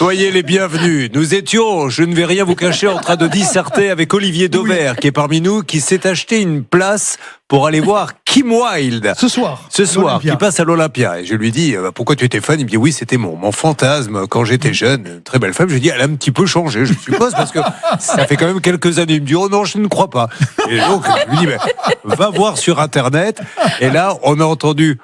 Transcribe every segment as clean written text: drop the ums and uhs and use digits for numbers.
Soyez les bienvenus. Nous étions, je ne vais rien vous cacher, en train de disserter avec Olivier Dauvert, qui est parmi nous, qui s'est acheté une place pour aller voir Kim Wilde. Ce soir, qui passe à l'Olympia. Et je lui dis, pourquoi tu étais fan? Il me dit, oui, c'était mon fantasme quand j'étais jeune. Une très belle femme. Je lui dis, elle a un petit peu changé, je suppose, parce que ça fait quand même quelques années. Il me dit, oh non, je ne crois pas. Et donc, je lui dis, va voir sur Internet. Et là, on a entendu...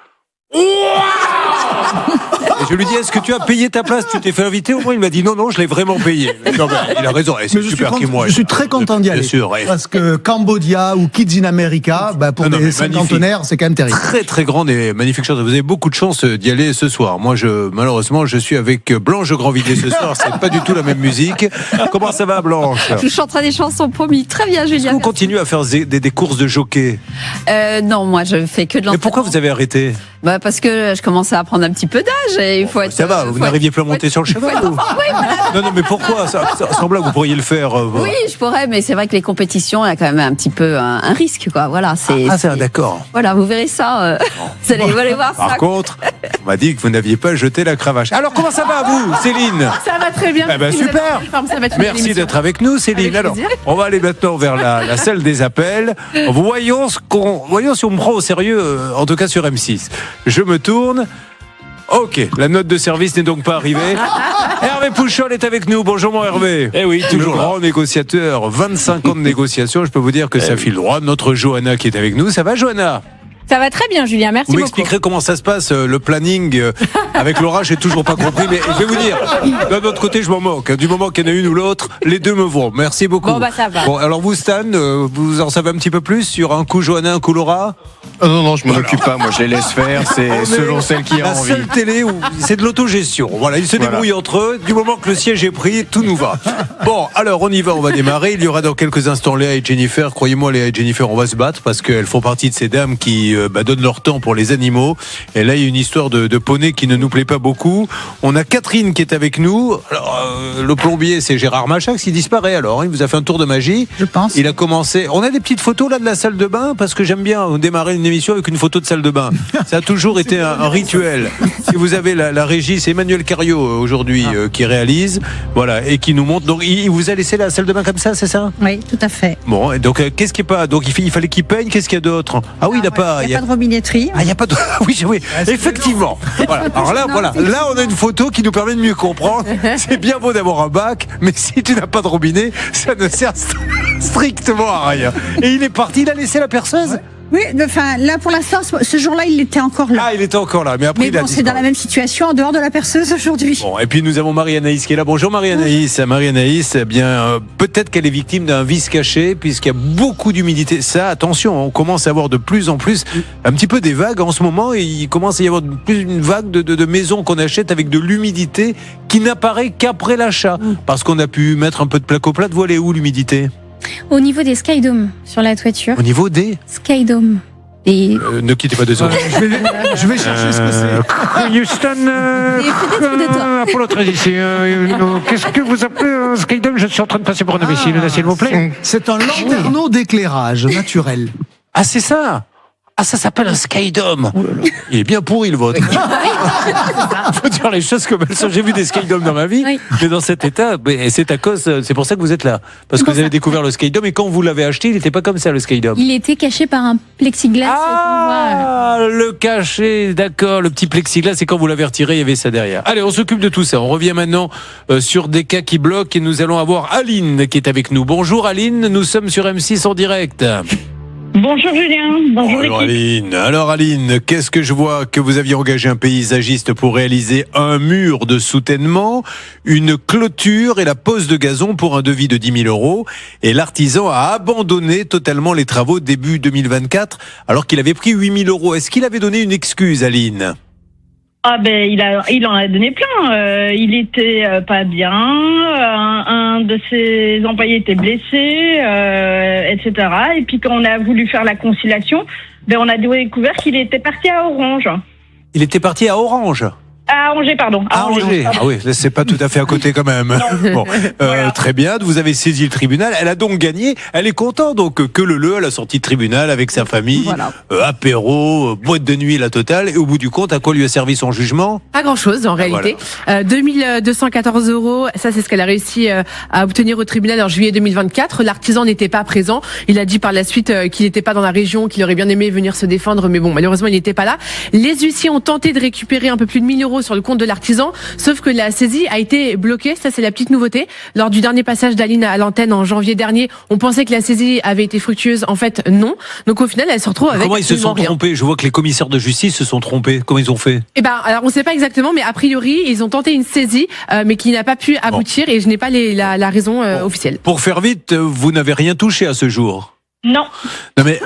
Et je lui dis, est-ce que tu as payé ta place? Tu t'es fait inviter au moins? Il m'a dit, non, je l'ai vraiment payé. Non, il a raison, c'est super Kim Wilde. Je suis très content d'y aller. Bien sûr, parce que Cambodia ou Kids in America, pour des cinquantenaires, c'est quand même terrible. Très très grande et magnifique chose. Vous avez beaucoup de chance d'y aller ce soir. Moi, malheureusement, je suis avec Blanche Grandvilliers ce soir. C'est pas du tout la même musique. Comment ça va, Blanche? Je chanterai des chansons promis. Très bien, Julien. Est-ce qu'on continue à faire des courses de jockey? Non, moi, je fais que de l'entraînement. Mais pourquoi vous avez arrêté? Parce que je commençais à prendre un petit peu d'âge et il faut être... Ça va, vous n'arriviez plus à monter sur le cheval ou... Non, mais pourquoi ça semble que vous pourriez le faire. Oui, je pourrais, mais c'est vrai que les compétitions, il y a quand même un petit peu un risque, quoi. Voilà, d'accord. Voilà, vous verrez ça. Vous allez voir ça. Par contre, on m'a dit que vous n'aviez pas jeté la cravache. Alors, comment ça va, vous, Céline? Ça va très bien. Super. Merci d'être avec nous, Céline. Alors, on va aller maintenant vers la salle des appels. Voyons si on me prend au sérieux, en tout cas sur M6. Je me tourne. Ok, la note de service n'est donc pas arrivée. Hervé Pouchol est avec nous. Bonjour mon Hervé. Eh oui, toujours le grand négociateur, 25 ans de négociation. Je peux vous dire que ça file droit. Notre Johanna qui est avec nous. Ça va, Johanna? Ça va très bien, Julien, merci beaucoup. Vous beaucoup. m'expliquerez comment ça se passe, le planning avec Laura, j'ai toujours pas compris, mais je vais vous dire, d'un autre côté, je m'en moque. Du moment qu'il y en a une ou l'autre, les deux me vont. Merci beaucoup. Bon, ça va. Bon, alors vous, Stan, vous en savez un petit peu plus sur un coup Johanna, un coup Laura? Non, je m'en occupe pas, moi je les laisse faire, c'est selon celle qui a envie. La seule télé où c'est de l'autogestion. Voilà, ils se débrouillent entre eux. Du moment que le siège est pris, tout nous va. Bon, alors on y va, on va démarrer. Il y aura dans quelques instants Léa et Jennifer. Croyez-moi, Léa et Jennifer, on va se battre parce qu'elles font partie de ces dames qui donnent leur temps pour les animaux. Et là, il y a une histoire de poney qui ne nous plaît pas beaucoup. On a Catherine qui est avec nous. Alors, le plombier, c'est Gérard Machax. Il disparaît alors. Il vous a fait un tour de magie. Je pense. Il a commencé. On a des petites photos là de la salle de bain parce que j'aime bien démarrer une émission avec une photo de salle de bain. Ça a toujours été un rituel. Si vous avez la régie, c'est Emmanuel Cario aujourd'hui qui réalise. Voilà, et qui nous montre. Donc, il vous a laissé la salle de bain comme ça, c'est ça? Oui, tout à fait. Bon, et donc, qu'est-ce qui est pas? Donc, il fallait qu'il peigne. Qu'est-ce qu'il y a d'autre? Ah oui, il n'y a pas. Il n'y a pas de robinetterie. Ah, il n'y a pas de. Oui, effectivement. Voilà. Alors là, là, on a une photo qui nous permet de mieux comprendre. C'est bien beau d'avoir un bac, mais si tu n'as pas de robinet, ça ne sert strictement à rien. Et il est parti, il a laissé la perceuse? Oui, enfin, là, pour l'instant, ce jour-là, il était encore là. Ah, il était encore là, mais après, il a c'est dans la même situation en dehors de la perceuse aujourd'hui. Bon, et puis nous avons Marie-Anaïs qui est là. Bonjour Marie-Anaïs. Marie-Anaïs, eh bien, peut-être qu'elle est victime d'un vice caché, puisqu'il y a beaucoup d'humidité. Ça, attention, on commence à avoir de plus en plus, un petit peu des vagues en ce moment, et il commence à y avoir une vague de maisons qu'on achète avec de l'humidité qui n'apparaît qu'après l'achat. Parce qu'on a pu mettre un peu de plaque au plat. Vous allez où l'humidité? Au niveau des Skydome sur la toiture. Au niveau des Skydome. Ne quittez pas 2 heures. Je vais chercher ce que c'est. Houston, Apollo 13 ici. Qu'est-ce que vous appelez un Skydome? Je suis en train de passer pour un imbécile, s'il vous plaît. C'est un lanterneau d'éclairage naturel. Ah, c'est ça? Ah, ça s'appelle un Skydome. Il est bien pourri, le vôtre. Faut dire les choses comme elles sont. J'ai vu des Skydome dans ma vie, mais dans cet état, c'est pour ça que vous êtes là. Parce que vous avez découvert le Skydome, et quand vous l'avez acheté, il n'était pas comme ça, le Skydome. Il était caché par un plexiglas. Le caché, d'accord. Le petit plexiglas, c'est quand vous l'avez retiré, il y avait ça derrière. Allez, on s'occupe de tout ça. On revient maintenant sur des cas qui bloquent, et nous allons avoir Aline qui est avec nous. Bonjour Aline, nous sommes sur M6 en direct. Bonjour Julien, bonjour Aline. Alors Aline, qu'est-ce que je vois? Que vous aviez engagé un paysagiste pour réaliser un mur de soutènement, une clôture et la pose de gazon pour un devis de 10 000 €. Et l'artisan a abandonné totalement les travaux début 2024 alors qu'il avait pris 8 000 €. Est-ce qu'il avait donné une excuse, Aline? Ah ben il en a donné plein. Il était pas bien. Un de ses employés était blessé, etc. Et puis quand on a voulu faire la conciliation, ben on a découvert qu'il était parti à Orange. Il était parti à Orange? À Angers, pardon. À Angers. Ah oui, là, c'est pas tout à fait à côté quand même. Bon, Voilà. très bien. Vous avez saisi le tribunal. Elle a donc gagné. Elle est contente donc que à la sortie de tribunal avec sa famille, Voilà. apéro, boîte de nuit, la totale. Et au bout du compte, à quoi lui a servi son jugement? Pas grand-chose en réalité. 2214 €, ça c'est ce qu'elle a réussi à obtenir au tribunal en juillet 2024. L'artisan n'était pas présent. Il a dit par la suite qu'il n'était pas dans la région, qu'il aurait bien aimé venir se défendre, mais bon, malheureusement il n'était pas là. Les huissiers ont tenté de récupérer un peu plus de 1000 € sur le compte de l'artisan, sauf que la saisie a été bloquée. Ça c'est la petite nouveauté. Lors du dernier passage d'Aline à l'antenne en janvier dernier, on pensait que la saisie avait été fructueuse. En fait, non. Donc au final, elle se retrouve avec Comment ils se sont absolument rien. trompés? Je vois que les commissaires de justice se sont trompés. Comment ils ont fait? Eh ben, alors on ne sait pas exactement, mais a priori, ils ont tenté une saisie, mais qui n'a pas pu aboutir, et je n'ai pas la raison officielle. Pour faire vite, vous n'avez rien touché à ce jour? Non. Non mais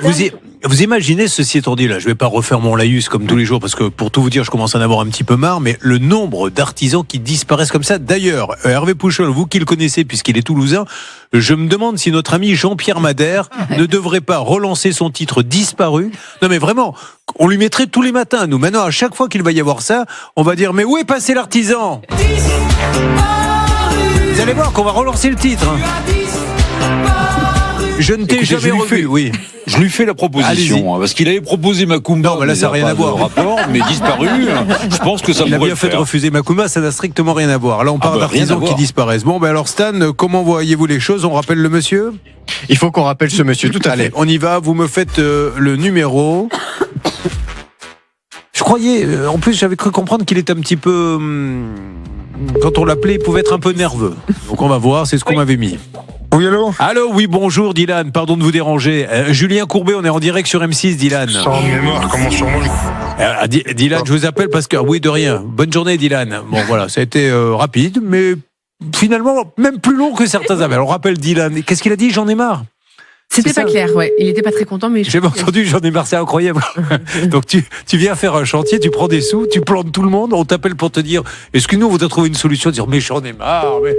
vous imaginez, ceci étant dit, là, je vais pas refaire mon laïus comme tous les jours parce que pour tout vous dire, je commence à en avoir un petit peu marre, mais le nombre d'artisans qui disparaissent comme ça. D'ailleurs, Hervé Pouchol, vous qui le connaissez puisqu'il est toulousain, je me demande si notre ami Jean-Pierre Madère ne devrait pas relancer son titre disparu. Non mais vraiment, on lui mettrait tous les matins, nous. Maintenant, à chaque fois qu'il va y avoir ça, on va dire, mais où est passé l'artisan? Vous allez voir qu'on va relancer le titre. Je ne t'ai Écoutez, jamais revu, oui. Je lui fais la proposition, parce qu'il avait proposé Macumba. Non, mais là, ça n'a rien à voir. Rapport, mais disparu. Je pense que ça Il a pourrait bien le fait de faire. refuser Macumba, ça n'a strictement rien à voir. Là, on parle rien à d'artisans qui voir. disparaissent. Bon, ben alors Stan, comment voyez-vous les choses? On rappelle le monsieur? Il faut qu'on rappelle ce monsieur, tout à Allez, fait. on y va. Vous me faites le numéro. Je croyais, en plus, j'avais cru comprendre qu'il était un petit peu. Quand on l'appelait, il pouvait être un peu nerveux. Donc on va voir, c'est ce qu'on m'avait mis. Oui, allô? Allô, oui, bonjour Dylan, pardon de vous déranger. Julien Courbet, on est en direct sur M6, Dylan. Sans mémoire, comment sur moi? Dylan, je vous appelle parce que... Oui, de rien. Bonne journée, Dylan. Bon, voilà, ça a été rapide, mais finalement, même plus long que certains avaient. Alors, on rappelle Dylan. Qu'est-ce qu'il a dit? J'en ai marre. C'était C'est pas ça. clair, ouais. Il était pas très content, mais J'ai entendu, j'en ai marre, c'est incroyable. Donc tu viens faire un chantier, tu prends des sous, tu plantes tout le monde, on t'appelle pour te dire, est-ce que nous on va trouver une solution, dire mais j'en ai marre, mais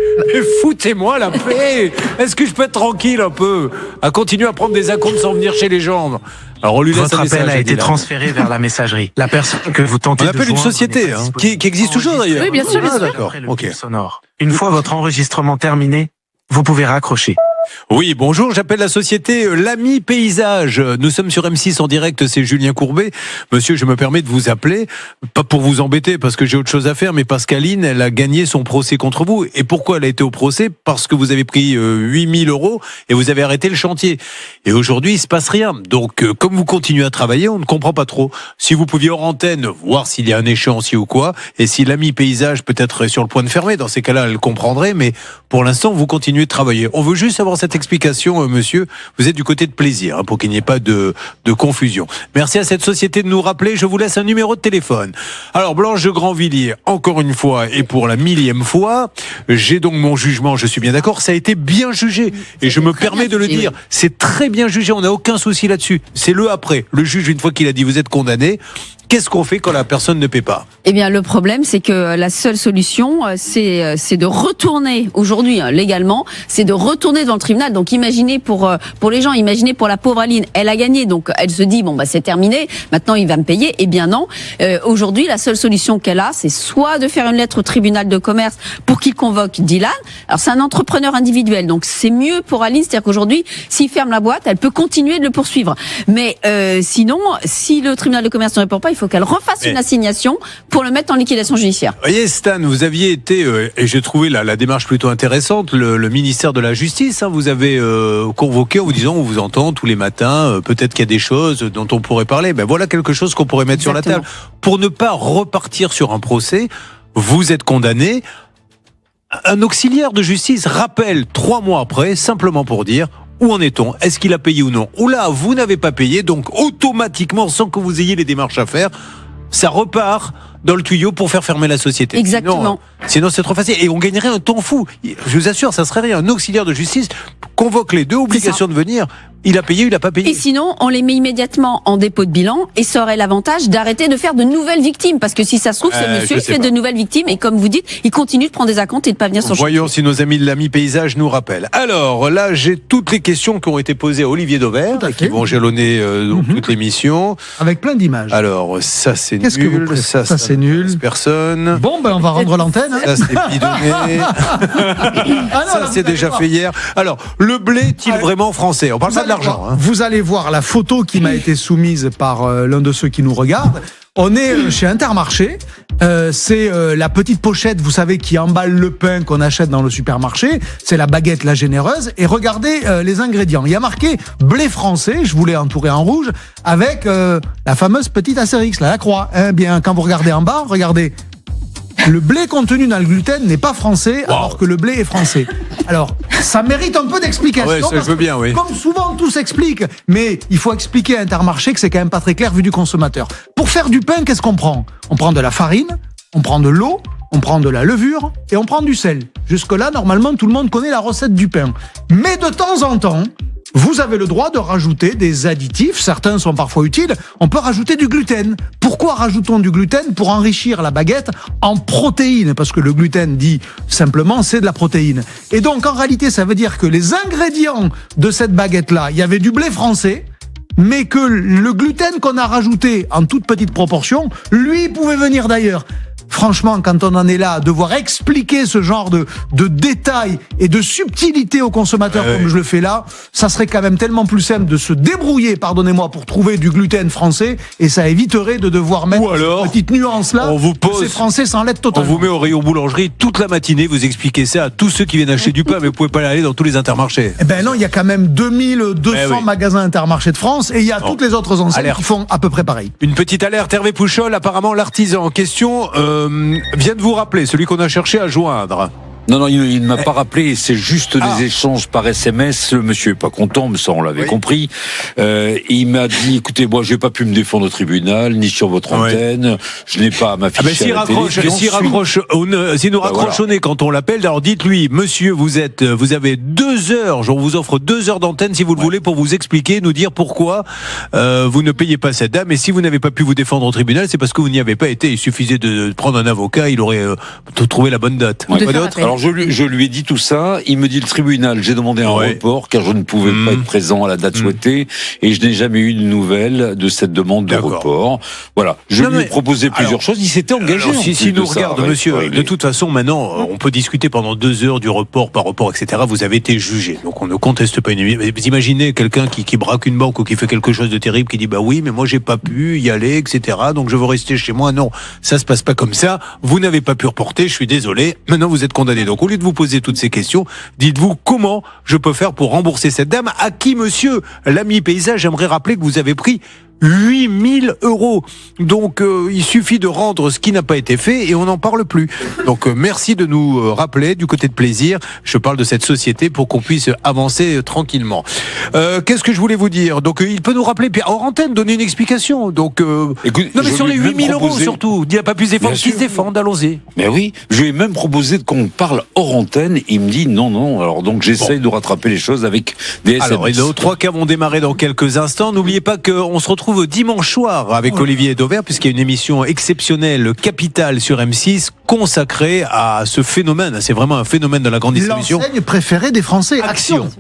foutez-moi la paix, est-ce que je peux être tranquille un peu, à continuer à prendre des acomptes sans venir chez les gens. Alors on lui laisse Votre un message. appel a été Dylan. transféré vers la messagerie. La personne que vous tentez On de appelle une joindre société n'est pas qui existe toujours d'ailleurs. Oui, bien sûr, bien Ah, sûr. d'accord, après le ok. bip sonore. Une fois votre enregistrement terminé, vous pouvez raccrocher. Oui, bonjour, j'appelle la société L'Ami Paysage. Nous sommes sur M6 en direct, c'est Julien Courbet. Monsieur, je me permets de vous appeler, pas pour vous embêter parce que j'ai autre chose à faire, mais parce qu'Aline, elle a gagné son procès contre vous. Et pourquoi elle a été au procès? Parce que vous avez pris 8 000 € et vous avez arrêté le chantier. Et aujourd'hui, il se passe rien. Donc, comme vous continuez à travailler, on ne comprend pas trop. Si vous pouviez hors antenne voir s'il y a un échéancier ou quoi, et si L'Ami Paysage peut-être est sur le point de fermer, dans ces cas-là, elle comprendrait, mais pour l'instant, vous continuez de travailler. On veut juste avoir cette explication, monsieur. Vous êtes du côté de plaisir, pour qu'il n'y ait pas de confusion. Merci à cette société de nous rappeler. Je vous laisse un numéro de téléphone. Alors, Blanche de Grandvilliers, encore une fois, et pour la 1000e fois, j'ai donc mon jugement, je suis bien d'accord, ça a été bien jugé. Et je me permets de le jugé, dire, c'est très bien jugé, on n'a aucun souci là-dessus. C'est le après. Le juge, une fois qu'il a dit vous êtes condamné, qu'est-ce qu'on fait quand la personne ne paie pas? Eh bien, le problème, c'est que la seule solution, c'est de retourner aujourd'hui légalement, c'est de retourner devant le tribunal. Donc, imaginez pour les gens, imaginez pour la pauvre Aline, elle a gagné, donc elle se dit bon bah c'est terminé. Maintenant, il va me payer. Eh bien non. Aujourd'hui, la seule solution qu'elle a, c'est soit de faire une lettre au tribunal de commerce pour qu'il convoque Dylan. Alors, c'est un entrepreneur individuel, donc c'est mieux pour Aline, c'est-à-dire qu'aujourd'hui, s'il ferme la boîte, elle peut continuer de le poursuivre. Mais sinon, si le tribunal de commerce ne répond pas, il faut qu'elle refasse une assignation pour le mettre en liquidation judiciaire. Vous voyez, Stan, vous aviez été, et j'ai trouvé la démarche plutôt intéressante, le ministère de la Justice, vous avez convoqué en vous disant, on vous entend tous les matins, peut-être qu'il y a des choses dont on pourrait parler. Ben voilà quelque chose qu'on pourrait mettre sur la table. Pour ne pas repartir sur un procès, vous êtes condamné. Un auxiliaire de justice rappelle 3 mois après, simplement pour dire, où en est-on? Est-ce qu'il a payé ou non? Ou là, vous n'avez pas payé, donc automatiquement, sans que vous ayez les démarches à faire, ça repart dans le tuyau pour faire fermer la société. Exactement. Sinon c'est trop facile. Et on gagnerait un temps fou. Je vous assure, ça serait rien. Un auxiliaire de justice convoque les deux, obligation de venir. Il a payé, il n'a pas payé. Et sinon, on les met immédiatement en dépôt de bilan et ça aurait l'avantage d'arrêter de faire de nouvelles victimes. Parce que si ça se trouve, ce monsieur fait de nouvelles victimes et comme vous dites, il continue de prendre des acomptes et de ne pas venir sur Voyons si nos amis de l'Ami Paysage nous rappellent. Alors là, j'ai toutes les questions qui ont été posées à Olivier Dauvert et qui vont jalonner toute l'émission. Avec plein d'images. Alors ça c'est Qu'est-ce que vous nul, préférez? ça Ça, c'est C'est nul. Personne. Bon, on va rendre l'antenne. Ça, c'est bidonné. Ça, c'est déjà fait hier. Alors, le blé est-il vraiment français? On parle pas de l'argent. Vous allez voir la photo qui m'a été soumise par l'un de ceux qui nous regardent. On est chez Intermarché. C'est la petite pochette, vous savez, qui emballe le pain qu'on achète dans le supermarché. C'est la baguette, la généreuse. Et regardez les ingrédients. Il y a marqué blé français, je vous l'ai entouré en rouge, avec la fameuse petite Astérix, la croix. Bien, quand vous regardez en bas, regardez. Le blé contenu dans le gluten n'est pas français, alors que le blé est français. Alors, ça mérite un peu d'explication. Ouais, ça, je veux bien, oui. Comme souvent, tout s'explique. Mais il faut expliquer à Intermarché que c'est quand même pas très clair vu du consommateur. Pour faire du pain, qu'est-ce qu'on prend? On prend de la farine, on prend de l'eau, on prend de la levure et on prend du sel. Jusque-là, normalement, tout le monde connaît la recette du pain. Mais de temps en temps, vous avez le droit de rajouter des additifs, certains sont parfois utiles, on peut rajouter du gluten. Pourquoi rajoutons du gluten? Pour enrichir la baguette en protéines, parce que le gluten, dit simplement, c'est de la protéine. Et donc, en réalité, ça veut dire que les ingrédients de cette baguette-là, il y avait du blé français, mais que le gluten qu'on a rajouté en toute petite proportion, lui, pouvait venir d'ailleurs. Franchement, quand on en est là, à devoir expliquer ce genre de détails et de subtilité aux consommateurs comme je le fais là, ça serait quand même tellement plus simple de se débrouiller, pardonnez-moi, pour trouver du gluten français, et ça éviterait de devoir mettre cette petite nuance-là, on vous pose, c'est français sans lettre totale. On vous met au rayon boulangerie toute la matinée, vous expliquez ça à tous ceux qui viennent acheter du pain, mais vous pouvez pas aller dans tous les Intermarchés. Eh ben non, il y a quand même 2200 magasins Intermarchés de France, et il y a toutes les autres enseignes qui font à peu près pareil. Une petite alerte, Hervé Pouchol, apparemment l'artisan en question vient de vous rappeler, celui qu'on a cherché à joindre. Non, il ne m'a pas rappelé, c'est juste des échanges par SMS. Le monsieur est pas content, mais ça on l'avait compris. Il m'a dit, écoutez, moi j'ai pas pu me défendre au tribunal, ni sur votre antenne, je n'ai pas à m'afficher s'il nous raccroche au nez quand on l'appelle, alors dites-lui, monsieur, vous avez 2 heures, je vous offre 2 heures d'antenne si vous le voulez pour vous expliquer, nous dire pourquoi vous ne payez pas cette dame, et si vous n'avez pas pu vous défendre au tribunal, c'est parce que vous n'y avez pas été, il suffisait de prendre un avocat, il aurait trouvé la bonne date. Alors je lui ai dit tout ça, il me dit le tribunal, j'ai demandé un report car je ne pouvais pas être présent à la date souhaitée et je n'ai jamais eu de nouvelles de cette demande de report. Voilà, je lui ai proposé plusieurs choses, il s'était engagé. Alors, si nous regarde, monsieur, de toute façon maintenant, on peut discuter pendant 2 heures du report par report, etc. Vous avez été jugé, donc on ne conteste pas une. Vous imaginez quelqu'un qui braque une banque ou qui fait quelque chose de terrible, qui dit bah oui, mais moi j'ai pas pu y aller, etc. Donc je veux rester chez moi. Non, ça se passe pas comme ça. Vous n'avez pas pu reporter, je suis désolé. Maintenant vous êtes condamné. Donc au lieu de vous poser toutes ces questions, dites-vous comment je peux faire pour rembourser cette dame à qui, monsieur l'ami paysage, j'aimerais rappeler que vous avez pris 8 000 €. Donc il suffit de rendre ce qui n'a pas été fait et on n'en parle plus. Donc merci de nous rappeler du côté de plaisir. Je parle de cette société pour qu'on puisse avancer tranquillement. Qu'est-ce que je voulais vous dire? Donc il peut nous rappeler hors antenne, donner une explication. Donc écoute, non mais sur les 8 000 € surtout, il n'a pas pu se défendre, qu'il se défende, allons-y. Mais oui, je lui ai même proposé qu'on parle hors antenne. Il me dit non. Alors donc j'essaye de rattraper les choses avec des SMS. Alors, et nos 3 cas vont démarrer dans quelques instants. N'oubliez pas qu'on se retrouve dimanche soir avec Olivier Dauvert, puisqu'il y a une émission exceptionnelle, Capital sur M6, consacrée à ce phénomène. C'est vraiment un phénomène de la grande distribution. L'enseigne préférée des Français, Action.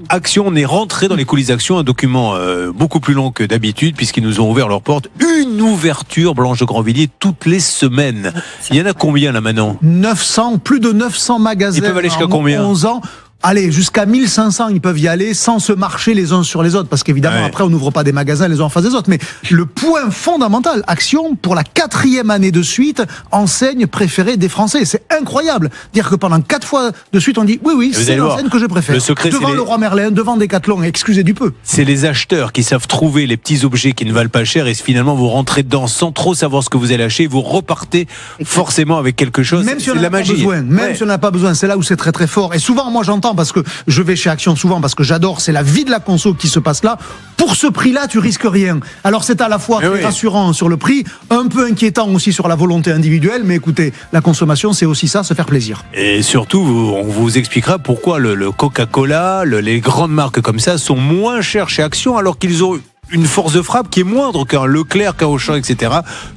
On est rentré dans les coulisses d'Action, un document beaucoup plus long que d'habitude, puisqu'ils nous ont ouvert leurs portes. Une ouverture, Blanche de Grandvilliers, toutes les semaines. Il y en a combien là maintenant? 900, plus de 900 magasins. Ils peuvent aller jusqu'à combien? 11 ans. Allez, jusqu'à 1500, ils peuvent y aller sans se marcher les uns sur les autres, parce qu'évidemment, après, on n'ouvre pas des magasins les uns en face des autres. Mais le point fondamental, Action, pour la 4e année de suite, enseigne préférée des Français. C'est incroyable. Dire que pendant 4 fois de suite, on dit oui, c'est l'enseigne que je préfère. Le secret, devant le Roi Merlin, devant Decathlon, excusez du peu. C'est les acheteurs qui savent trouver les petits objets qui ne valent pas cher, et finalement, vous rentrez dedans sans trop savoir ce que vous allez acheter, vous repartez forcément avec quelque chose. Même si on n'a pas besoin. Même si on n'a pas besoin. C'est là où c'est très très fort. Et souvent, moi, j'entends, parce que je vais chez Action souvent parce que j'adore, c'est la vie de la conso qui se passe là. Pour ce prix-là, tu risques rien. Alors c'est à la fois très rassurant sur le prix, un peu inquiétant aussi sur la volonté individuelle, mais écoutez, la consommation, c'est aussi ça, se faire plaisir. Et surtout, on vous expliquera pourquoi le Coca-Cola, les grandes marques comme ça sont moins chères chez Action alors qu'ils ont une force de frappe qui est moindre qu'un Leclerc, qu'un Auchan, etc.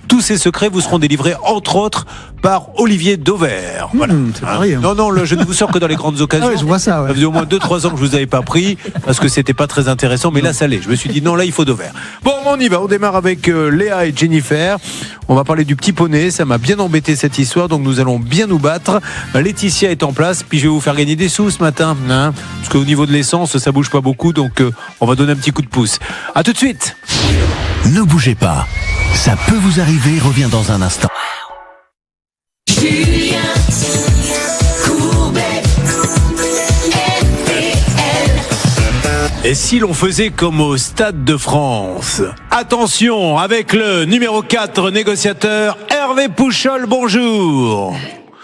Tous ces secrets vous seront délivrés, entre autres, par Olivier Dauvert. Voilà. C'est pareil, hein. Non, je ne vous sors que dans les grandes occasions. Ah ouais, je vois ça, ouais. Ça faisait au moins 2-3 ans que je vous avais pas pris parce que c'était pas très intéressant, mais là ça l'est. Je me suis dit non, là il faut Dauvert. Bon, on y va. On démarre avec Léa et Jennifer. On va parler du petit poney. Ça m'a bien embêté cette histoire, donc nous allons bien nous battre. Laetitia est en place, puis je vais vous faire gagner des sous ce matin, hein, parce qu'au niveau de l'essence, ça bouge pas beaucoup, donc on va donner un petit coup de pouce. À tout de suite. Ne bougez pas. Ça peut vous arriver. Revient dans un instant. Julien Courbet, Et si l'on faisait comme au Stade de France? Attention, avec le numéro 4 négociateur, Hervé Pouchol, bonjour.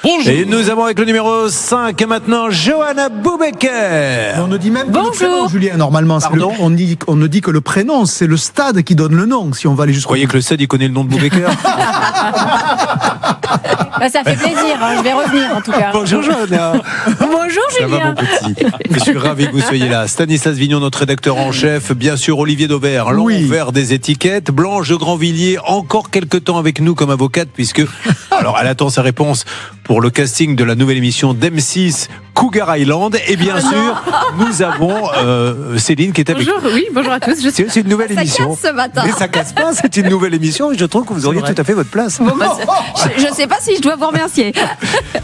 Bonjour. Et nous avons avec le numéro 5 maintenant Johanna Boubecker. On ne dit même pas le prénom, Julien, normalement. On ne dit que le prénom, c'est le stade qui donne le nom, si on va aller jusqu'au... Vous croyez que le stade, il connaît le nom de Boubecker? Ça fait plaisir, hein, je vais revenir en tout cas. Bonjour Johanna. Bonjour Ça va, Julien. mon petit. Je suis ravi que vous soyez là. Stanislas Vignon, notre rédacteur en chef. Bien sûr, Olivier Dauvert, l'envers des étiquettes. Blanche de Grandvilliers, encore quelques temps avec nous comme avocate, puisque... Alors, elle attend sa réponse pour le casting de la nouvelle émission d'M6, Cougar Island. Et bien sûr, nous avons Céline qui est avec nous. Bonjour, oui, bonjour à tous. C'est une nouvelle émission. Ça casse ce matin. Mais ça casse pas, c'est une nouvelle émission et je trouve que vous auriez tout à fait votre place. Bon, je ne sais pas si je dois vous remercier.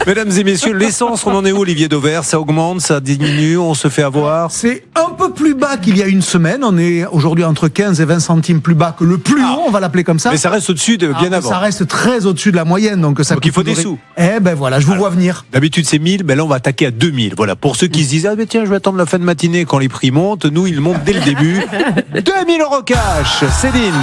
Mesdames et messieurs, l'essence, on en est où, Olivier Dauvert? Ça augmente, ça diminue, on se fait avoir? C'est un peu plus bas qu'il y a une semaine. On est aujourd'hui entre 15 et 20 centimes plus bas que le plus haut, on va l'appeler comme ça. Mais ça reste au-dessus de bien avant. Ça reste très au-dessus de la moyenne. Donc il faut des sous. Eh ben voilà, je vous vois venir. D'habitude c'est 1000, mais là on va attaquer à 2000. Voilà, pour ceux qui se disent, ah mais tiens, je vais attendre la fin de matinée quand les prix montent. Nous, ils montent dès le début. 2000 € cash, Céline.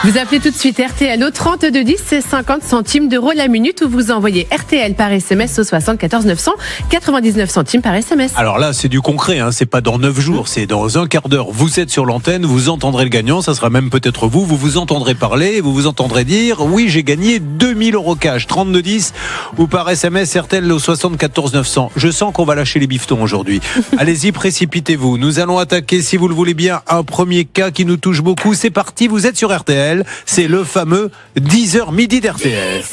Vous appelez tout de suite RTL au 3210, c'est 50 centimes d'euros la minute, ou vous envoyez RTL par SMS au 74 900, 99 centimes par SMS. Alors là, c'est du concret, hein. C'est pas dans 9 jours, c'est dans un quart d'heure. Vous êtes sur l'antenne, vous entendrez le gagnant, ça sera même peut-être vous vous entendrez parler, vous vous entendrez dire, oui, j'ai gagné 2000 € cash, 3210, ou par SMS RTL au 74 900. Je sens qu'on va lâcher les bifetons aujourd'hui. Allez-y, précipitez-vous. Nous allons attaquer, si vous le voulez bien, un premier cas qui nous touche beaucoup. C'est parti, vous êtes sur RTL. C'est le fameux 10h midi d'RTL.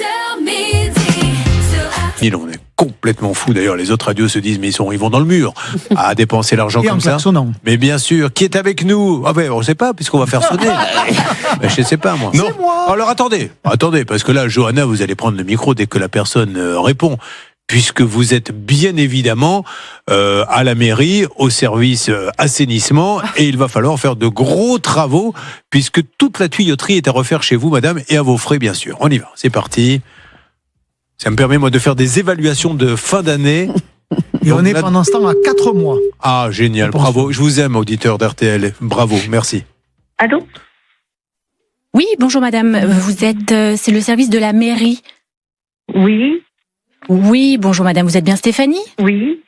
On est complètement fou. D'ailleurs, les autres radios se disent, mais ils vont dans le mur à dépenser l'argent Et comme en ça. klaxonnant. Mais bien sûr, qui est avec nous? Ah ben, on ne sait pas, puisqu'on va faire sonner. Ben, je ne sais pas, moi. Non. C'est moi. Alors attendez, parce que là, Johanna, vous allez prendre le micro dès que la personne répond. Puisque vous êtes bien évidemment à la mairie, au service assainissement, et il va falloir faire de gros travaux, puisque toute la tuyauterie est à refaire chez vous, madame, et à vos frais, bien sûr. On y va, c'est parti. Ça me permet, moi, de faire des évaluations de fin d'année. Et on est pendant ce temps à 4 mois. Ah, génial, bravo. Je vous aime, auditeur d'RTL. Bravo, merci. Allô? Oui, bonjour madame. Vous êtes, c'est le service de la mairie. Oui. Oui, bonjour madame. Vous êtes bien Stéphanie? Oui.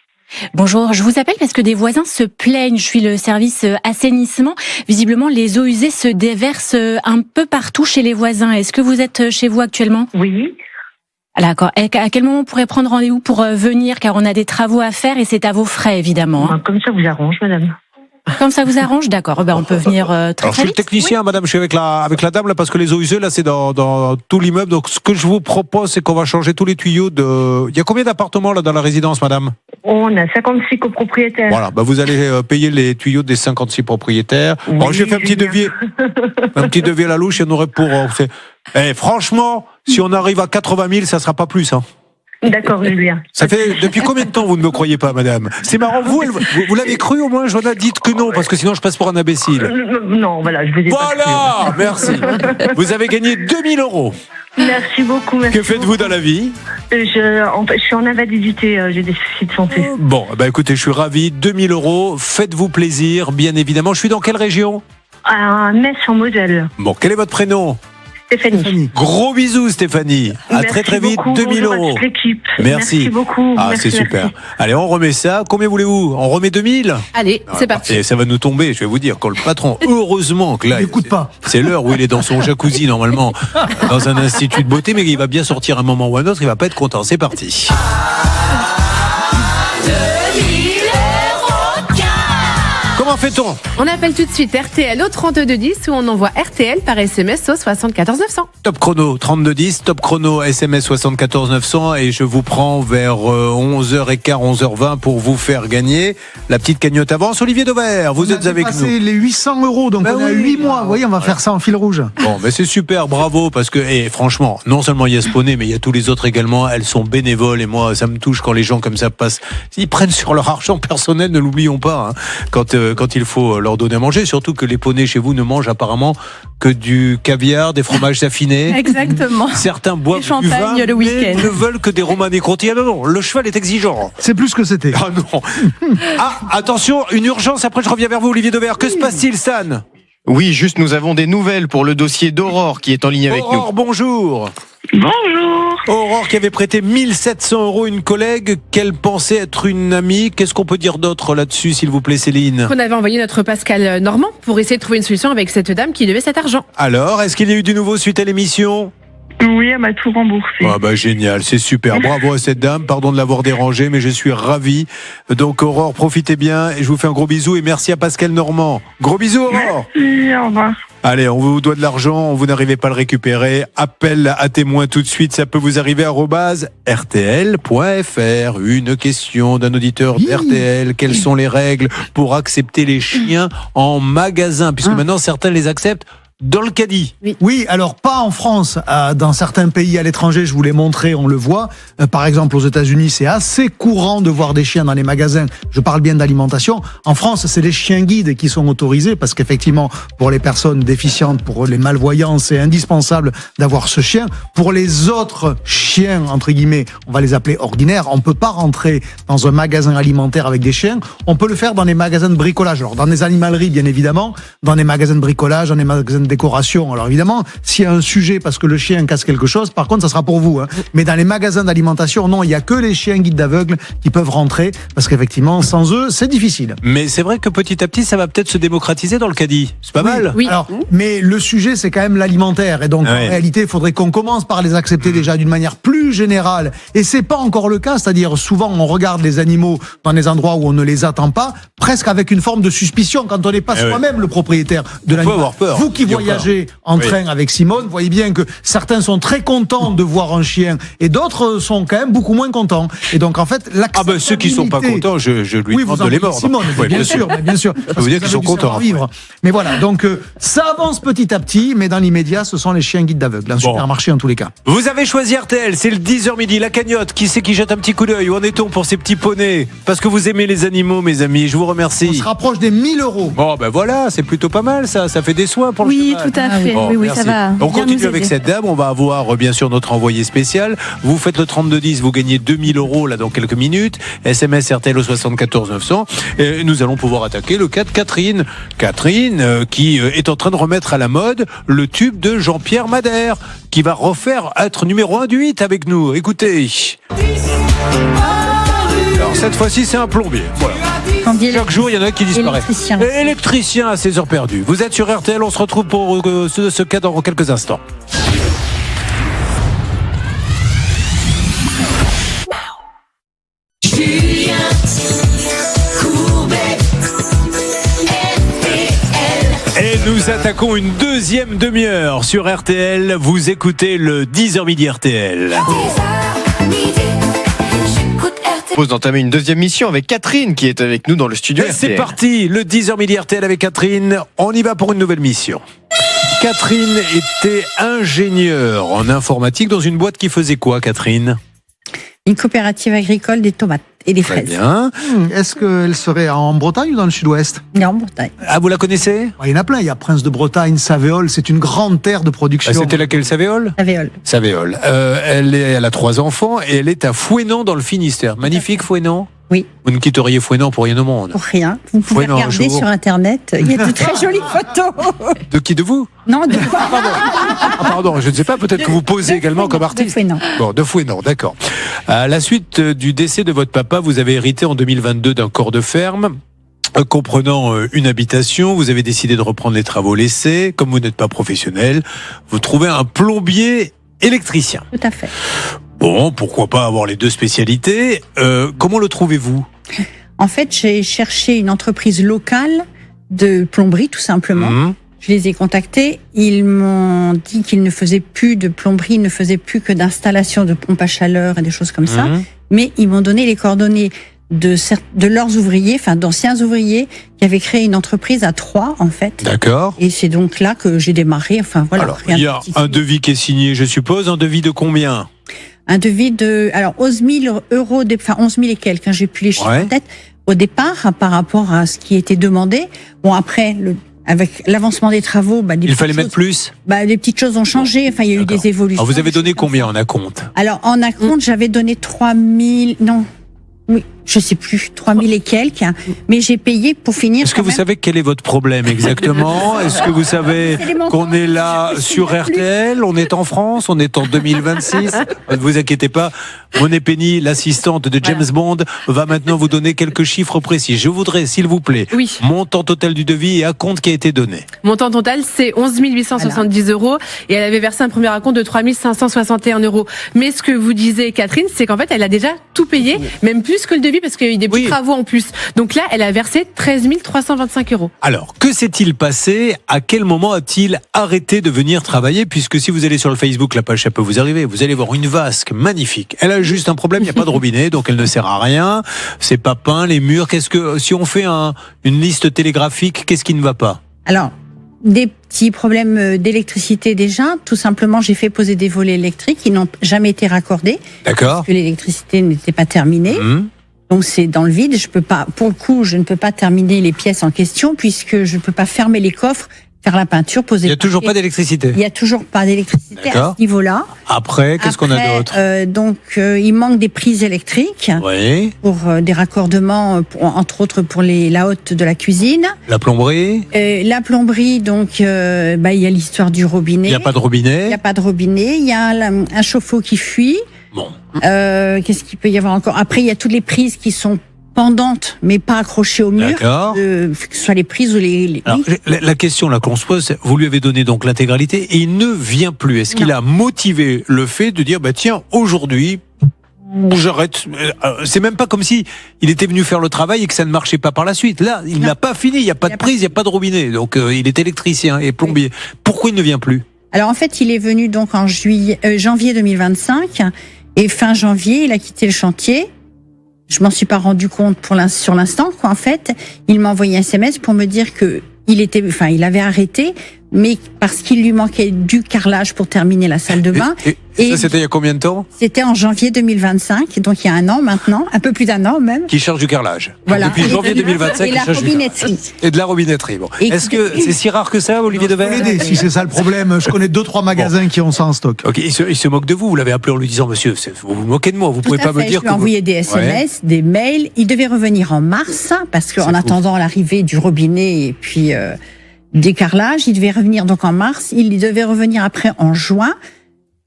Bonjour, je vous appelle parce que des voisins se plaignent. Je suis le service assainissement. Visiblement, les eaux usées se déversent un peu partout chez les voisins. Est-ce que vous êtes chez vous actuellement? Oui. D'accord. Et à quel moment on pourrait prendre rendez-vous pour venir? Car on a des travaux à faire et c'est à vos frais, évidemment. Comme ça vous arrange, madame. Comme ça vous arrange? D'accord. Ben, on peut venir très, Alors, très je suis le vite. technicien, madame, je suis avec la dame, là, parce que les eaux usées, là, c'est dans tout l'immeuble. Donc, ce que je vous propose, c'est qu'on va changer tous les tuyaux de... Il y a combien d'appartements, là, dans la résidence, madame? On a 56 copropriétaires. Voilà, bah vous allez payer les tuyaux des 56 propriétaires. Oui, Bon, j'ai fait un petit devis. Un petit devis à la louche, il y en aurait pour... franchement, si on arrive à 80 000, ça sera pas plus, hein. D'accord, Julien. Ça fait depuis combien de temps vous ne me croyez pas, madame? C'est marrant, vous l'avez cru au moins, Johanna? Dites que non, parce que sinon je passe pour un imbécile. Non, voilà, je vous ai pas cru. Voilà, merci. Vous avez gagné 2000 €. Merci beaucoup, merci. Que faites-vous dans la vie? Je suis en invalidité, j'ai des soucis de santé. Bon, bah écoutez, je suis ravi. 2000 €, faites-vous plaisir, bien évidemment. Je suis dans quelle région? À Metz en Moselle. Bon, quel est votre prénom? Stéphanie. Gros bisous, Stéphanie. À Merci très vite. beaucoup. 2000 Bonjour à €. toute l'équipe. Merci. Merci beaucoup. Ah, Merci, c'est super. merci. Allez, on remet ça. Combien voulez-vous? On remet 2000? Allez, c'est parti. Et ça va nous tomber, je vais vous dire. Quand le patron, heureusement que là, c'est l'heure où il est dans son jacuzzi, normalement, dans un institut de beauté, mais il va bien sortir un moment ou un autre, il va pas être content. C'est parti. Comment fait-on? On appelle tout de suite RTL au 3210 ou on envoie RTL par SMS au 74 900. Top chrono 3210, top chrono SMS 74 900 et je vous prends vers 11h15, 11h20 pour vous faire gagner la petite cagnotte avance. Olivier Dauvert, vous êtes avec nous. C'est les 800 €, donc on a 8 mois. Vous voyez, on va faire ça en fil rouge. Bon, mais c'est super, bravo, parce que, franchement, non seulement il y a ce poney, mais il y a tous les autres également. Elles sont bénévoles et moi, ça me touche quand les gens comme ça passent. Ils prennent sur leur argent personnel, ne l'oublions pas, hein, quand il faut leur donner à manger. Surtout que les poneys chez vous ne mangent apparemment que du caviar, des fromages affinés. Exactement. Certains boivent du champagne vin, le week-end. mais ne veulent que des romanés crottés. Ah non, le cheval est exigeant. C'est plus que c'était. Ah non. Ah, attention, une urgence. Après, je reviens vers vous, Olivier Dauvert. Que se passe-t-il, Stan? Oui, juste nous avons des nouvelles pour le dossier d'Aurore qui est en ligne avec nous. Aurore, bonjour. Bonjour. Aurore qui avait prêté 1700 € à une collègue qu'elle pensait être une amie. Qu'est-ce qu'on peut dire d'autre là-dessus, s'il vous plaît, Céline? On avait envoyé notre Pascal Normand pour essayer de trouver une solution avec cette dame qui devait cet argent. Alors, est-ce qu'il y a eu du nouveau suite à l'émission? Oui, elle m'a tout remboursé. Ah bah génial, c'est super. Bravo à cette dame, pardon de l'avoir dérangée, mais je suis ravi. Donc Aurore, profitez bien et je vous fais un gros bisou et merci à Pascal Normand. Gros bisous Aurore. Merci, au revoir. Allez, on vous doit de l'argent, vous n'arrivez pas à le récupérer. Appel à témoin tout de suite, ça peut vous arriver @rtl.fr. Une question d'un auditeur d'RTL. Quelles sont les règles pour accepter les chiens en magasin? Puisque maintenant certains les acceptent dans le caddie. Oui, alors pas en France. Dans certains pays à l'étranger, je vous l'ai montré, on le voit. Par exemple, aux États-Unis, c'est assez courant de voir des chiens dans les magasins. Je parle bien d'alimentation. En France, c'est les chiens guides qui sont autorisés parce qu'effectivement, pour les personnes déficientes, pour les malvoyants, c'est indispensable d'avoir ce chien. Pour les autres chiens, entre guillemets, on va les appeler ordinaires, on peut pas rentrer dans un magasin alimentaire avec des chiens. On peut le faire dans les magasins de bricolage. Alors, dans des animaleries, bien évidemment, dans des magasins de bricolage, dans des magasins de décoration. Alors évidemment, s'il y a un sujet parce que le chien casse quelque chose, par contre, ça sera pour vous. Hein. Mais dans les magasins d'alimentation, non, il y a que les chiens guides d'aveugles qui peuvent rentrer parce qu'effectivement, sans eux, c'est difficile. Mais c'est vrai que petit à petit, ça va peut-être se démocratiser dans le caddie. C'est pas mal. Oui. Alors, mais le sujet, c'est quand même l'alimentaire. Et donc, en réalité, il faudrait qu'on commence par les accepter déjà d'une manière plus générale. Et c'est pas encore le cas. C'est-à-dire, souvent, on regarde les animaux dans des endroits où on ne les attend pas, presque avec une forme de suspicion quand on n'est pas soi-même le propriétaire de l'animal. avoir peur. Vous qui voyagez en train avec Simone, voyez bien que certains sont très contents de voir un chien et d'autres sont quand même beaucoup moins contents. Et donc, en fait, Ah ben, ceux qui sont pas contents, je lui demande de les mordre. Simone, Oui, bien sûr, bien sûr. Ça veut dire qu'ils sont contents. Vivre. Mais voilà, donc ça avance petit à petit, mais dans l'immédiat, ce sont les chiens guides d'aveugles, un supermarché en tous les cas. Vous avez choisi RTL, c'est le 10h midi, la cagnotte. Qui c'est qui jette un petit coup d'œil? Où en est-on pour ces petits poneys? Parce que vous aimez les animaux, mes amis, je vous remercie. On se rapproche des 1000 €. Bon, ben voilà, c'est plutôt pas mal ça fait des soins pour le Oui, cheval. tout à fait. Bon, oui, merci. ça va. On bien continue nous avec aider. cette dame, on va avoir bien sûr notre envoyé spécial. Vous faites le 3210, vous gagnez 2000 € là dans quelques minutes. SMS RTL au 74 900 et nous allons pouvoir attaquer le cas de Catherine. Catherine qui est en train de remettre à la mode le tube de Jean-Pierre Madère qui va refaire être numéro 1 du 8 avec nous. Écoutez. Alors cette fois-ci c'est un plombier. Voilà. Chaque jour, il y en a qui disparaissent. Électricien à 16 heures perdues. Vous êtes sur RTL, on se retrouve pour ce cas dans quelques instants. Julien Courbet, RTL. Et nous attaquons une deuxième demi-heure sur RTL. Vous écoutez le 10h midi RTL. Pose d'entamer une deuxième mission avec Catherine qui est avec nous dans le studio Et RTL. c'est parti, le 10h midi RTL avec Catherine. On y va pour une nouvelle mission. Catherine était ingénieure en informatique dans une boîte qui faisait quoi, Catherine? Une coopérative agricole des tomates et des Très fraises. bien. Est-ce qu'elle serait en Bretagne ou dans le sud-ouest? Non, en Bretagne. Ah, vous la connaissez? Il y en a plein. Il y a Prince de Bretagne, Savéole. C'est une grande terre de production. C'était laquelle, Savéole? Savéole. Savéole. Elle a 3 enfants et elle est à Fouesnant dans le Finistère. Magnifique Fouesnant. Oui. Vous ne quitteriez Fouesnant pour rien au monde. Pour rien. Vous pouvez Fouesnant, un regarder jour. sur Internet. Il y a de très jolies photos. De qui? De vous? Non, de Ah, pardon, je ne sais pas, peut-être que vous posez également comme artiste. De Fouesnant. Bon, de Fouesnant, d'accord. À la suite du décès de votre papa, vous avez hérité en 2022 d'un corps de ferme. Comprenant une habitation, vous avez décidé de reprendre les travaux laissés. Comme vous n'êtes pas professionnel, vous trouvez un plombier électricien. Tout à fait. Bon, pourquoi pas avoir les deux spécialités. Comment le trouvez-vous? En fait, j'ai cherché une entreprise locale de plomberie, tout simplement. Je les ai contactés. Ils m'ont dit qu'ils ne faisaient plus de plomberie, ils ne faisaient plus que d'installation de pompes à chaleur et des choses comme ça. Mais ils m'ont donné les coordonnées de leurs ouvriers, enfin d'anciens ouvriers qui avaient créé une entreprise à Troyes, en fait. D'accord. Et c'est donc là que j'ai démarré. Enfin voilà. Alors, il y a un devis qui est signé, je suppose. Un devis de combien? Un devis de 11 000 euros, enfin 11 000 et quelques. J'ai plus les chiffres en tête. Au départ, par rapport à ce qui était demandé. Bon, après, avec l'avancement des travaux, il fallait mettre plus. Les petites choses ont changé. Enfin, il y a eu des évolutions. Alors, vous avez donné combien en acompte? Alors, en acompte, j'avais donné 3 000. Non. Oui, je sais plus, 3 000 et quelques, mais j'ai payé pour finir. Est-ce que vous savez quel est votre problème exactement? Est-ce que vous savez qu'on est là sur RTL? On est en France, on est en 2026. Ne vous inquiétez pas, Monet Penny, l'assistante de James Bond, va maintenant vous donner quelques chiffres précis. Je voudrais, s'il vous plaît, montant total du devis et acompte qui a été donné. Montant total, c'est 11 870 euros et elle avait versé un premier acompte de 3 561 euros. Mais ce que vous disiez, Catherine, c'est qu'en fait, elle a déjà tout payé, même plus que le devis parce qu'il y a eu des petits travaux en plus. Donc là, elle a versé 13 325 euros. Alors, que s'est-il passé? À quel moment a-t-il arrêté de venir travailler? Puisque si vous allez sur le Facebook, la page, ça peut vous arriver. Vous allez voir une vasque magnifique. Elle a juste un problème, il n'y a pas de robinet, donc elle ne sert à rien. C'est pas peint, les murs. Si on fait une liste télégraphique, qu'est-ce qui ne va pas? Alors, des petits problèmes d'électricité déjà. Tout simplement, j'ai fait poser des volets électriques qui n'ont jamais été raccordés. D'accord. Parce que l'électricité n'était pas terminée. Donc c'est dans le vide. Je peux pas, pour le coup, je ne peux pas terminer les pièces en question puisque je ne peux pas fermer les coffres, faire la peinture, poser. Il n'y a toujours pas d'électricité. Il n'y a toujours pas d'électricité à ce niveau-là. Après, qu'est-ce qu'on a d'autre? Il manque des prises électriques pour des raccordements, entre autres pour la haute de la cuisine. La plomberie. La plomberie, donc il y a l'histoire du robinet. Il n'y a pas de robinet. Il n'y a pas de robinet. Il y a un chauffe-eau qui fuit. Bon. Qu'est-ce qu'il peut y avoir encore? Après, il y a toutes les prises qui sont pendantes, mais pas accrochées au mur. D'accord. Que ce soit les prises ou les... Alors, la question là qu'on se pose, vous lui avez donné donc l'intégralité et il ne vient plus. Est-ce qu'il a motivé le fait de dire, tiens, aujourd'hui, j'arrête? C'est même pas comme si il était venu faire le travail et que ça ne marchait pas par la suite. Là, il n'a pas fini, il n'y a pas de prise, il n'y a pas de robinet. Donc, il est électricien et plombier. Pourquoi il ne vient plus? Alors, en fait, il est venu donc en janvier 2025 et fin janvier, il a quitté le chantier. Je m'en suis pas rendu compte sur l'instant, quoi. En fait, il m'a envoyé un SMS pour me dire que il avait arrêté, mais parce qu'il lui manquait du carrelage pour terminer la salle de bain. Et ça, c'était il y a combien de temps? C'était en janvier 2025, donc il y a un an maintenant, un peu plus d'un an même. Qui cherche du carrelage. Voilà. Depuis janvier 2025, et la robinetterie. Et de la robinetterie. Bon. Est-ce que c'est si rare que ça, Olivier Dever? Si c'est ça le problème, je connais 2-3 magasins qui ont ça en stock. Ok, il se moque de vous. Vous l'avez appelé en lui disant, monsieur, vous vous moquez de moi. Vous pouvez pas me dire que. Je lui ai envoyé des SMS, des mails. Il devait revenir en mars parce qu'en attendant l'arrivée du robinet et puis des carrelages, il devait revenir donc en mars. Il devait revenir après en juin.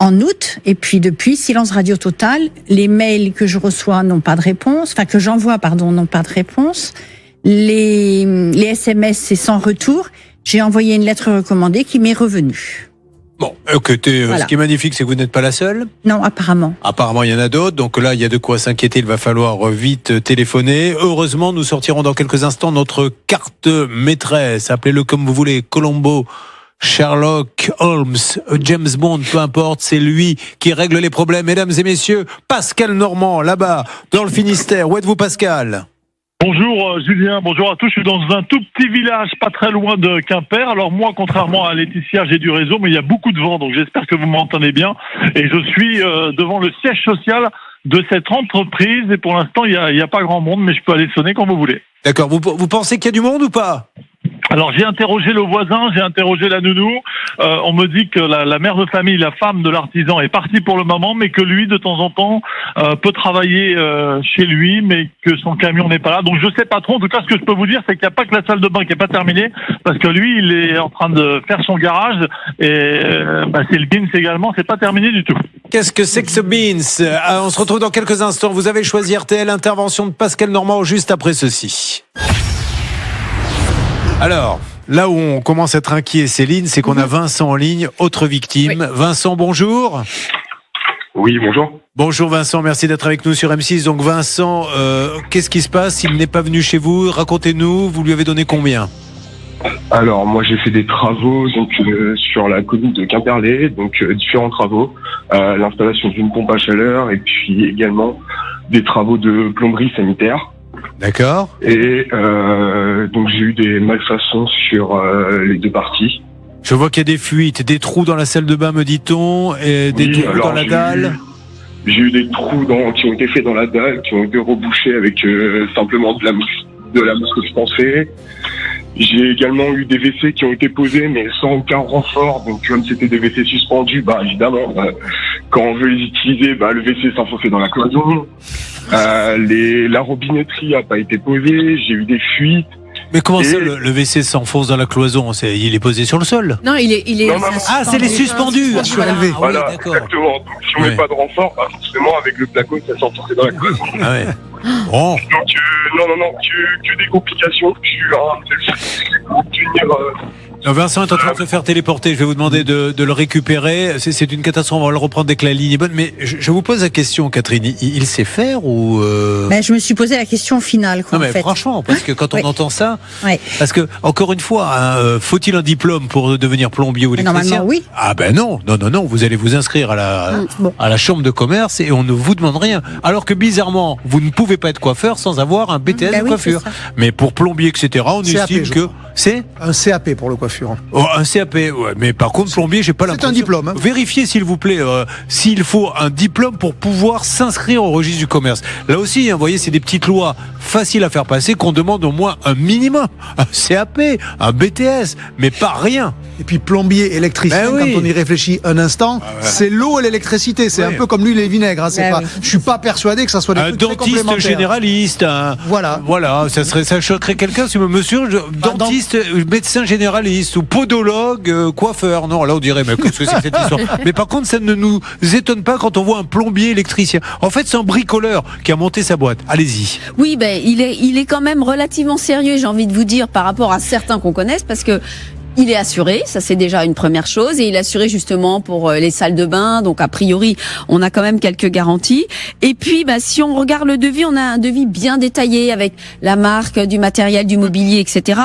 En août, et puis depuis, silence radio total. Les mails que je reçois n'ont pas de réponse, que j'envoie, n'ont pas de réponse. Les SMS, c'est sans retour. J'ai envoyé une lettre recommandée qui m'est revenue. Bon, écoutez, ce qui est magnifique, c'est que vous n'êtes pas la seule. Non, apparemment. Apparemment, il y en a d'autres. Donc là, il y a de quoi s'inquiéter. Il va falloir vite téléphoner. Heureusement, nous sortirons dans quelques instants notre carte maîtresse. Appelez-le comme vous voulez. Colombo, Sherlock Holmes, James Bond, peu importe, c'est lui qui règle les problèmes. Mesdames et messieurs, Pascal Normand, là-bas, dans le Finistère. Où êtes-vous, Pascal? Bonjour Julien, bonjour à tous. Je suis dans un tout petit village pas très loin de Quimper. Alors moi, contrairement à Laetitia, j'ai du réseau, mais il y a beaucoup de vent, donc j'espère que vous m'entendez bien. Et je suis devant le siège social de cette entreprise. Et pour l'instant, il y a pas grand monde, mais je peux aller sonner quand vous voulez. D'accord. Vous pensez qu'il y a du monde ou pas? Alors j'ai interrogé le voisin, j'ai interrogé la nounou. On me dit que la mère de famille, la femme de l'artisan, est partie pour le moment, mais que lui, de temps en temps, peut travailler chez lui, mais que son camion n'est pas là. Donc je sais pas trop. En tout cas, ce que je peux vous dire, c'est qu'il n'y a pas que la salle de bain qui est pas terminée, parce que lui, il est en train de faire son garage et c'est le Beans également. C'est pas terminé du tout. Qu'est-ce que c'est que ce Beans? On se retrouve dans quelques instants. Vous avez choisi RTL, intervention de Pascal Normand juste après ceci. Alors, là où on commence à être inquiet, Céline, c'est qu'on a Vincent en ligne, autre victime. Oui. Vincent, bonjour. Oui, bonjour. Bonjour Vincent, merci d'être avec nous sur M6. Donc Vincent, qu'est-ce qui se passe? Il n'est pas venu chez vous, racontez-nous, vous lui avez donné combien? Alors moi j'ai fait des travaux donc sur la commune de Quimperlé, donc différents travaux, l'installation d'une pompe à chaleur et puis également des travaux de plomberie sanitaire. D'accord. Et donc j'ai eu des malfaçons sur les deux parties. Je vois qu'il y a des fuites, des trous dans la salle de bain, me dit-on, et des trous dans la dalle. J'ai eu des trous qui ont été faits dans la dalle, qui ont été rebouchés avec simplement de la mousse que je pensais. J'ai également eu des WC qui ont été posés, mais sans aucun renfort. Donc, comme c'était des WC suspendus, évidemment, quand on veut les utiliser, le WC s'enfonçait dans la cloison. La robinetterie a pas été posée. J'ai eu des fuites. Mais comment ça, le WC s'enfonce dans la cloison? Il est posé sur le sol? Non, il est. Non. Ah, c'est les suspendus. Surélevé. Voilà, oui, d'accord. exactement. Donc, si on met pas de renfort, forcément, avec le placo, ça s'enfonçait dans la cloison. Ah ouais. Bon. Donc, non, que des complications. Pour obtenir. Vincent est en train de se faire téléporter. Je vais vous demander de le récupérer. C'est une catastrophe. On va le reprendre dès que la ligne est bonne. Mais je vous pose la question, Catherine. Il sait faire ou Je me suis posé la question finale. Non, mais franchement, parce que quand on entend ça, parce que encore une fois, faut-il un diplôme pour devenir plombier ou électricien? Normalement, oui. Ah ben non. Vous allez vous inscrire à la chambre de commerce et on ne vous demande rien. Alors que bizarrement, vous ne pouvez pas être coiffeur sans avoir un BTS de coiffure. Mais pour plombier, etc., on estime que c'est un CAP pour le coiffure. Oh, un CAP, ouais. Mais par contre, plombier, j'ai pas l'impression. C'est un diplôme. Vérifiez, s'il vous plaît, s'il faut un diplôme pour pouvoir s'inscrire au registre du commerce. Là aussi, vous voyez, c'est des petites lois faciles à faire passer qu'on demande au moins un minimum. Un CAP, un BTS, mais pas rien. Et puis plombier, électricien, quand on y réfléchit un instant, c'est l'eau et l'électricité. C'est un peu comme l'huile et le vinaigre. Je suis pas persuadé que ça soit des trucs très dentiste généraliste. Voilà, ça choquerait quelqu'un si monsieur dentiste, médecin généraliste ou podologue, coiffeur. Non, là on dirait mais qu'est-ce que c'est cette histoire. Mais par contre, ça ne nous étonne pas quand on voit un plombier électricien. En fait, c'est un bricoleur qui a monté sa boîte. Allez-y. Oui, il est quand même relativement sérieux, j'ai envie de vous dire, par rapport à certains qu'on connaisse, parce que il est assuré, ça c'est déjà une première chose, et il est assuré justement pour les salles de bain, donc a priori on a quand même quelques garanties. Et puis si on regarde le devis, on a un devis bien détaillé avec la marque, du matériel, du mobilier, etc.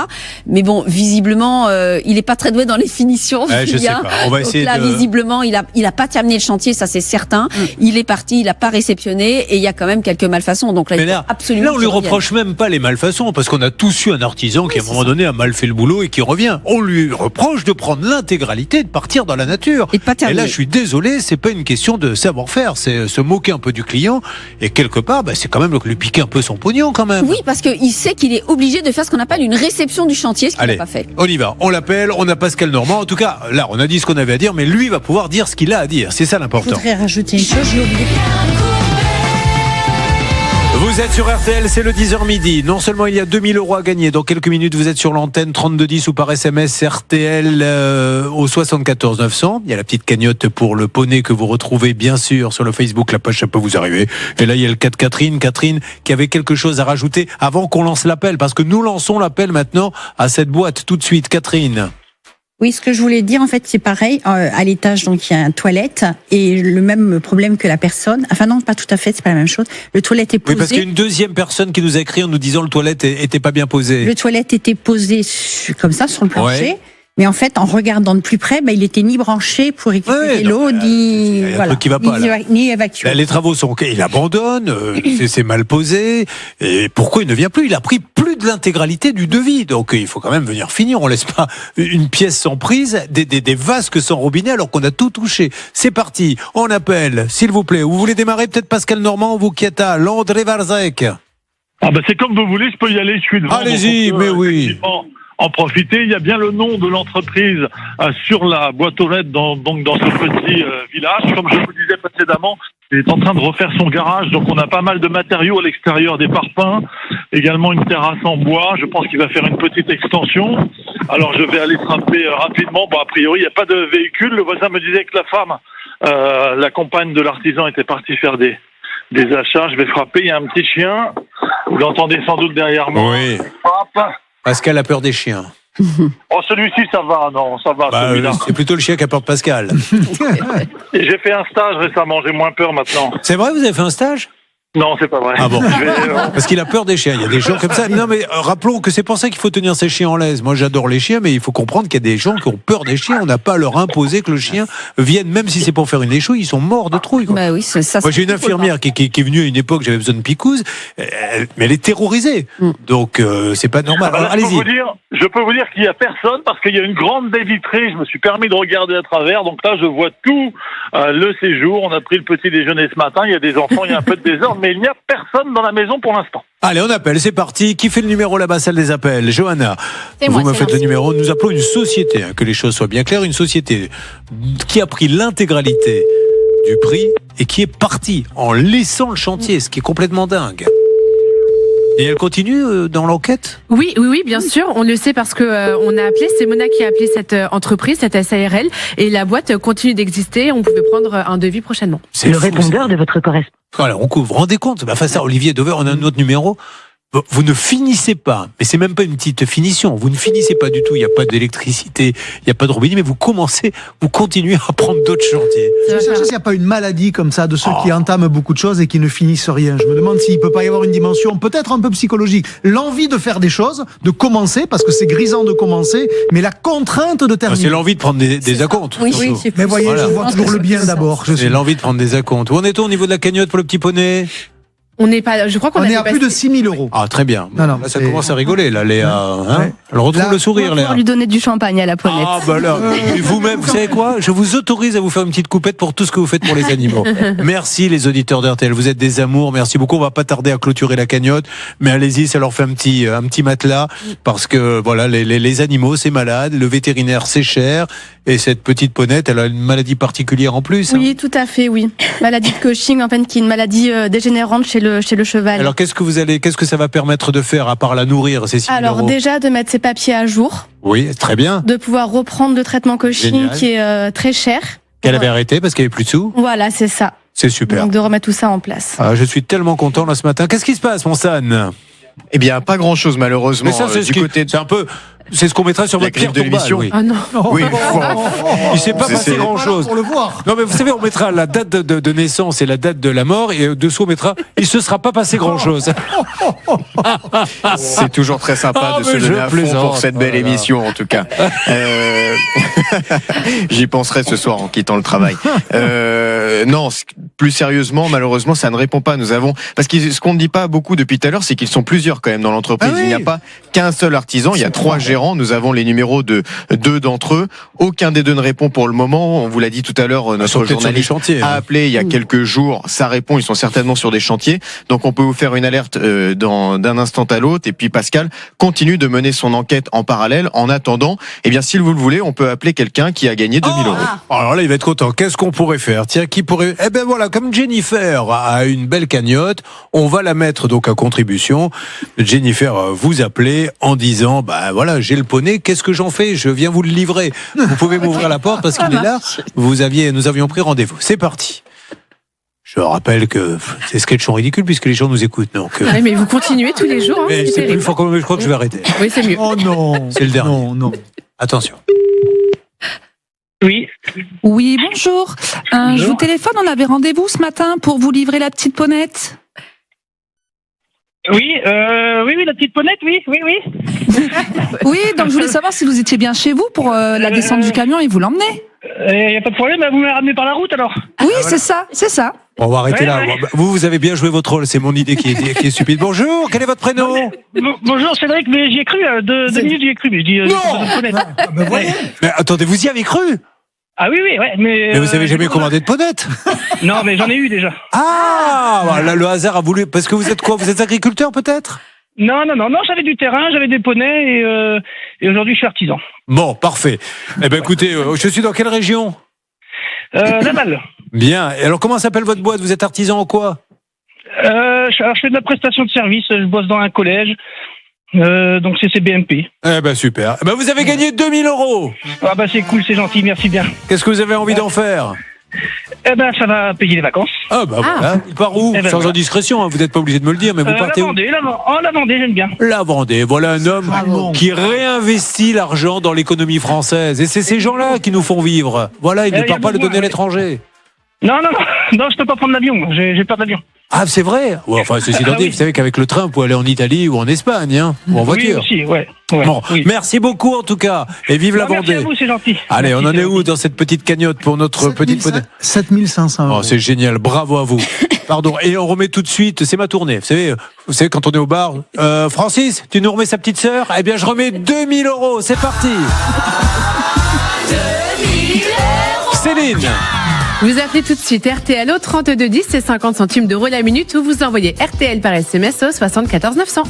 Mais bon, visiblement il est pas très doué dans les finitions. Je sais pas. On va essayer. Donc là, visiblement, il a pas terminé le chantier, ça c'est certain. Il est parti, il a pas réceptionné, et il y a quand même quelques malfaçons. Donc là, absolument. Là, on lui reproche même pas les malfaçons, parce qu'on a tous eu un artisan qui à un moment donné a mal fait le boulot et qui revient. On lui reproche de prendre l'intégralité, de partir dans la nature. Et là, je suis désolé, c'est pas une question de savoir-faire, c'est se moquer un peu du client. Et quelque part, c'est quand même lui piquer un peu son pognon quand même. Oui, parce qu'il sait qu'il est obligé de faire ce qu'on appelle une réception du chantier, ce qu'il n'a pas fait. On y va, on l'appelle, on a Pascal Normand. En tout cas, là, on a dit ce qu'on avait à dire, mais lui va pouvoir dire ce qu'il a à dire. C'est ça l'important. Je voudrais rajouter une chose, j'ai oublié. Vous êtes sur RTL, c'est le 10h midi. Non seulement il y a 2000 € à gagner, dans quelques minutes vous êtes sur l'antenne 3210 ou par SMS RTL au 74 900. Il y a la petite cagnotte pour le poney que vous retrouvez bien sûr sur le Facebook, la page ça peut vous arriver. Et là il y a le cas de Catherine qui avait quelque chose à rajouter avant qu'on lance l'appel, parce que nous lançons l'appel maintenant à cette boîte tout de suite. Catherine. Oui, ce que je voulais dire, en fait, c'est pareil. À l'étage, donc, il y a une toilette et le même problème que la personne. Enfin, non, pas tout à fait, c'est pas la même chose. Le toilette est posé. Oui, parce qu'il y a une deuxième personne qui nous a écrit en nous disant le toilette était pas bien posé. Le toilette était posé comme ça, sur le plancher. Ouais. Mais en fait, en regardant de plus près, il était ni branché pour récupérer l'eau, ni évacuer. Les travaux sont il abandonne, c'est mal posé. Et pourquoi il ne vient plus? Il a pris plus de l'intégralité du devis. Donc il faut quand même venir finir. On laisse pas une pièce sans prise, des vasques sans robinet alors qu'on a tout touché. C'est parti. On appelle, s'il vous plaît. Vous voulez démarrer peut-être Pascal Normand, vous qui êtes à Landré Varzec? C'est comme vous voulez, je peux y aller, je suis devant. Allez-y, mais oui. En profiter, il y a bien le nom de l'entreprise sur la boîte aux lettres dans ce petit village. Comme je vous le disais précédemment, il est en train de refaire son garage, donc on a pas mal de matériaux à l'extérieur, des parpaings, également une terrasse en bois. Je pense qu'il va faire une petite extension. Alors je vais aller frapper rapidement. A priori, il n'y a pas de véhicule. Le voisin me disait que la femme, la compagne de l'artisan, était partie faire des achats. Je vais frapper. Il y a un petit chien. Vous l'entendez sans doute derrière moi. Oui. Pascal a peur des chiens. Celui-ci, ça va, non, ça va, celui-là. C'est plutôt le chien qui a peur de Pascal. Et j'ai fait un stage récemment, j'ai moins peur maintenant. C'est vrai, vous avez fait un stage? Non, c'est pas vrai. Ah bon. Parce qu'il a peur des chiens. Il y a des gens comme ça. Non, mais rappelons que c'est pour ça qu'il faut tenir ses chiens en laisse. Moi, j'adore les chiens, mais il faut comprendre qu'il y a des gens qui ont peur des chiens. On n'a pas à leur imposer que le chien vienne, même si c'est pour faire une échouille. Ils sont morts de trouille, quoi. Bah oui, ça. Moi, j'ai une infirmière qui est venue à une époque, j'avais besoin de picouse, mais elle est terrorisée. Donc, c'est pas normal. Alors, allez-y. Je peux vous dire qu'il y a personne parce qu'il y a une grande baie vitrée. Je me suis permis de regarder à travers. Donc là, je vois tout le séjour. On a pris le petit déjeuner ce matin. Il y a des enfants, il y a un peu de désordre, mais il n'y a personne dans la maison pour l'instant. Allez, on appelle, c'est parti. Qui fait le numéro là-bas, salle des appels? Johanna, vous me faites le numéro. Nous appelons une société, que les choses soient bien claires, une société qui a pris l'intégralité du prix et qui est partie en laissant le chantier, ce qui est complètement dingue. Et elle continue dans l'enquête? Oui, bien sûr. On le sait parce que on a appelé, c'est Mona qui a appelé cette entreprise, cette SARL, et la boîte continue d'exister. On pouvait prendre un devis prochainement. C'est le répondeur de votre correspondant. Voilà, on couvre. Vous vous rendez compte? Face à Olivier Dover, on a un autre numéro. Vous ne finissez pas, mais c'est même pas une petite finition, vous ne finissez pas du tout, il n'y a pas d'électricité, il n'y a pas de robinet, mais vous continuez à prendre d'autres chantiers. Je cherche s'il n'y a pas une maladie comme ça de ceux qui entament beaucoup de choses et qui ne finissent rien. Je me demande s'il ne peut pas y avoir une dimension peut-être un peu psychologique. L'envie de faire des choses, de commencer, parce que c'est grisant de commencer, mais la contrainte de terminer. C'est l'envie de prendre des acomptes. Oui, mais voyez, je vois toujours le bien d'abord. C'est l'envie de prendre des acomptes. Où en est-on au niveau de la cagnotte pour le petit poney? On n'est pas, je crois qu'on est à plus de 6 000 euros. Ah, très bien. Là, ça commence à rigoler, là, Léa. Hein, elle retrouve le sourire, Léa. On va lui donner du champagne à la ponette. Ah, bah là, vous-même, vous savez quoi? Je vous autorise à vous faire une petite coupette pour tout ce que vous faites pour les animaux. Merci, les auditeurs d'RTL. Vous êtes des amours. Merci beaucoup. On va pas tarder à clôturer la cagnotte. Mais allez-y, ça leur fait un petit matelas. Parce que, voilà, les animaux, c'est malade. Le vétérinaire, c'est cher. Et cette petite ponette, elle a une maladie particulière en plus. Oui, tout à fait, oui. Maladie de Cushing, en fait, qui est une maladie dégénérante chez le cheval. Alors, qu'est-ce que ça va permettre de faire à part la nourrir, ces 6 000 Alors, euros? déjà, de mettre ses papiers à jour. Oui, très bien. De pouvoir reprendre le traitement Cushing, Génial. qui est très cher. Qu'elle avait arrêté parce qu'il n'y avait plus de sous. Voilà, c'est ça. C'est super. Donc, de remettre tout ça en place. Ah, je suis tellement content là ce matin. Qu'est-ce qui se passe, mon San? Eh bien, pas grand-chose malheureusement. Mais ça, c'est c'est ce qu'on mettra sur la votre pierre griffe de tombale. l'émission. Oui. Ah non. Oui. Il s'est pas passé grand-chose. Pour le voir. Non, mais vous savez, on mettra la date de naissance et la date de la mort, et dessous on mettra il se sera pas passé grand-chose. C'est toujours très sympa de se donner à fond pour cette belle émission, en tout cas. J'y penserai ce soir en quittant le travail. Non, plus sérieusement, malheureusement, ça ne répond pas. Parce que ce qu'on ne dit pas beaucoup depuis tout à l'heure, c'est qu'ils sont plusieurs quand même dans l'entreprise. Ah oui. Il n'y a pas qu'un seul artisan, il y a 3 gérants. Nous avons les numéros de 2 d'entre eux. Aucun des 2 ne répond pour le moment. On vous l'a dit tout à l'heure, notre journaliste a appelé il y a quelques jours. Ça répond, ils sont certainement sur des chantiers. Donc on peut vous faire une alerte d'un instant à l'autre. Et puis Pascal continue de mener son enquête en parallèle. En attendant, eh bien, si vous le voulez, on peut appeler quelqu'un qui a gagné 2 000 euros. Alors là, il va être content. Qu'est-ce qu'on pourrait faire? Tiens, qui pourrait... Eh ben voilà, comme Jennifer a une belle cagnotte, on va la mettre donc à contribution. Jennifer, vous appelez en disant, bah voilà, j'ai le poney, qu'est-ce que j'en fais? Je viens vous le livrer. Vous pouvez m'ouvrir la porte parce qu'il est là. Nous avions pris rendez-vous. C'est parti. Je rappelle que ces sketchs sont ridicules puisque les gens nous écoutent. Donc, Oui, mais vous continuez tous les jours. Hein, mais c'est plus fort quand même, je crois que je vais arrêter. Oui, c'est mieux. Oh non. C'est le dernier. Non. Attention. Oui. Oui, bonjour. Je vous téléphone, on avait rendez-vous ce matin pour vous livrer la petite ponette. Oui, la petite ponette, oui. Oui, donc je voulais savoir si vous étiez bien chez vous pour la descente du camion et vous l'emmener. Il n'y a pas de problème, vous m'avez ramené par la route alors. Oui, c'est ça. On va arrêter là. Ouais. Vous avez bien joué votre rôle, c'est mon idée qui est stupide. Bonjour, quel est votre prénom? Bonjour Cédric, mais j'y ai cru, 2 minutes j'y ai cru, mais je dis... Non. Mais attendez, vous y avez cru? Ah oui, ouais, mais vous avez jamais commandé de ponette? Non, mais j'en ai eu déjà. Ah, là, le hasard a voulu... Parce que vous êtes quoi? Vous êtes agriculteur peut-être? Non, j'avais du terrain, j'avais des poneys et aujourd'hui je suis artisan. Bon, parfait. Eh ben écoutez, je suis dans quelle région? Laval. Bien. Et alors comment s'appelle votre boîte? Vous êtes artisan en quoi? Je fais de la prestation de service, je bosse dans un collège. Donc c'est BMP. Eh ben super. Eh ben vous avez gagné 2 000 euros. Ah bah c'est cool, c'est gentil, merci bien. Qu'est-ce que vous avez envie d'en faire? Eh ben ça va payer les vacances. Ah bah voilà. Il part où? Sans indiscrétion, hein. Vous n'êtes pas obligé de me le dire, mais vous partez où? La Vendée, j'aime bien. La Vendée, voilà un homme qui réinvestit l'argent dans l'économie française. Et c'est ces gens-là qui nous font vivre. Voilà, il ne part pas le donner à l'étranger. Non, je peux pas prendre l'avion, j'ai peur d'avion. Ah, c'est vrai. Ouais, enfin, ceci étant dit, vous savez qu'avec le train, vous pouvez aller en Italie ou en Espagne, hein, ou en voiture. Oui, aussi, ouais. Bon, merci beaucoup en tout cas, et vive la Vendée. Merci à vous, c'est gentil. Allez, merci, on en est où dans cette petite cagnotte pour notre petite poney? 7500 €. Oh, c'est génial, bravo à vous. Pardon, et on remet tout de suite, c'est ma tournée. Vous savez quand on est au bar, Francis, tu nous remets sa petite sœur? Eh bien, je remets 2000 €, c'est parti. Céline. Vous appelez tout de suite RTL au 3210, c'est 50 centimes d'euros la minute, ou vous envoyez RTL par SMS au 74 900.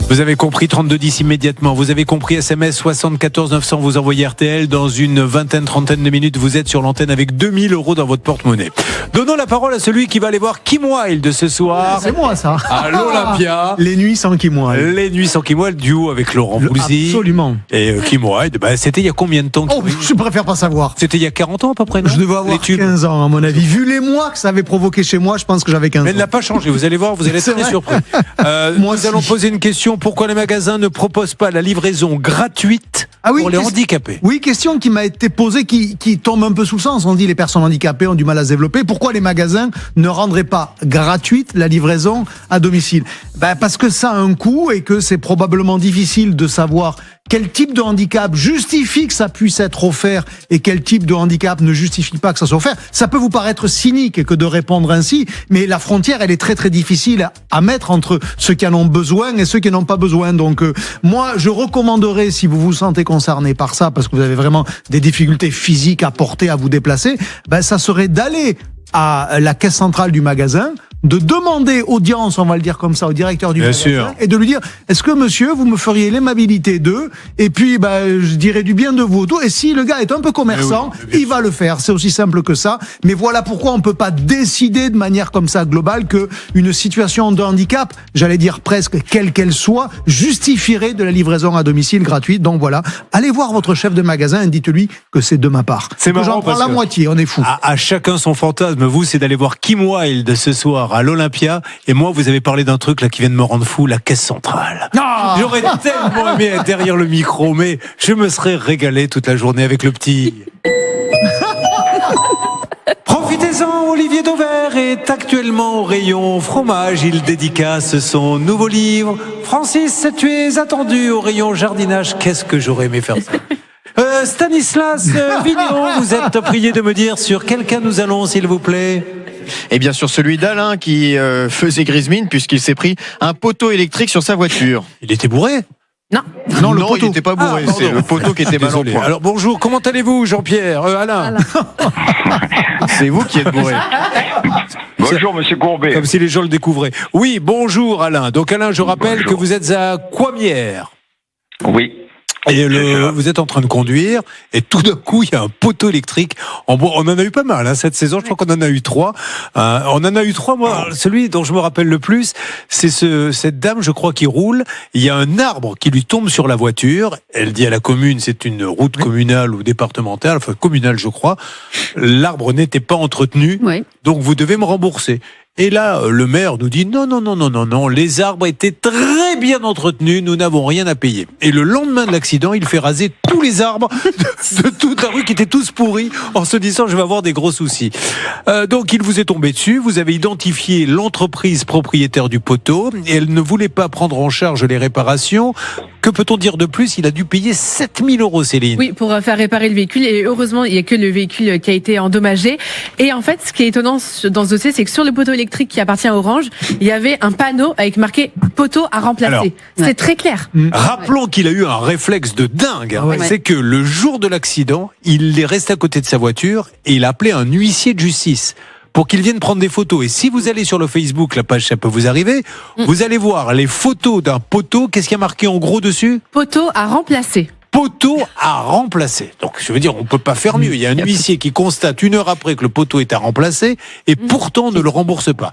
Vous avez compris, 3210 immédiatement. Vous avez compris, SMS 74 900, vous envoyez RTL. Dans une trentaine de minutes, vous êtes sur l'antenne avec 2000 € dans votre porte-monnaie. Donnons la parole à celui qui va aller voir Kim Wilde ce soir. C'est moi, ça. À l'Olympia. Les nuits sans Kim Wilde. Les nuits sans Kim Wilde, duo avec Laurent Voulzy. Absolument. Et Kim Wilde, c'était il y a combien de temps? Je préfère pas savoir. C'était il y a 40 ans à peu près, non? Je devais avoir 15 ans, à mon avis. Vu les mois que ça avait provoqué chez moi, je pense que j'avais 15 ans. Mais elle n'a pas changé, vous allez voir, vous allez être très surpris. Nous allons poser une question. Pourquoi les magasins ne proposent pas la livraison gratuite pour les handicapés? Oui, question qui m'a été posée, qui tombe un peu sous le sens. On dit les personnes handicapées ont du mal à se développer. Pourquoi les magasins ne rendraient pas gratuite la livraison à domicile? Parce que ça a un coût et que c'est probablement difficile de savoir quel type de handicap justifie que ça puisse être offert et quel type de handicap ne justifie pas que ça soit offert. Ça peut vous paraître cynique que de répondre ainsi, mais la frontière, elle est très très difficile à mettre entre ceux qui en ont besoin et ceux qui n'en ont pas besoin. Donc moi, je recommanderais, si vous vous sentez concerné par ça, parce que vous avez vraiment des difficultés physiques à porter, à vous déplacer, ça serait d'aller à la caisse centrale du magasin, de demander audience, on va le dire comme ça, au directeur du magasin, et de lui dire, est-ce que monsieur, vous me feriez l'aimabilité de, et puis je dirais du bien de vous, et si le gars est un peu commerçant, il va le faire, c'est aussi simple que ça, mais voilà pourquoi on peut pas décider de manière comme ça globale que une situation de handicap, j'allais dire presque quelle qu'elle soit, justifierait de la livraison à domicile gratuite. Donc voilà, allez voir votre chef de magasin et dites-lui que c'est de ma part. C'est marrant, j'en prends la moitié, on est fou. À chacun son fantasme. Vous, c'est d'aller voir Kim Wilde ce soir à l'Olympia, et moi, vous avez parlé d'un truc là qui vient de me rendre fou, la caisse centrale. J'aurais tellement aimé être derrière le micro, mais je me serais régalé toute la journée avec le petit. Profitez-en, Olivier Dauvert est actuellement au rayon fromage. Il dédicace son nouveau livre. Francis, tu es attendu au rayon jardinage. Qu'est-ce que j'aurais aimé faire ça? Stanislas Vigneron, vous êtes prié de me dire sur quel cas nous allons, s'il vous plaît. Et bien sûr celui d'Alain qui faisait grise mine puisqu'il s'est pris un poteau électrique sur sa voiture. Il était bourré? Non, le poteau. Il n'était pas bourré, c'est le poteau qui était mal en point. Alors bonjour, comment allez-vous Jean-Pierre? Alain. C'est vous qui êtes bourré. Bonjour monsieur Courbet. Comme si les gens le découvraient. Oui, bonjour Alain. Donc Alain, je rappelle que vous êtes à Coimières. Oui. Et vous êtes en train de conduire et tout d'un coup il y a un poteau électrique en bois. On en a eu pas mal cette saison, je crois qu'on en a eu 3. On en a eu 3, moi celui dont je me rappelle le plus, c'est cette dame, je crois, qui roule. Il y a un arbre qui lui tombe sur la voiture. Elle dit à la commune, c'est une route communale ou départementale, enfin communale je crois. L'arbre n'était pas entretenu, donc vous devez me rembourser. Et là, le maire nous dit non, les arbres étaient très bien entretenus, nous n'avons rien à payer. Et le lendemain de l'accident, il fait raser tous les arbres de toute la rue qui étaient tous pourris en se disant je vais avoir des gros soucis. Donc il vous est tombé dessus, vous avez identifié l'entreprise propriétaire du poteau et elle ne voulait pas prendre en charge les réparations. Que peut-on dire de plus? Il a dû payer 7000 €, Céline. Oui, pour faire réparer le véhicule. Et heureusement, il n'y a que le véhicule qui a été endommagé. Et en fait, ce qui est étonnant dans ce dossier, c'est que sur le poteau électrique qui appartient à Orange, il y avait un panneau avec marqué poteau à remplacer. C'est très clair. Rappelons qu'il a eu un réflexe de dingue. C'est que le jour de l'accident, il est resté à côté de sa voiture et il a appelé un huissier de justice pour qu'il vienne prendre des photos. Et si vous allez sur le Facebook, la page ça peut vous arriver, vous allez voir les photos d'un poteau. Qu'est-ce qu'il y a marqué en gros dessus? Poteau à remplacer. Poteau à remplacer. Donc, je veux dire, on peut pas faire mieux. Il y a un huissier qui constate 1 heure après que le poteau est à remplacer et pourtant ne le rembourse pas.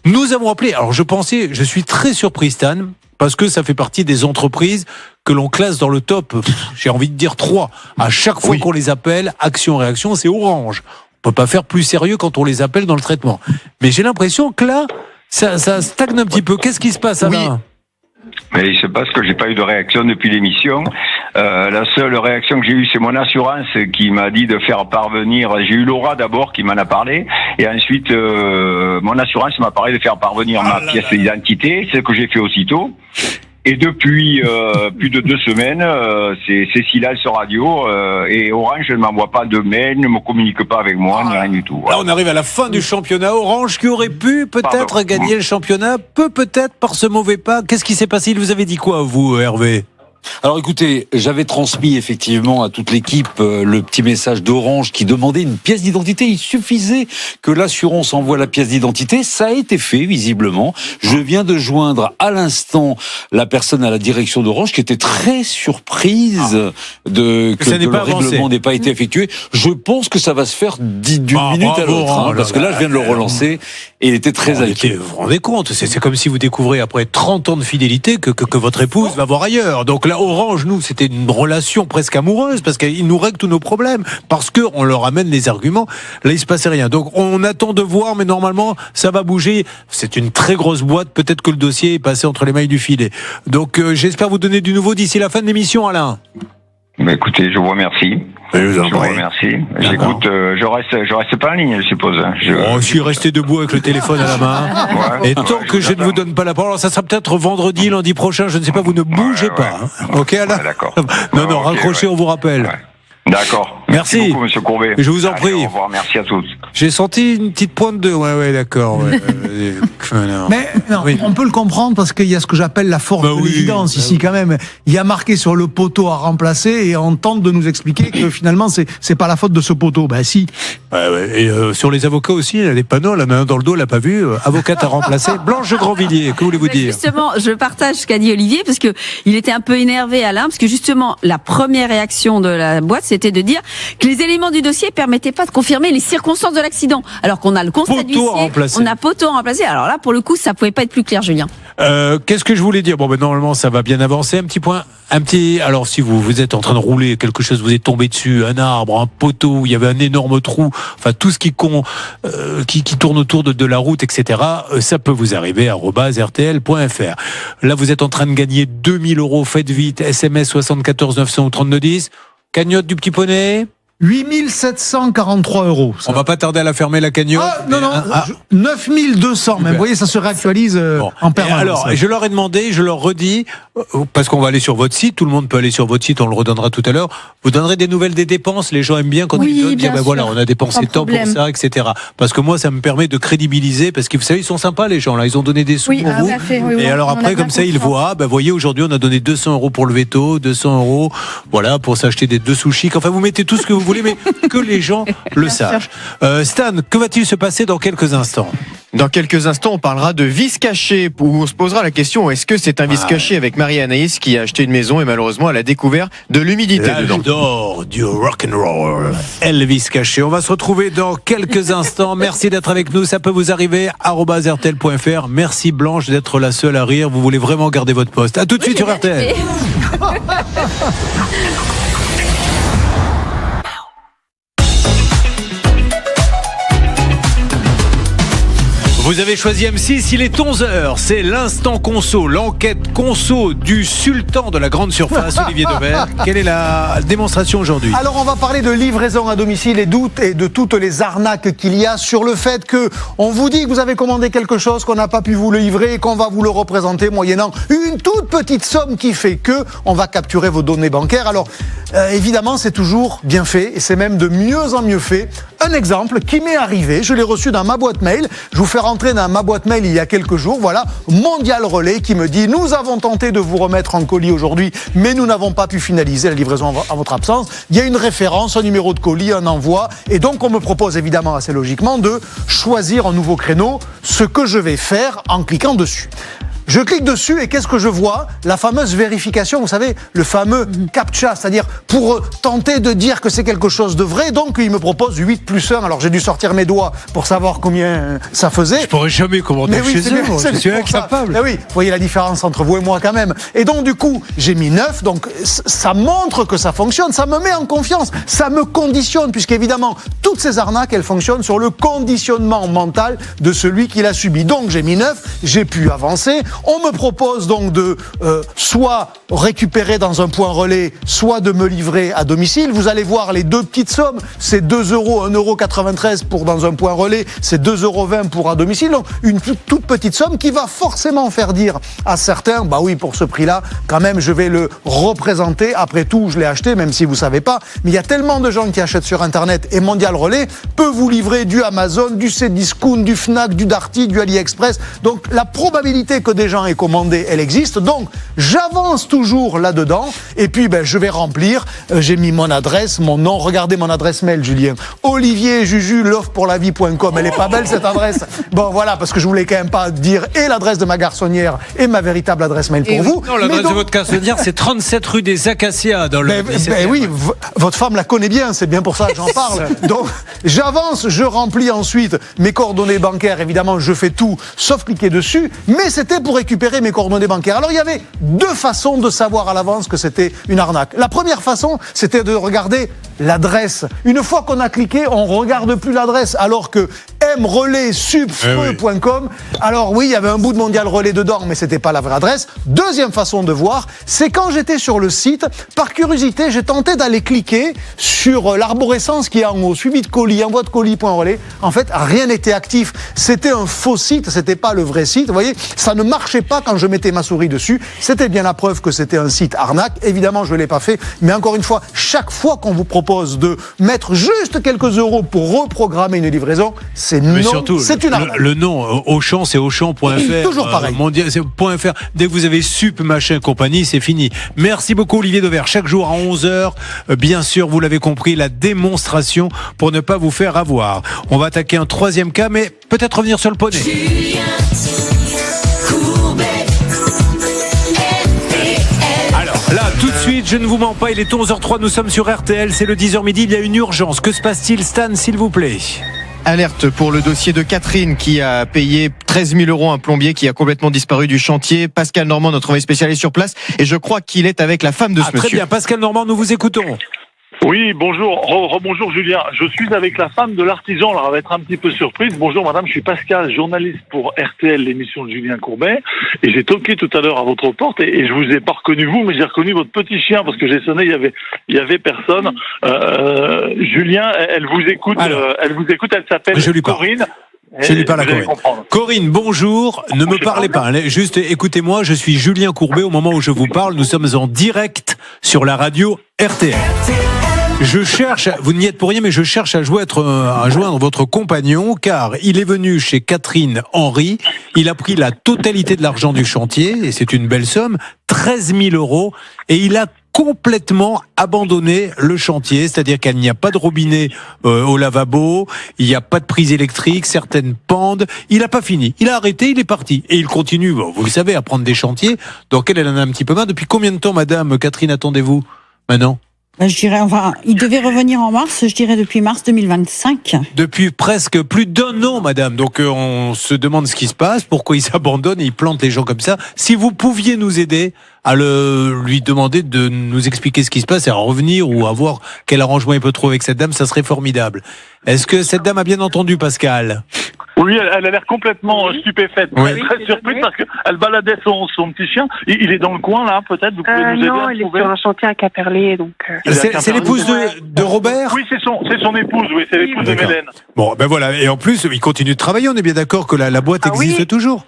Nous avons appelé, alors je suis très surpris, Stan, parce que ça fait partie des entreprises que l'on classe dans le top, j'ai envie de dire 3. À chaque fois qu'on les appelle, action-réaction, c'est Orange. On peut pas faire plus sérieux quand on les appelle dans le traitement. Mais j'ai l'impression que là, ça stagne un petit peu. Qu'est-ce qui se passe, Alain ? Mais il se passe que j'ai pas eu de réaction depuis l'émission. La seule réaction que j'ai eue, c'est mon assurance qui m'a dit de faire parvenir. J'ai eu Laura d'abord qui m'en a parlé, et ensuite mon assurance m'a parlé de faire parvenir ma pièce d'identité, ce que j'ai fait aussitôt. Et depuis plus de 2 semaines, c'est silence radio et Orange ne m'envoie pas de mail, ne me communique pas avec moi, ni rien du tout. Là, on arrive à la fin du championnat. Orange qui aurait pu peut-être gagner le championnat, peut-être par ce mauvais pas. Qu'est-ce qui s'est passé? Il vous avait dit quoi, vous, Hervé? Alors écoutez, j'avais transmis effectivement à toute l'équipe le petit message d'Orange qui demandait une pièce d'identité. Il suffisait que l'assurance envoie la pièce d'identité. Ça a été fait visiblement. Je viens de joindre à l'instant la personne à la direction d'Orange qui était très surprise que le règlement n'ait pas été effectué. Je pense que ça va se faire d'une minute à l'autre, parce que là je viens de le relancer et il était très inquiet. Vous vous rendez compte, c'est comme si vous découvrez après 30 ans de fidélité que votre épouse va voir ailleurs. Donc là, Orange, nous, c'était une relation presque amoureuse parce qu'ils nous règlent tous nos problèmes, parce qu'on leur amène les arguments. Là, il se passait rien. Donc on attend de voir, mais normalement, ça va bouger. C'est une très grosse boîte. Peut-être que le dossier est passé entre les mailles du filet. Donc j'espère vous donner du nouveau d'ici la fin de l'émission, Alain. Bah écoutez, je vous remercie. Je vous remercie. J'écoute, je reste pas en ligne, je suppose. Je suis resté debout avec le téléphone à la main. Et tant que je ne vous donne pas la parole, ça sera peut-être vendredi, lundi prochain, je ne sais pas, vous ne bougez pas. Hein. Ok, Alain? D'accord. Non, raccrochez, on vous rappelle. D'accord. Merci beaucoup, monsieur Courbet. Je vous en prie. Au revoir, merci à tous. J'ai senti une petite pointe de... Ouais, d'accord. Mais non, on peut le comprendre parce qu'il y a ce que j'appelle la force de l'évidence ici quand même. Il y a marqué sur le poteau à remplacer et on tente de nous expliquer que finalement c'est pas la faute de ce poteau. Ben si. Et sur les avocats aussi, il y a des panneaux, la main dans le dos, l'a pas vu. Avocate à remplacer. Blanche Grandvilliers, que voulez-vous dire? Justement, je partage ce qu'a dit Olivier parce que il était un peu énervé, Alain, parce que justement la première réaction de la boîte, c'était de dire que les éléments du dossier permettaient pas de confirmer les circonstances de l'accident, alors qu'on a le constat d'huissier, on a poteau à remplacer. Alors là, pour le coup, ça pouvait pas être plus clair, Julien. Qu'est-ce que je voulais dire? Bon, normalement, ça va bien avancer. Alors, si vous êtes en train de rouler quelque chose, vous êtes tombé dessus, un arbre, un poteau, il y avait un énorme trou, enfin tout ce qui tourne autour de la route, etc. Ça peut vous arriver à @rtl.fr. Là, vous êtes en train de gagner 2000 €. Faites vite. SMS 74 900 ou 32 10. Cagnotte du Petit Poney. 8 743 €. On va pas tarder à la fermer, la cagnotte. 9 200, mais vous voyez, ça se réactualise en permanence. Alors, je leur ai demandé, je leur redis, parce qu'on va aller sur votre site, tout le monde peut aller sur votre site, on le redonnera tout à l'heure. Vous donnerez des nouvelles des dépenses, les gens aiment bien quand ils donnent, dire voilà, on a dépensé tant pour ça, etc. Parce que moi, ça me permet de crédibiliser, parce que vous savez, ils sont sympas les gens là, ils ont donné des sous pour vous. Et alors après, comme ça, ils voient, voyez, aujourd'hui, on a donné 200 € pour le veto, 200 €, voilà, pour s'acheter des 2 sushis. Enfin, vous mettez tout ce que vous voulez, mais que les gens le sachent. Stan, que va-t-il se passer dans quelques instants? Dans quelques instants, on parlera de vice caché, où on se posera la question, est-ce que c'est un vice caché avec Marie-Anaïs qui a acheté une maison et malheureusement elle a découvert de l'humidité dedans. L'âge d'or du rock'n'roll. Elvis caché. On va se retrouver dans quelques instants. Merci d'être avec nous. Ça peut vous arriver. @rtl.fr. Merci Blanche d'être la seule à rire. Vous voulez vraiment garder votre poste. À tout de suite sur RTL. Vous avez choisi M6, il est 11h, c'est l'instant conso, l'enquête conso du sultan de la grande surface, Olivier Dauvert. Quelle est la démonstration aujourd'hui? Alors on va parler de livraison à domicile et de toutes les arnaques qu'il y a sur le fait que on vous dit que vous avez commandé quelque chose, qu'on n'a pas pu vous le livrer et qu'on va vous le représenter moyennant une toute petite somme qui fait que on va capturer vos données bancaires. Alors évidemment c'est toujours bien fait et c'est même de mieux en mieux fait. Un exemple qui m'est arrivé, je l'ai reçu dans ma boîte mail, je vous fais rentrer dans ma boîte mail il y a quelques jours, voilà, Mondial Relais qui me dit « Nous avons tenté de vous remettre en colis aujourd'hui, mais nous n'avons pas pu finaliser la livraison en votre absence. » Il y a une référence, un numéro de colis, un envoi, et donc on me propose évidemment assez logiquement de choisir un nouveau créneau, ce que je vais faire en cliquant dessus. Je clique dessus et qu'est-ce que je vois? La fameuse vérification, vous savez, le fameux CAPTCHA, c'est-à-dire pour tenter de dire que c'est quelque chose de vrai. Donc il me propose 8 + 1. Alors j'ai dû sortir mes doigts pour savoir combien ça faisait. Je pourrais jamais commander chez eux, je suis incapable. Mais oui, vous voyez la différence entre vous et moi quand même. Et donc du coup, j'ai mis 9, donc ça montre que ça fonctionne, ça me met en confiance, ça me conditionne, puisqu'évidemment, tout toutes ces arnaques, elles fonctionnent sur le conditionnement mental de celui qui l'a subi. Donc j'ai mis 9, j'ai pu avancer. On me propose donc de soit récupérer dans un point relais, soit de me livrer à domicile. Vous allez voir les deux petites sommes, c'est 2 euros, 1,93 € pour dans un point relais, c'est 2,20 € pour à domicile. Donc une toute petite somme qui va forcément faire dire à certains, bah oui, pour ce prix-là, quand même, je vais le représenter. Après tout, je l'ai acheté, même si vous savez pas. Mais il y a tellement de gens qui achètent sur Internet et Mondial Relais peut vous livrer du Amazon, du Cdiscount, du Fnac, du Darty, du AliExpress. Donc la probabilité que des gens aient commandé, elle existe. Donc j'avance toujours là-dedans. Et puis je vais remplir. J'ai mis mon adresse, mon nom. Regardez mon adresse mail, Julien. Olivier Juju, l'offrepourlavie.com. Elle est pas belle cette adresse. Bon voilà, parce que je voulais quand même pas dire et l'adresse de ma garçonnière et ma véritable adresse mail pour vous. Non, l'adresse de votre garçonnière, c'est 37 rue des Acacias dans le 17e. Oui, votre femme la connaît bien, c'est bien pour ça que j'en parle. Donc j'avance, je remplis ensuite mes coordonnées bancaires. Évidemment, je fais tout sauf cliquer dessus, mais c'était pour récupérer mes coordonnées bancaires. Alors il y avait deux façons de savoir à l'avance que c'était une arnaque. La première façon, c'était de regarder l'adresse. Une fois qu'on a cliqué, on regarde plus l'adresse, alors que mrelaissubfreux.com. Alors oui, il y avait un bout de Mondial Relais dedans, mais c'était pas la vraie adresse. Deuxième façon de voir, c'est quand j'étais sur le site, par curiosité, j'ai tenté d'aller cliquer sur l'arborescence qui est en haut, suivi de colis, envoi de colis.relais. En fait, rien n'était actif. C'était un faux site, c'était pas le vrai site. Vous voyez, ça ne marchait pas quand je mettais ma souris dessus. C'était bien la preuve que c'était un site arnaque. Évidemment, je l'ai pas fait, mais encore une fois, chaque fois qu'on vous propose de mettre juste quelques euros pour reprogrammer une livraison, c'est non, surtout, c'est une arnaque. Le nom, Auchan, c'est Auchan.fr. Toujours pareil. Mondial, c'est .fr. Dès que vous avez sup, machin, compagnie, c'est fini. Merci beaucoup, Olivier Dauvert. Chaque jour à 11h, bien sûr, vous l'avez compris, la démonstration pour ne pas vous faire avoir. On va attaquer un troisième cas, mais peut-être revenir sur le poney. Là, tout de suite, je ne vous mens pas, il est 11h03, nous sommes sur RTL, c'est le 10h midi, il y a une urgence. Que se passe-t-il, Stan, s'il vous plaît ? Alerte pour le dossier de Catherine qui a payé 13 000 € un plombier qui a complètement disparu du chantier. Pascal Normand, notre envoyé spécial, est sur place et je crois qu'il est avec la femme de ce monsieur. Très bien, Pascal Normand, nous vous écoutons. Oui, bonjour. Rebonjour Julien. Je suis avec la femme de l'artisan. Alors, elle va être un petit peu surprise. Bonjour madame, je suis Pascal, journaliste pour RTL, l'émission de Julien Courbet. Et j'ai toqué tout à l'heure à votre porte et je vous ai pas reconnu vous, mais j'ai reconnu votre petit chien parce que j'ai sonné, il y avait personne. Julien, elle vous écoute, elle s'appelle Corinne. Je lui parle à Corinne. Corinne, bonjour. Ne me parlez pas. Juste écoutez-moi. Je suis Julien Courbet. Au moment où je vous parle, nous sommes en direct sur la radio RTL. Je cherche, vous n'y êtes pour rien, mais je cherche à joindre votre compagnon, car il est venu chez Catherine Henry. Il a pris la totalité de l'argent du chantier, et c'est une belle somme, 13 000 €, et il a complètement abandonné le chantier, c'est-à-dire qu'il n'y a pas de robinet au lavabo, il n'y a pas de prise électrique, certaines pendent, il n'a pas fini, il a arrêté, il est parti, et il continue, vous le savez, à prendre des chantiers, donc elle en a un petit peu marre. Depuis combien de temps, madame Catherine, attendez-vous maintenant ? Je dirais, il devait revenir en mars, je dirais depuis mars 2025. Depuis presque plus d'1 an, madame. Donc on se demande ce qui se passe, pourquoi il s'abandonne et il plante les gens comme ça. Si vous pouviez nous aider à lui demander de nous expliquer ce qui se passe et à revenir ou à voir quel arrangement il peut trouver avec cette dame, ça serait formidable. Est-ce que cette dame a bien entendu, Pascal ? Oui, elle a l'air complètement stupéfaite. Elle est très surprise parce qu'elle baladait son petit chien. Il est dans le coin, là, peut-être. Vous pouvez nous aider non, à il est trouver. sur un chantier à Caperlé, donc... C'est l'épouse de Robert ? Oui, c'est son épouse, oui, c'est l'épouse de Mélène. Bon, ben voilà. Et en plus, il continue de travailler. On est bien d'accord que la boîte existe toujours.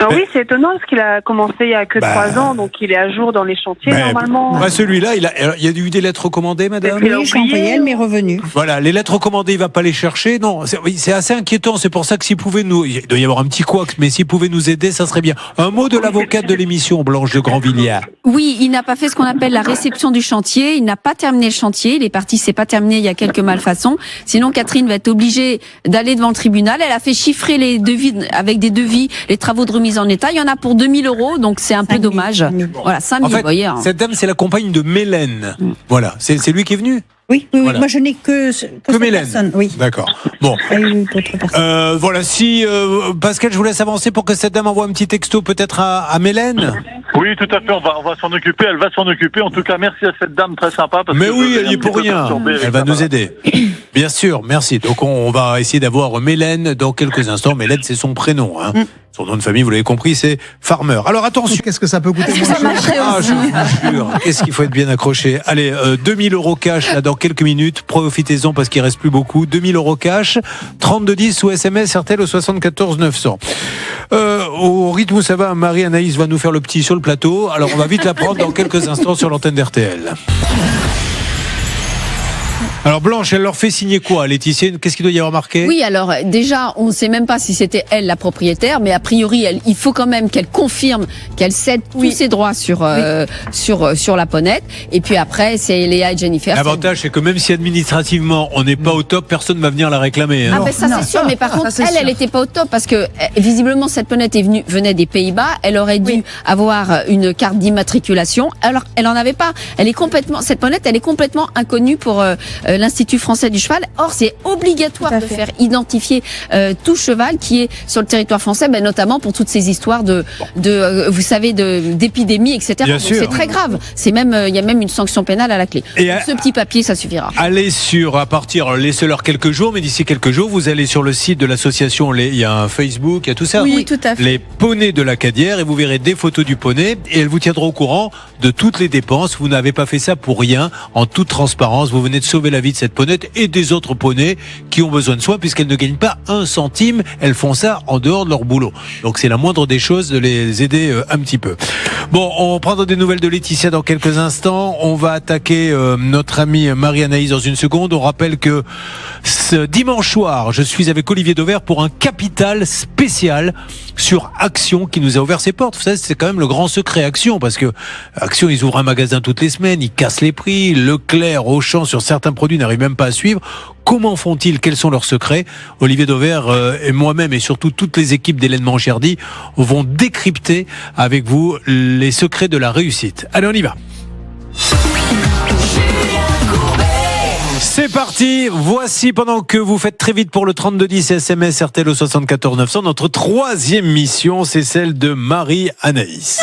Oui, c'est étonnant parce qu'il a commencé il y a que 3 ans, donc il est à jour dans les chantiers normalement. Celui-là, il y a eu des lettres recommandées, madame ? Oui, je suis envoyé, elle m'est revenue. Voilà, les lettres recommandées, il va pas les chercher. Non, c'est assez inquiétant. C'est pour ça que s'il pouvait il doit y avoir un petit couac, mais s'il pouvait nous aider, ça serait bien. Un mot de l'avocate de l'émission, Blanche de Grandvilliers. Oui, il n'a pas fait ce qu'on appelle la réception du chantier. Il n'a pas terminé le chantier. Il est parti, c'est pas terminé. Il y a quelques malfaçons. Sinon, Catherine va être obligée d'aller devant le tribunal. Elle a fait chiffrer les devis avec des devis, les travaux de remise en état. Il y en a pour 2 000 €, donc c'est un peu dommage. Voilà, 5 000, en fait, vous voyez. Cette dame, c'est la compagne de Mélène. Voilà, c'est lui qui est venu. Oui, voilà. Moi je n'ai que Mélène. Personne, oui. D'accord. Bon. Voilà, si Pascal, je vous laisse avancer pour que cette dame envoie un petit texto peut-être à Mélène. Oui, tout à fait, on va s'en occuper, elle va s'en occuper. En tout cas, merci à cette dame très sympa. Mais oui, elle y est pour rien. Elle va nous aider. Bien sûr, merci. Donc on va essayer d'avoir Mélène dans quelques instants. Mélène, c'est son prénom. Son nom de famille, vous l'avez compris, c'est Farmer. Alors attention. Qu'est-ce que ça peut coûter? Je vous jure. Qu'est-ce qu'il faut être bien accroché. Allez, 2000 € cash là dans quelques minutes. Profitez-en parce qu'il reste plus beaucoup. 2000 € cash, 3210 ou SMS RTL au 74 900. Au rythme où ça va, Marie-Anaïs va nous faire le petit sur le plateau. Alors on va vite la prendre dans quelques instants sur l'antenne d'RTL. Alors Blanche, elle leur fait signer quoi, Laetitia? Qu'est-ce qu'il doit y avoir marqué? Oui, alors déjà, on ne sait même pas si c'était elle la propriétaire, mais a priori, il faut quand même qu'elle confirme qu'elle cède tous ses droits sur la Ponette. Et puis après, c'est Léa et Jennifer. L'avantage, c'est que même si administrativement on n'est pas au top, personne ne va venir la réclamer. Ah ben ça c'est sûr, mais par contre, elle n'était pas au top parce que visiblement cette Ponette venait des Pays-Bas. Elle aurait dû avoir une carte d'immatriculation. Alors, elle en avait pas. Cette Ponette, elle est complètement inconnue pour l'Institut français du cheval. Or, c'est obligatoire de faire identifier tout cheval qui est sur le territoire français, notamment pour toutes ces histoires vous savez, d'épidémies, etc. Donc, c'est très grave. C'est même, il y a même une sanction pénale à la clé. Et ce petit papier, ça suffira. Laissez-leur quelques jours, mais d'ici quelques jours, vous allez sur le site de l'association. Il y a un Facebook, il y a tout ça. Oui, tout à fait. Les poneys de la Cadière, et vous verrez des photos du poney, et elle vous tiendra au courant de toutes les dépenses. Vous n'avez pas fait ça pour rien, en toute transparence. Vous venez de sauver la vie de cette ponette et des autres poneys qui ont besoin de soins puisqu'elles ne gagnent pas un centime. Elles font ça en dehors de leur boulot. Donc c'est la moindre des choses de les aider un petit peu. Bon, on prendra des nouvelles de Laetitia dans quelques instants. On va attaquer notre amie Marie-Anaïs dans une seconde. On rappelle que ce dimanche soir, je suis avec Olivier Dauvert pour un capital spécial sur Action qui nous a ouvert ses portes. Vous savez, c'est quand même le grand secret Action parce que Action, ils ouvrent un magasin toutes les semaines, ils cassent les prix. Leclerc, Auchan, sur certains produits n'arrivent même pas à suivre. Comment font-ils? Quels sont leurs secrets? Olivier Dauvert et moi-même et surtout toutes les équipes d'Hélène Mangiardi vont décrypter avec vous les secrets de la réussite. Allez, on y va. C'est parti, voici pendant que vous faites très vite pour le 3210 SMS RTL au 74 900, notre troisième mission, c'est celle de Marie-Anaïs.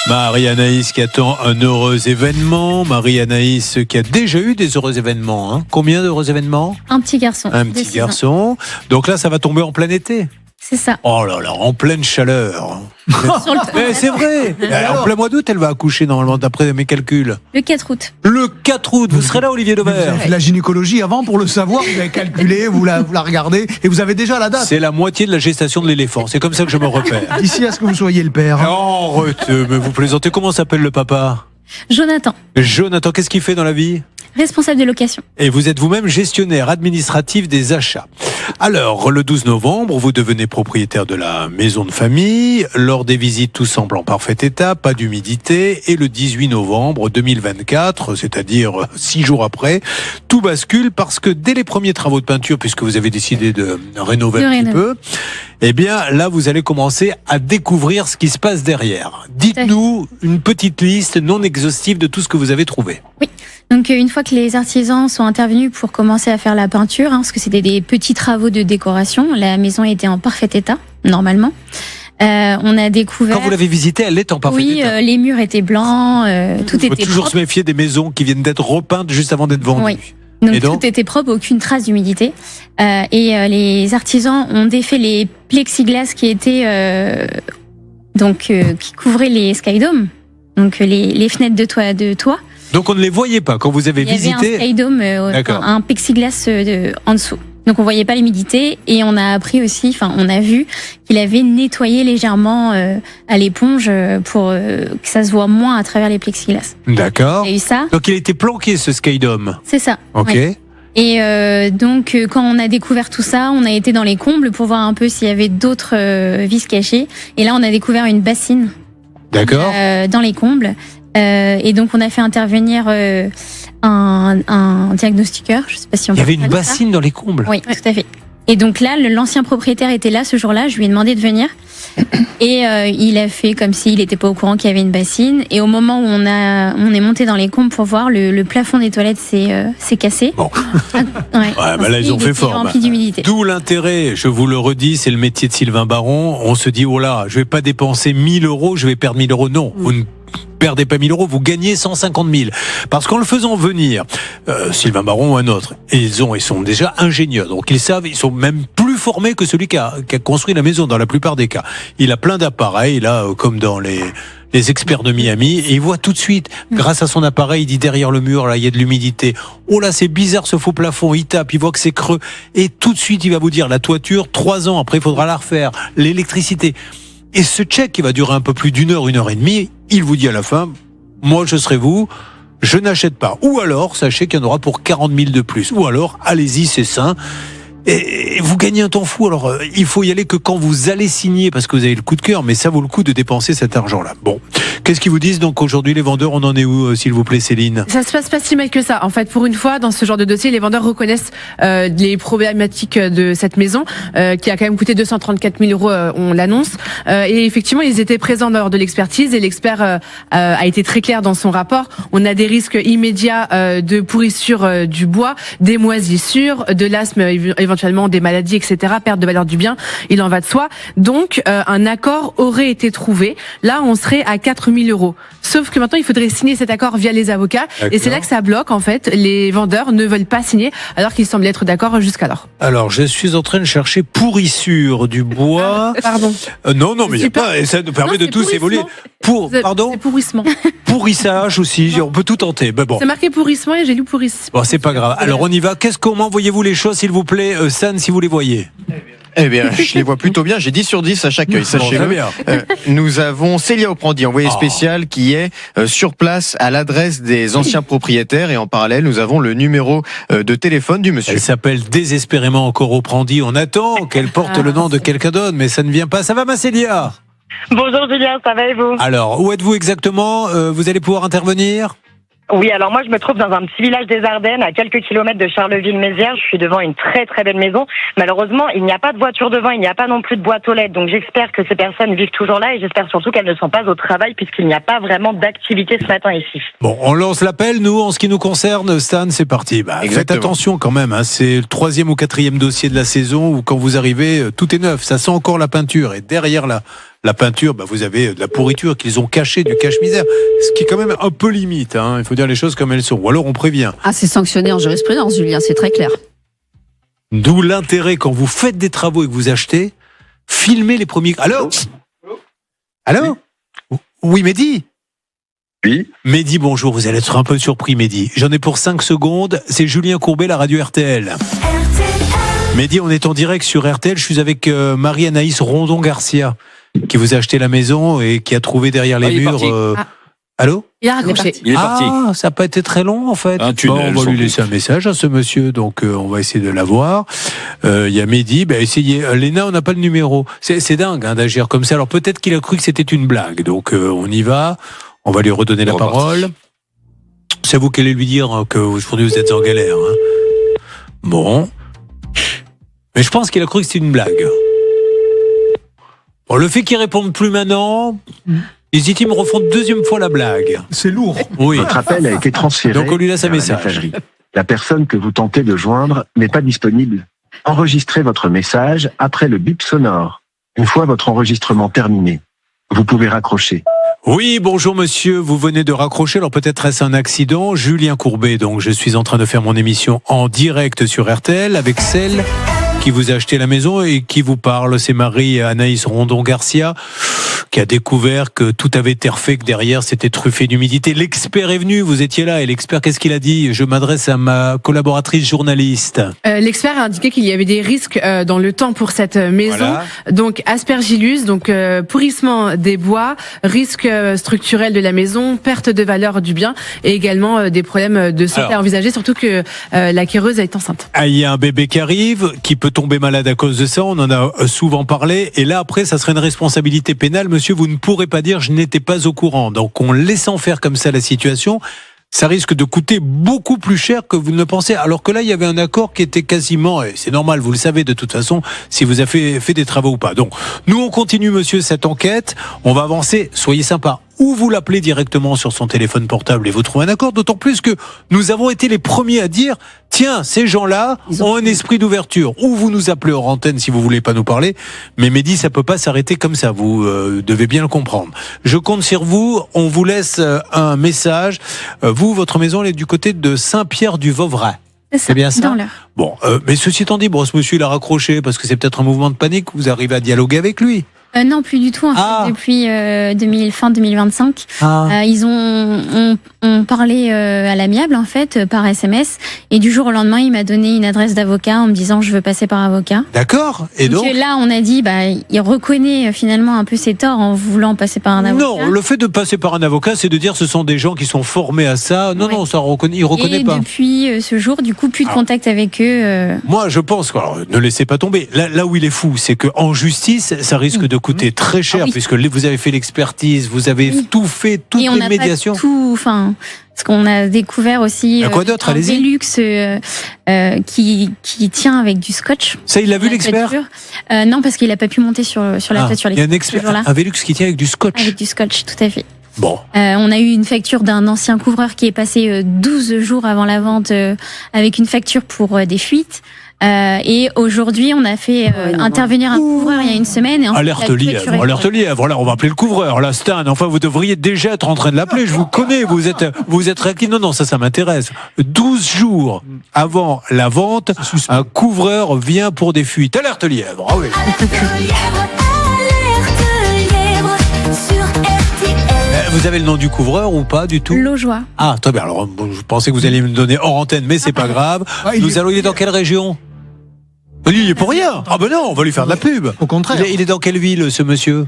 Marie-Anaïs qui attend un heureux événement, Marie-Anaïs qui a déjà eu des heureux événements. Hein. Combien d'heureux événements? Un petit garçon. Un petit garçon. Donc là, ça va tomber en plein été. C'est ça. Oh là là, en pleine chaleur. Mais c'est vrai. En plein mois d'août, elle va accoucher normalement, d'après mes calculs. Le 4 août. Le 4 août, vous serez là, Olivier Dauvert. Vous avez fait la gynécologie avant pour le savoir, vous avez calculé, vous la regardez et vous avez déjà la date. C'est la moitié de la gestation de l'éléphant, c'est comme ça que je me repère. D'ici à ce que vous soyez le père. Oh, mais vous plaisantez, comment s'appelle le papa? Jonathan. Jonathan, qu'est-ce qu'il fait dans la vie? Responsable de location. Et vous êtes vous-même gestionnaire administratif des achats. Alors, le 12 novembre, vous devenez propriétaire de la maison de famille. Lors des visites, tout semble en parfait état, pas d'humidité. Et le 18 novembre 2024, c'est-à-dire 6 jours après, tout bascule parce que dès les premiers travaux de peinture, puisque vous avez décidé de rénover un petit peu, eh bien, là, vous allez commencer à découvrir ce qui se passe derrière. Dites-nous une petite liste non exhaustive de tout ce que vous avez trouvé. Oui. Donc une fois que les artisans sont intervenus pour commencer à faire la peinture, parce que c'était des petits travaux de décoration, la maison était en parfait état, normalement. On a découvert... Quand vous l'avez visitée, elle est en parfait état. Oui, les murs étaient blancs, tout était propre. Il faut toujours se méfier des maisons qui viennent d'être repeintes juste avant d'être vendues. Oui. Donc tout était propre, aucune trace d'humidité. Et les artisans ont défait les plexiglas qui étaient qui couvraient les skydomes, donc les fenêtres de toit. Donc on ne les voyait pas quand vous avez visité. Il y avait un skydome, un plexiglas en dessous. Donc on voyait pas l'humidité et on a appris aussi, on a vu qu'il avait nettoyé légèrement à l'éponge pour que ça se voit moins à travers les plexiglas. D'accord. Il y a eu ça. Donc il était planqué ce skydome. C'est ça. Ok. Oui. Et donc quand on a découvert tout ça, on a été dans les combles pour voir un peu s'il y avait d'autres vis cachées. Et là on a découvert une bassine. D'accord. Dans les combles. Et donc on a fait intervenir un diagnostiqueur. Je sais pas si on. Il y avait une bassine dans les combles. Oui, tout à fait. Et donc là, l'ancien propriétaire était là ce jour-là. Je lui ai demandé de venir. Et il a fait comme s'il n'était pas au courant qu'il y avait une bassine. Et au moment où on est monté dans les combles pour voir, le plafond des toilettes s'est cassé. Bon. Là, ils ont fait fort. Rempli d'humidité. D'où l'intérêt, je vous le redis, c'est le métier de Sylvain Baron. On se dit, oh là, je vais pas dépenser 1 000 €, je vais perdre 1 000 €. Non, vous ne perdez pas 1 000 €, vous gagnez 150 000. Parce qu'en le faisant venir, Sylvain Baron ou un autre, ils sont déjà ingénieurs. Donc ils savent, ils sont même plus formés que celui qui a construit la maison dans la plupart des cas. Il a plein d'appareils, là, comme dans les experts de Miami, et il voit tout de suite, grâce à son appareil, il dit derrière le mur, là, il y a de l'humidité. Oh là, c'est bizarre ce faux plafond, il tape, il voit que c'est creux, et tout de suite, il va vous dire, la toiture, 3 ans, après, il faudra la refaire, l'électricité. Et ce check, qui va durer un peu plus d'1 heure, 1 heure et demie, il vous dit à la fin, moi, je serai vous, je n'achète pas. Ou alors, sachez qu'il y en aura pour 40 000 de plus. Ou alors, allez-y, c'est sain. Et vous gagnez un temps fou. Alors, il faut y aller que quand vous allez signer, parce que vous avez le coup de cœur, mais ça vaut le coup de dépenser cet argent-là. Bon. Qu'est-ce qu'ils vous disent donc aujourd'hui, les vendeurs? On en est où, s'il vous plaît, Céline? Ça se passe pas si mal que ça. En fait, pour une fois, dans ce genre de dossier, les vendeurs reconnaissent les problématiques de cette maison, qui a quand même coûté 234 000 €, on l'annonce. Et effectivement, ils étaient présents lors de l'expertise, et l'expert a été très clair dans son rapport. On a des risques immédiats de pourrissure du bois, des moisissures, de l'asthme, éventuellement des maladies, etc., perte de valeur du bien, il en va de soi. Donc, un accord aurait été trouvé. Là, on serait à 4 000 €. Sauf que maintenant, il faudrait signer cet accord via les avocats. D'accord. Et c'est là que ça bloque, en fait. Les vendeurs ne veulent pas signer, alors qu'ils semblent être d'accord jusqu'alors. Alors, je suis en train de chercher pourrissure du bois. Pardon. Non, mais il n'y a pas, et ça nous permet de tous évoluer. Pardon? C'est pourrissement. Pourrissage aussi, on peut tout tenter. Ben bon. C'est marqué pourrissement et j'ai lu pourrissement. Bon, c'est pas grave. Alors, on y va. Comment voyez-vous les choses, s'il vous plaît, San, si vous les voyez? Eh bien, je les vois plutôt bien. J'ai 10 sur 10 à chaque œil, sachez-le. Nous avons Célia Oprandi, envoyée spéciale, qui est sur place à l'adresse des anciens propriétaires, et en parallèle, nous avons le numéro de téléphone du monsieur. Elle s'appelle désespérément encore Oprandi. On attend qu'elle porte le nom de quelqu'un d'autre, mais ça ne vient pas. Ça va, ma Célia? Bonjour Julien, ça va et vous? Alors, où êtes-vous exactement? Vous allez pouvoir intervenir? Oui, alors moi je me trouve dans un petit village des Ardennes, à quelques kilomètres de Charleville-Mézières. Je suis devant une très très belle maison. Malheureusement, il n'y a pas de voiture devant, il n'y a pas non plus de boîte aux lettres. Donc j'espère que ces personnes vivent toujours là, et j'espère surtout qu'elles ne sont pas au travail, puisqu'il n'y a pas vraiment d'activité ce matin ici. Bon, on lance l'appel. Nous, en ce qui nous concerne, Stan, c'est parti. Faites attention quand même, hein. C'est le 3e ou 4e dossier de la saison où quand vous arrivez, tout est neuf. Ça sent encore la peinture, et derrière la peinture, vous avez de la pourriture qu'ils ont cachée, du cache-misère, ce qui est quand même un peu limite, hein. Il faut dire les choses comme elles sont, ou alors on prévient. Ah, c'est sanctionné en jurisprudence, Julien, c'est très clair. D'où l'intérêt, quand vous faites des travaux et que vous achetez, filmez les premiers... Allô? Oui, Mehdi? Oui. Mehdi, bonjour, vous allez être un peu surpris, Mehdi. J'en ai pour 5 secondes, c'est Julien Courbet, la radio RTL. Mehdi, on est en direct sur RTL, je suis avec Marie-Anaïs Rondon-Garcia, qui vous a acheté la maison et qui a trouvé derrière les murs... Allô? Il a raccroché. Il est parti. Ah, ça n'a pas été très long en fait. Un tunnel, on va lui laisser un message à ce monsieur, donc on va essayer de l'avoir. Il y a Mehdi, essayez. Léna, on n'a pas le numéro. C'est dingue d'agir comme ça. Alors peut-être qu'il a cru que c'était une blague, donc on y va. On va lui redonner la parole. C'est à vous qu'elle allez lui dire que aujourd'hui vous êtes en galère. Hein. Bon. Mais je pense qu'il a cru que c'était une blague. Bon, le fait qu'il réponde plus maintenant... Hésite, ils me refont 2e fois la blague. C'est lourd. Oui. Votre appel a été transféré. Donc on lui laisse un message. La personne que vous tentez de joindre n'est pas disponible. Enregistrez votre message après le bip sonore. Une fois votre enregistrement terminé, vous pouvez raccrocher. Oui, bonjour monsieur, vous venez de raccrocher, alors peut-être est-ce un accident. Julien Courbet, donc je suis en train de faire mon émission en direct sur RTL avec celle qui vous a acheté la maison et qui vous parle. C'est Marie-Anaïs Rondon-Garcia, qui a découvert que tout avait été refait, que derrière c'était truffé d'humidité. L'expert est venu, vous étiez là, et l'expert, qu'est-ce qu'il a dit? Je m'adresse à ma collaboratrice journaliste. L'expert a indiqué qu'il y avait des risques dans le temps pour cette maison. Voilà. Donc aspergillus, donc pourrissement des bois, risque structurel de la maison, perte de valeur du bien, et également des problèmes de santé à envisager, surtout que l'acquéreuse est enceinte. Ah, il y a un bébé qui arrive, qui peut tomber malade à cause de ça, on en a souvent parlé, et là après ça serait une responsabilité pénale. Monsieur, vous ne pourrez pas dire je n'étais pas au courant. Donc en laissant faire comme ça la situation, ça risque de coûter beaucoup plus cher que vous ne le pensez. Alors que là, il y avait un accord qui était quasiment, et c'est normal, vous le savez de toute façon, si vous avez fait des travaux ou pas. Donc, nous, on continue, monsieur, cette enquête. On va avancer. Soyez sympa. Ou vous l'appelez directement sur son téléphone portable et vous trouvez un accord. D'autant plus que nous avons été les premiers à dire, tiens, ces gens-là ont un esprit d'ouverture. Ou vous nous appelez hors antenne si vous voulez pas nous parler. Mais Mehdi, ça peut pas s'arrêter comme ça. Vous devez bien le comprendre. Je compte sur vous. On vous laisse un message. Vous, votre maison, elle est du côté de Saint-Pierre-du-Vauvray. C'est bien ça. Bon, mais ceci étant dit, bon, ce monsieur, il a raccroché parce que c'est peut-être un mouvement de panique. Vous arrivez à dialoguer avec lui? Non, plus du tout. En fait, depuis fin 2025, ils ont parlé à l'amiable en fait par SMS. Et du jour au lendemain, il m'a donné une adresse d'avocat en me disant je veux passer par avocat. D'accord. Et donc là, on a dit il reconnaît finalement un peu ses torts en voulant passer par un avocat. Non, le fait de passer par un avocat, c'est de dire ce sont des gens qui sont formés à ça. Non, non, ça il reconnaît pas. Et depuis ce jour, du coup, plus de contact avec eux. Moi, je pense. Alors, ne laissez pas tomber. Là où il est fou, c'est que en justice, ça risque de coûter très cher puisque vous avez fait l'expertise, vous avez tout fait, toutes les médiations. Parce qu'on a découvert aussi quoi d'autre, un Velux qui tient avec du scotch. Ça, il l'a vu l'expert? Non, parce qu'il n'a pas pu monter sur la toiture. Il y a un expert, un Velux qui tient avec du scotch. Avec du scotch, tout à fait. Bon. On a eu une facture d'un ancien couvreur qui est passé 12 jours avant la vente avec une facture pour des fuites. Et aujourd'hui, on a fait intervenir un couvreur il y a une semaine. Et alerte Lièvre. Voilà, on va appeler le couvreur. Là, Stan, enfin, vous devriez déjà être en train de l'appeler. Je vous connais, vous êtes réactif. Non, ça m'intéresse. 12 jours avant la vente, un couvreur vient pour des fuites. Alerte Lièvre. Ah oui. Vous avez le nom du couvreur ou pas du tout? Laujoie. Ah, très bien. Alors, je pensais que vous alliez me le donner hors antenne, mais c'est pas grave. Il est dans quelle région? Il est pour rien. Ah ben non, on va lui faire de la pub. Au contraire. Il est dans quelle ville, ce monsieur?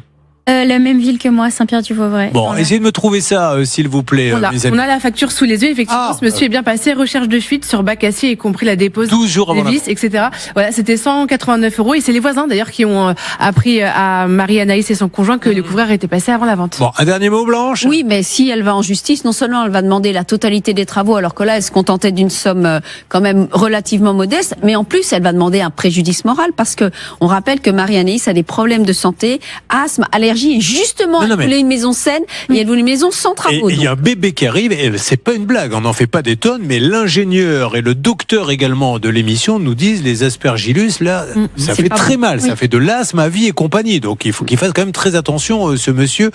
La même ville que moi, Saint-Pierre-du-Vauvray. Bon, essayez de me trouver ça, s'il vous plaît. Voilà. On a la facture sous les yeux. Effectivement, ce monsieur est bien passé. Recherche de fuite sur bac acier, y compris la dépose 12 jours avant des vis, etc. Voilà, c'était 189 €. Et c'est les voisins, d'ailleurs, qui ont appris à Marie-Anaïs et son conjoint que le couvreur était passé avant la vente. Bon, un dernier mot, Blanche? Oui, mais si elle va en justice, non seulement elle va demander la totalité des travaux, alors que là, elle se contentait d'une somme quand même relativement modeste, mais en plus, elle va demander un préjudice moral parce que on rappelle que Marie-Anaïs a des problèmes de santé, asthme, allergie, et justement, elle voulait une maison saine et elle voulait une maison sans travaux. Et il y a un bébé qui arrive, et c'est pas une blague, on n'en fait pas des tonnes, mais l'ingénieur et le docteur également de l'émission nous disent les aspergillus, là, ça fait très mal, ça fait de l'asthme à vie et compagnie. Donc il faut qu'il fasse quand même très attention, ce monsieur,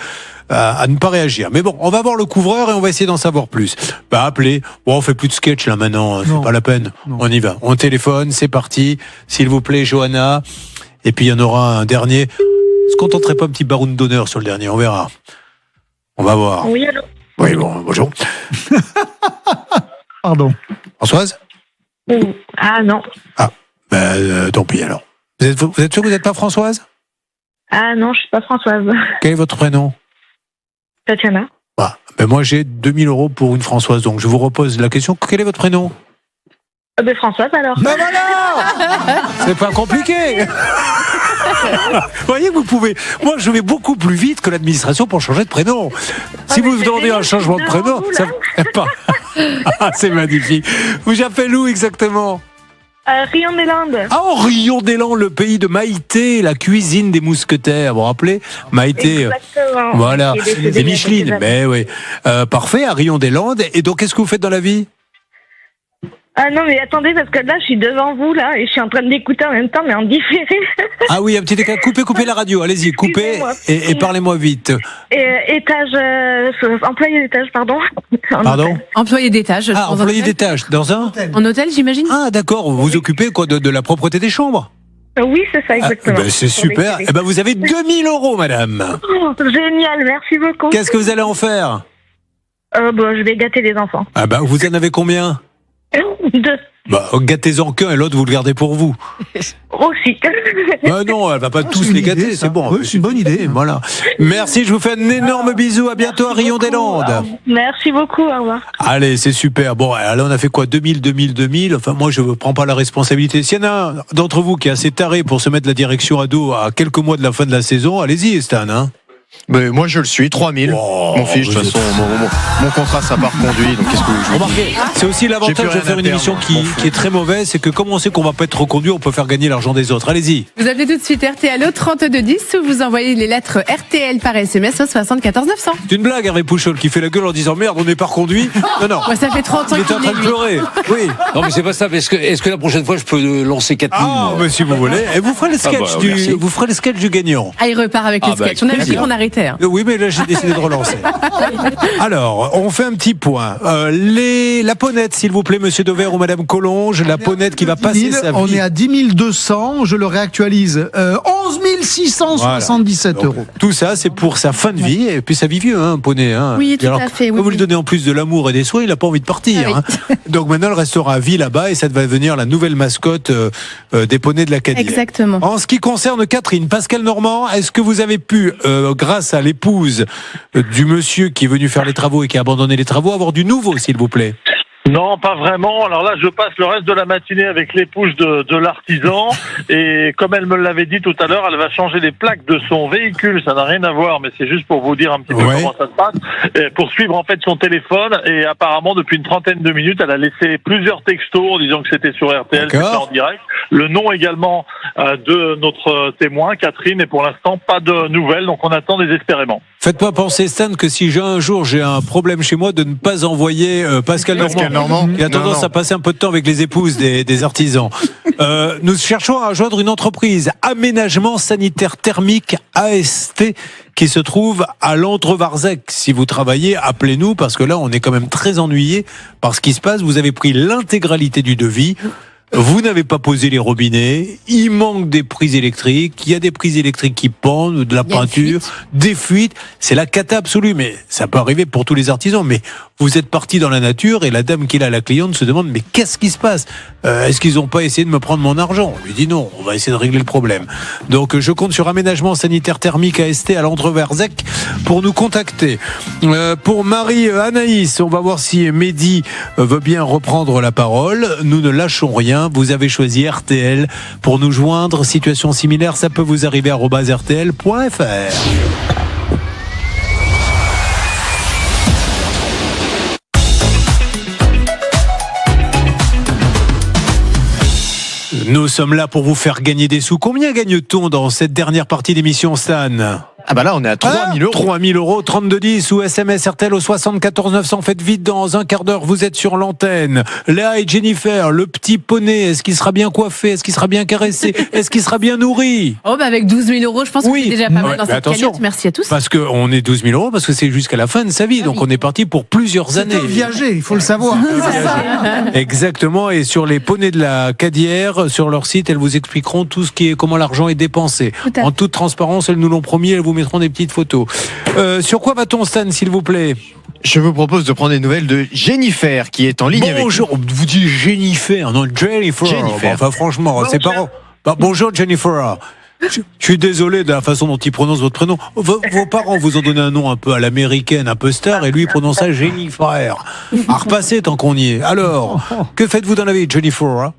à ne pas réagir. Mais bon, on va voir le couvreur et on va essayer d'en savoir plus. Appelez. Bon, on fait plus de sketch là maintenant, c'est pas la peine. Non. On y va. On téléphone, c'est parti. S'il vous plaît, Johanna. Et puis il y en aura un dernier. Se contenterait pas un petit baroun d'honneur sur le dernier, on verra. On va voir. Oui, allô? Oui, bon, bonjour. Pardon. Françoise? Ah non. Ah, tant pis alors. Vous êtes sûr que vous n'êtes pas Françoise? Ah non, je suis pas Françoise. Quel est votre prénom? Tatiana. Moi j'ai 2000 € pour une Françoise, donc je vous repose la question. Quel est votre prénom? Françoise alors. Ben voilà. C'est pas compliqué. Vous voyez, vous pouvez. Moi, je vais beaucoup plus vite que l'administration pour changer de prénom. Si vous demandez un changement de prénom, ça pas. Ah, c'est magnifique. Vous appelez où exactement? Rion-des-Landes. Ah, Rion-des-Landes, le pays de Maïté, la cuisine des mousquetaires. Vous vous rappelez? Maïté. Exactement. Voilà. Et Micheline. Mais oui. Parfait, à Rion-des-Landes. Et donc, qu'est-ce que vous faites dans la vie? Ah non, mais attendez, parce que là, je suis devant vous, là, et je suis en train d'écouter en même temps, mais en différé. Ah oui, un petit écart. Coupez la radio. Allez-y, coupez et parlez-moi vite. Employé d'étage, pardon. Pardon? Employé d'étage. Ah, employé d'étage. Dans un? En hôtel, j'imagine. Ah, d'accord. Vous vous occupez quoi de la propreté des chambres? Oui, c'est ça, exactement. C'est super. Vous avez 2000 €, madame. Oh, génial, merci beaucoup. Qu'est-ce que vous allez en faire? Je vais gâter les enfants. Vous en avez combien? 2. Gâtez-en qu'un et l'autre vous le gardez pour vous. Aussi. Non, elle va pas tous les gâter, c'est bon. Oui, c'est une bonne idée. Voilà. Merci, je vous fais un énorme bisou. À bientôt à Rion-des-Landes. Merci beaucoup, au revoir. Allez, c'est super. Bon, là on a fait quoi? 2000. Enfin, moi je ne prends pas la responsabilité. S'il y en a un d'entre vous qui est assez taré pour se mettre la direction à dos à quelques mois de la fin de la saison, allez-y, Stan. Mais moi je le suis, 3000. Mon fiche, de toute façon, mon contrat ça part conduit, donc qu'est-ce que je vous dis ? C'est aussi l'avantage de faire une émission qui est très mauvaise, c'est que comme on sait qu'on va pas être reconduit, on peut faire gagner l'argent des autres. Allez-y. Vous appelez tout de suite RTL au 3210 ou vous envoyez les lettres RTL par SMS au 74 900. C'est une blague, Hervé Pouchol qui fait la gueule en disant merde, on n'est pas reconduit. Non. Moi, ça fait 30 ans qu'il est en train de pleurer. Oui. Non, mais c'est pas ça. Est-ce que la prochaine fois je peux lancer 4000 ? Ah, mais si vous voulez. Et vous ferez le sketch vous ferez le sketch du gagnant. Ah, il repart avec le sketch. On avait dit qu'on arrêtait. Oui, mais là j'ai décidé de relancer. Alors, on fait un petit point. La Ponette, s'il vous plaît, monsieur Dover ou madame Collonges, la Ponette qui va passer sa vie. On est à 10 200, je le réactualise. 11 677 euros. Tout ça, c'est pour sa fin de vie, et puis ça vit vieux, un poney. Oui, tout à fait. Quand vous lui donnez en plus de l'amour et des soins, il n'a pas envie de partir. Donc maintenant, elle restera à vie là-bas, et ça va devenir la nouvelle mascotte des poneys de l'Acadie. Exactement. En ce qui concerne Catherine, Pascal Normand, est-ce que vous avez pu, grâce à l'épouse du monsieur qui est venu faire les travaux et qui a abandonné les travaux, avoir du nouveau, s'il vous plaît ? Non, pas vraiment. Alors là, je passe le reste de la matinée avec l'épouse de l'artisan et comme elle me l'avait dit tout à l'heure, elle va changer les plaques de son véhicule. Ça n'a rien à voir, mais c'est juste pour vous dire un petit peu comment ça se passe. Et pour suivre en fait son téléphone et apparemment depuis une trentaine de minutes, elle a laissé plusieurs textos en disant que c'était sur RTL, c'était en direct. Le nom également de notre témoin, Catherine, et pour l'instant pas de nouvelles, donc on attend désespérément. Faites pas penser, Stan, que si un jour j'ai un problème chez moi, de ne pas envoyer Pascal Normand. Il a tendance à passer un peu de temps avec les épouses des artisans. Nous cherchons à rejoindre une entreprise, Aménagement Sanitaire Thermique AST, qui se trouve à Landrevarzec. Si vous travaillez, appelez-nous, parce que là, on est quand même très ennuyé par ce qui se passe. Vous avez pris l'intégralité du devis. Vous n'avez pas posé les robinets, il manque des prises électriques, il y a des prises électriques qui pendent, de la peinture, des fuites, c'est la cata absolue, mais ça peut arriver pour tous les artisans, mais vous êtes parti dans la nature et la dame qui est là, la cliente, se demande mais qu'est-ce qui se passe ? Est-ce qu'ils n'ont pas essayé de me prendre mon argent ? On lui dit non, on va essayer de régler le problème. Donc je compte sur Aménagement Sanitaire Thermique AST à Landrevarzec pour nous contacter. Pour Marie Anaïs, on va voir si Mehdi veut bien reprendre la parole. Nous ne lâchons rien. Vous avez choisi RTL pour nous joindre. Situation similaire, ça peut vous arriver @rtl.fr. Nous sommes là pour vous faire gagner des sous. Combien gagne-t-on dans cette dernière partie d'émission, Stan ? Ah bah là on est à 3 000 euros. 3 000 euros, 3210 ou SMS RTL au 74 900. Faites vite, dans un quart d'heure vous êtes sur l'antenne. Léa et Jennifer, le petit poney, est-ce qu'il sera bien coiffé ? Est-ce qu'il sera bien caressé ? Est-ce qu'il sera bien nourri ? Oh bah avec 12 000 euros, je pense que c'est déjà pas mal dans cette cagnotte. Merci à tous. Parce qu'on est 12 000 euros, parce que c'est jusqu'à la fin de sa vie, donc on est parti pour plusieurs années. C'est un viager, il faut le savoir. Exactement, et sur les poneys de la Cadière, sur leur site, elles vous expliqueront tout ce qui est, comment l'argent est dépensé. En toute transparence, elles nous l'ont promis, elles vous mettront des petites photos. Sur quoi va-t-on, Stan, s'il vous plaît ? Je vous propose de prendre des nouvelles de Jennifer qui est en ligne avec nous. Bonjour, vous dites Jennifer, non Jennifer. Enfin franchement, c'est pas... bonjour Jennifer. Je suis désolé de la façon dont il prononce votre prénom. Vos parents vous ont donné un nom un peu à l'américaine, un peu star, et lui il prononce ça Jennifer. À repasser tant qu'on y est. Alors, que faites-vous dans la vie, Jennifer ?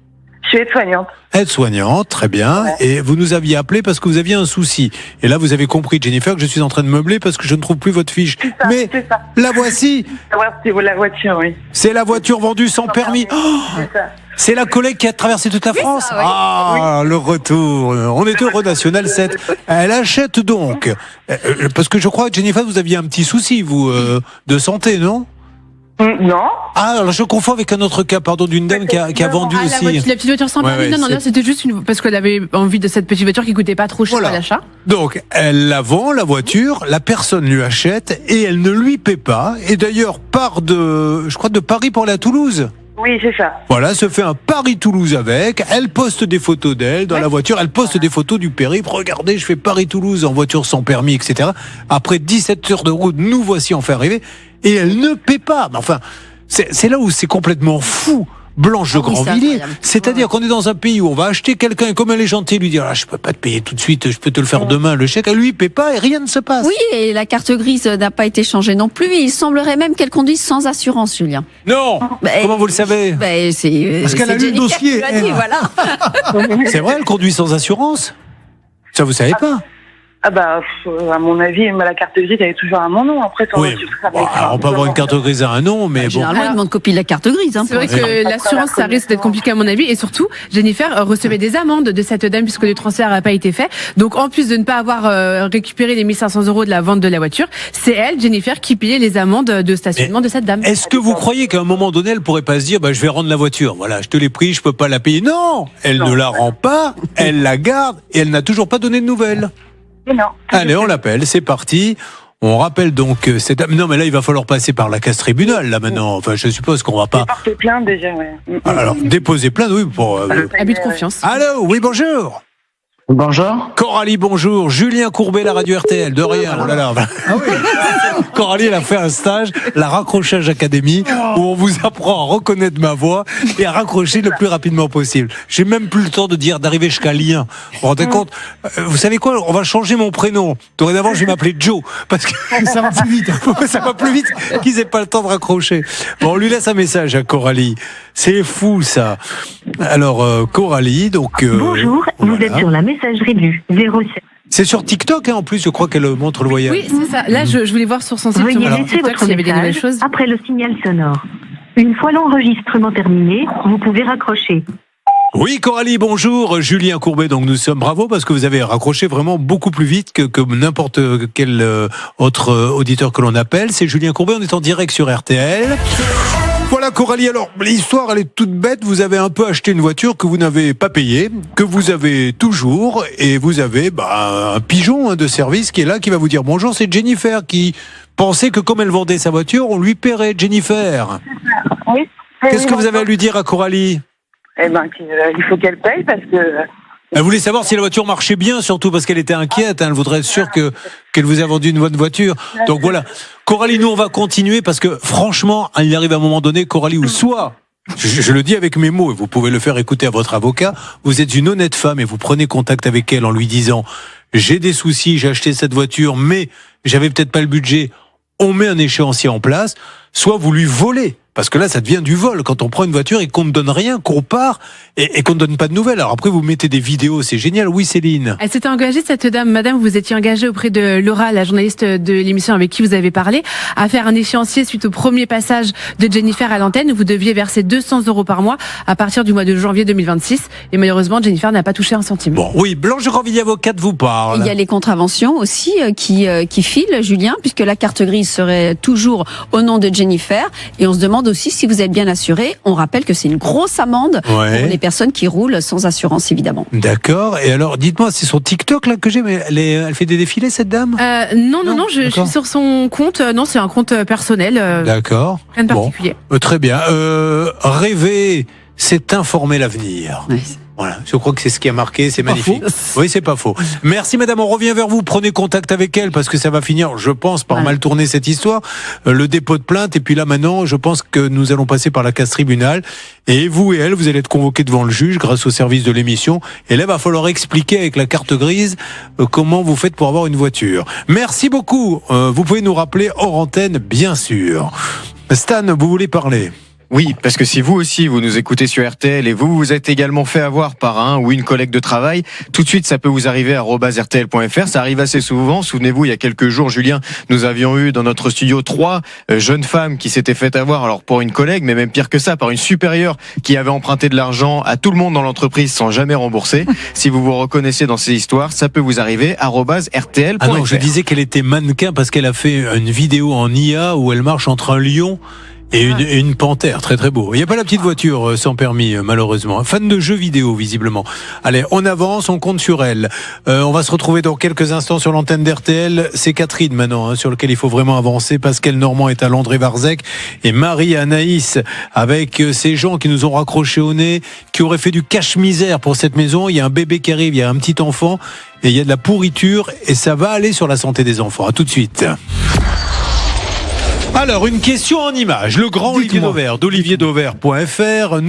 Je suis aide-soignante. Aide-soignante, très bien. Ouais. Et vous nous aviez appelé parce que vous aviez un souci. Et là, vous avez compris, Jennifer, que je suis en train de meubler parce que je ne trouve plus votre fiche. C'est ça, mais c'est ça. La voici. C'est la voiture, oui. C'est la voiture vendue sans permis. Oh, c'est la collègue qui a traversé toute la France. Ça, oui. Ah, oui. Le retour. On est heureux, National 7. Elle achète donc. Parce que je crois, Jennifer, vous aviez un petit souci, vous, de santé, non ? Non. Ah, alors je confonds avec un autre cas, pardon, d'une dame qui a vendu aussi. La petite voiture sans permis. Non, là, c'était juste parce qu'elle avait envie de cette petite voiture qui coûtait pas trop cher à l'achat. Donc, elle la vend, la voiture, la personne lui achète et elle ne lui paie pas. Et d'ailleurs, part de Paris pour aller à Toulouse. Oui, c'est ça. Voilà, se fait un Paris-Toulouse avec. Elle poste des photos d'elle dans la voiture. Elle poste des photos du périple. Regardez, je fais Paris-Toulouse en voiture sans permis, etc. Après 17 heures de route, nous voici enfin arrivés. Et elle ne paie pas. Enfin, c'est là où c'est complètement fou. Blanche de Grandvilliers. C'est-à-dire qu'on est dans un pays où on va acheter quelqu'un et comme elle est gentille, lui dire je peux pas te payer tout de suite, je peux te le faire demain, le chèque. Elle lui paie pas et rien ne se passe. Oui, et la carte grise n'a pas été changée non plus. Il semblerait même qu'elle conduise sans assurance, Julien. Non. Comment vous le savez ? Parce qu'elle a lu le dossier. Voilà. C'est vrai, elle conduit sans assurance ? Ça, vous savez pas ? Ah bah, à mon avis, la carte grise, elle est toujours à mon nom. Après, oui. Alors, on peut avoir une carte grise à un nom, mais bon. Généralement, ils demandent copie de la carte grise. C'est vrai que l'assurance, ça risque d'être compliqué à mon avis. Et surtout, Jennifer recevait des amendes de cette dame puisque le transfert n'a pas été fait. Donc, en plus de ne pas avoir récupéré les 1500 € de la vente de la voiture, c'est elle, Jennifer, qui payait les amendes de stationnement de cette dame. Est-ce que vous croyez qu'à un moment donné, elle pourrait pas se dire, je vais rendre la voiture. Voilà, je te l'ai pris, je peux pas la payer. Non, elle ne la rend pas, elle la garde et elle n'a toujours pas donné de nouvelles. Non. Allez, on l'appelle, c'est parti. On rappelle donc cette dame. Non, mais là, il va falloir passer par la casse tribunal, là, maintenant. Enfin, je suppose qu'on va pas. Déposer plainte, déjà, ouais. Alors, déposer plainte, oui, pour. Abus de confiance. Allô, oui, bonjour. Bonjour. Coralie, bonjour. Julien Courbet, la radio RTL. De rien, oh là là. Ah oui. Coralie, elle a fait un stage, la Raccrochage Academy, où on vous apprend à reconnaître ma voix et à raccrocher le plus rapidement possible. J'ai même plus le temps d'arriver jusqu'à Lien. Vous vous rendez compte? Vous savez quoi? On va changer mon prénom. Dorénavant, je vais m'appeler Joe. Parce que ça va plus vite. Ça va plus vite qu'ils n'aient pas le temps de raccrocher. Bon, on lui laisse un message à Coralie. C'est fou, ça. Alors, Coralie, donc... Bonjour, voilà. Vous êtes sur la messagerie du 07. C'est sur TikTok, hein, en plus, je crois qu'elle montre le voyage. Oui, c'est ça. Là, je voulais voir sur son site. Veuillez sur laisser TikTok votre s'il y avait des nouvelles message choses. après le signal sonore. Une fois l'enregistrement terminé, vous pouvez raccrocher. Oui, Coralie, bonjour. Julien Courbet, donc nous sommes bravo parce que vous avez raccroché vraiment beaucoup plus vite que n'importe quel autre auditeur que l'on appelle. C'est Julien Courbet, on est en direct sur RTL. Voilà, Coralie, alors l'histoire elle est toute bête, vous avez un peu acheté une voiture que vous n'avez pas payée, que vous avez toujours, et vous avez un pigeon de service qui est là, qui va vous dire bonjour, c'est Jennifer, qui pensait que comme elle vendait sa voiture, on lui paierait. Jennifer. Oui. Qu'est-ce que vous avez à lui dire à Coralie? Eh ben, il faut qu'elle paye parce que... Elle voulait savoir si la voiture marchait bien, surtout parce qu'elle était inquiète. Elle voudrait être sûre qu'elle vous a vendu une bonne voiture. Donc voilà. Coralie, nous, on va continuer parce que franchement, il arrive à un moment donné, Coralie, ou soit, je le dis avec mes mots, et vous pouvez le faire écouter à votre avocat, vous êtes une honnête femme et vous prenez contact avec elle en lui disant « J'ai des soucis, j'ai acheté cette voiture, mais j'avais peut-être pas le budget. » On met un échéancier en place, soit vous lui volez. Parce que là, ça devient du vol. Quand on prend une voiture et qu'on ne donne rien, qu'on part et qu'on ne donne pas de nouvelles. Alors après, vous mettez des vidéos, c'est génial. Oui, Céline. Elle s'était engagée, cette dame. Madame, vous étiez engagée auprès de Laura, la journaliste de l'émission avec qui vous avez parlé, à faire un échéancier suite au premier passage de Jennifer à l'antenne. Vous deviez verser 200 € par mois à partir du mois de janvier 2026. Et malheureusement, Jennifer n'a pas touché un centime. Bon, oui, Blanche Grandvilliers, avocate, vous parle. Il y a les contraventions aussi qui filent, Julien, puisque la carte grise serait toujours au nom de Jennifer. Et on se demande aussi si vous êtes bien assuré. On rappelle que c'est une grosse amende pour les personnes qui roulent sans assurance, évidemment. D'accord. Et alors, dites-moi, c'est son TikTok là que j'ai, mais elle fait des défilés, cette dame? Non, je suis sur son compte. Non, c'est un compte personnel. D'accord. Rien de particulier. Bon. Très bien. Rêver, c'est informer l'avenir. Oui. Voilà, je crois que c'est ce qui a marqué, c'est magnifique. Oui, c'est pas faux. Merci madame, on revient vers vous, prenez contact avec elle parce que ça va finir, je pense, par mal tourner cette histoire. Le dépôt de plainte et puis là maintenant, je pense que nous allons passer par la casse tribunal et vous et elle, vous allez être convoqués devant le juge grâce au service de l'émission et là, il va falloir expliquer avec la carte grise comment vous faites pour avoir une voiture. Merci beaucoup, vous pouvez nous rappeler hors antenne, bien sûr. Stan, vous voulez parler? Oui, parce que si vous aussi, vous nous écoutez sur RTL et vous vous êtes également fait avoir par un ou une collègue de travail, tout de suite, ça peut vous arriver à @rtl.fr. Ça arrive assez souvent. Souvenez-vous, il y a quelques jours, Julien, nous avions eu dans notre studio 3 jeunes femmes qui s'étaient fait avoir, alors pour une collègue, mais même pire que ça, par une supérieure qui avait emprunté de l'argent à tout le monde dans l'entreprise sans jamais rembourser. Si vous vous reconnaissez dans ces histoires, ça peut vous arriver @rtl.fr. Ah non, je disais qu'elle était mannequin parce qu'elle a fait une vidéo en IA où elle marche entre un lion et une panthère, très très beau. Il n'y a pas la petite voiture sans permis, malheureusement. Fan de jeux vidéo, visiblement. Allez, on avance, on compte sur elle. On va se retrouver dans quelques instants sur l'antenne d'RTL. C'est Catherine maintenant, sur lequel il faut vraiment avancer. Pascal Normand est à Landré-Varzec et Marie Anaïs avec ces gens qui nous ont raccroché au nez, qui auraient fait du cache-misère pour cette maison. Il y a un bébé qui arrive, il y a un petit enfant et il y a de la pourriture et ça va aller sur la santé des enfants. À tout de suite. Alors, une question en images. Le grand Olivier Dauvert, d'olivierdauvert.fr.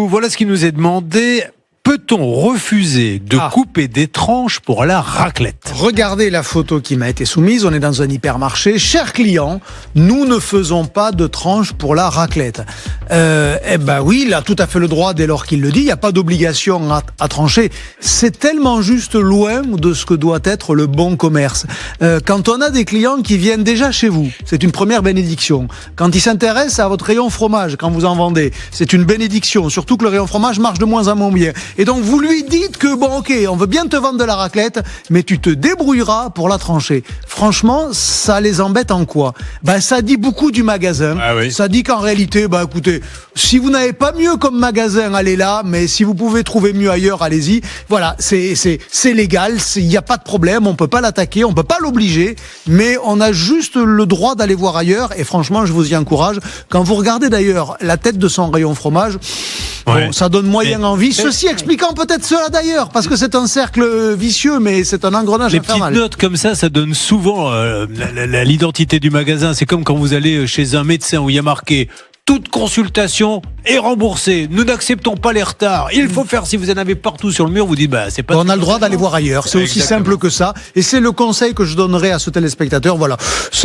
Voilà ce qui nous est demandé. Peut-on refuser de couper des tranches pour la raclette ? Regardez la photo qui m'a été soumise. On est dans un hypermarché. Chers clients, nous ne faisons pas de tranches pour la raclette. Eh ben oui, il a tout à fait le droit dès lors qu'il le dit. Il n'y a pas d'obligation à trancher. C'est tellement juste loin de ce que doit être le bon commerce. Quand on a des clients qui viennent déjà chez vous, c'est une première bénédiction. Quand ils s'intéressent à votre rayon fromage, quand vous en vendez, c'est une bénédiction. Surtout que le rayon fromage marche de moins en moins bien. Et donc vous lui dites que bon ok, on veut bien te vendre de la raclette, mais tu te débrouilleras pour la trancher. Franchement, ça les embête en quoi ? Ben ça dit beaucoup du magasin. Ah oui. Ça dit qu'en réalité, ben écoutez, si vous n'avez pas mieux comme magasin, allez là, mais si vous pouvez trouver mieux ailleurs, allez-y. Voilà, c'est légal, il n'y a pas de problème, on peut pas l'attaquer, on peut pas l'obliger, mais on a juste le droit d'aller voir ailleurs. Et franchement, je vous y encourage. Quand vous regardez d'ailleurs la tête de son rayon fromage, bon, ça donne moyen envie. Ceci expliquant peut-être cela d'ailleurs, parce que c'est un cercle vicieux, mais c'est un engrenage infernal. Les petites notes comme ça donne souvent l'identité du magasin. C'est comme quand vous allez chez un médecin où il y a marqué toute consultation est remboursée. Nous n'acceptons pas les retards. Il faut faire, si vous en avez partout sur le mur, vous dites, bah, c'est pas. On a le droit d'aller voir ailleurs. C'est aussi simple que ça. Et c'est le conseil que je donnerais à ce téléspectateur. Voilà.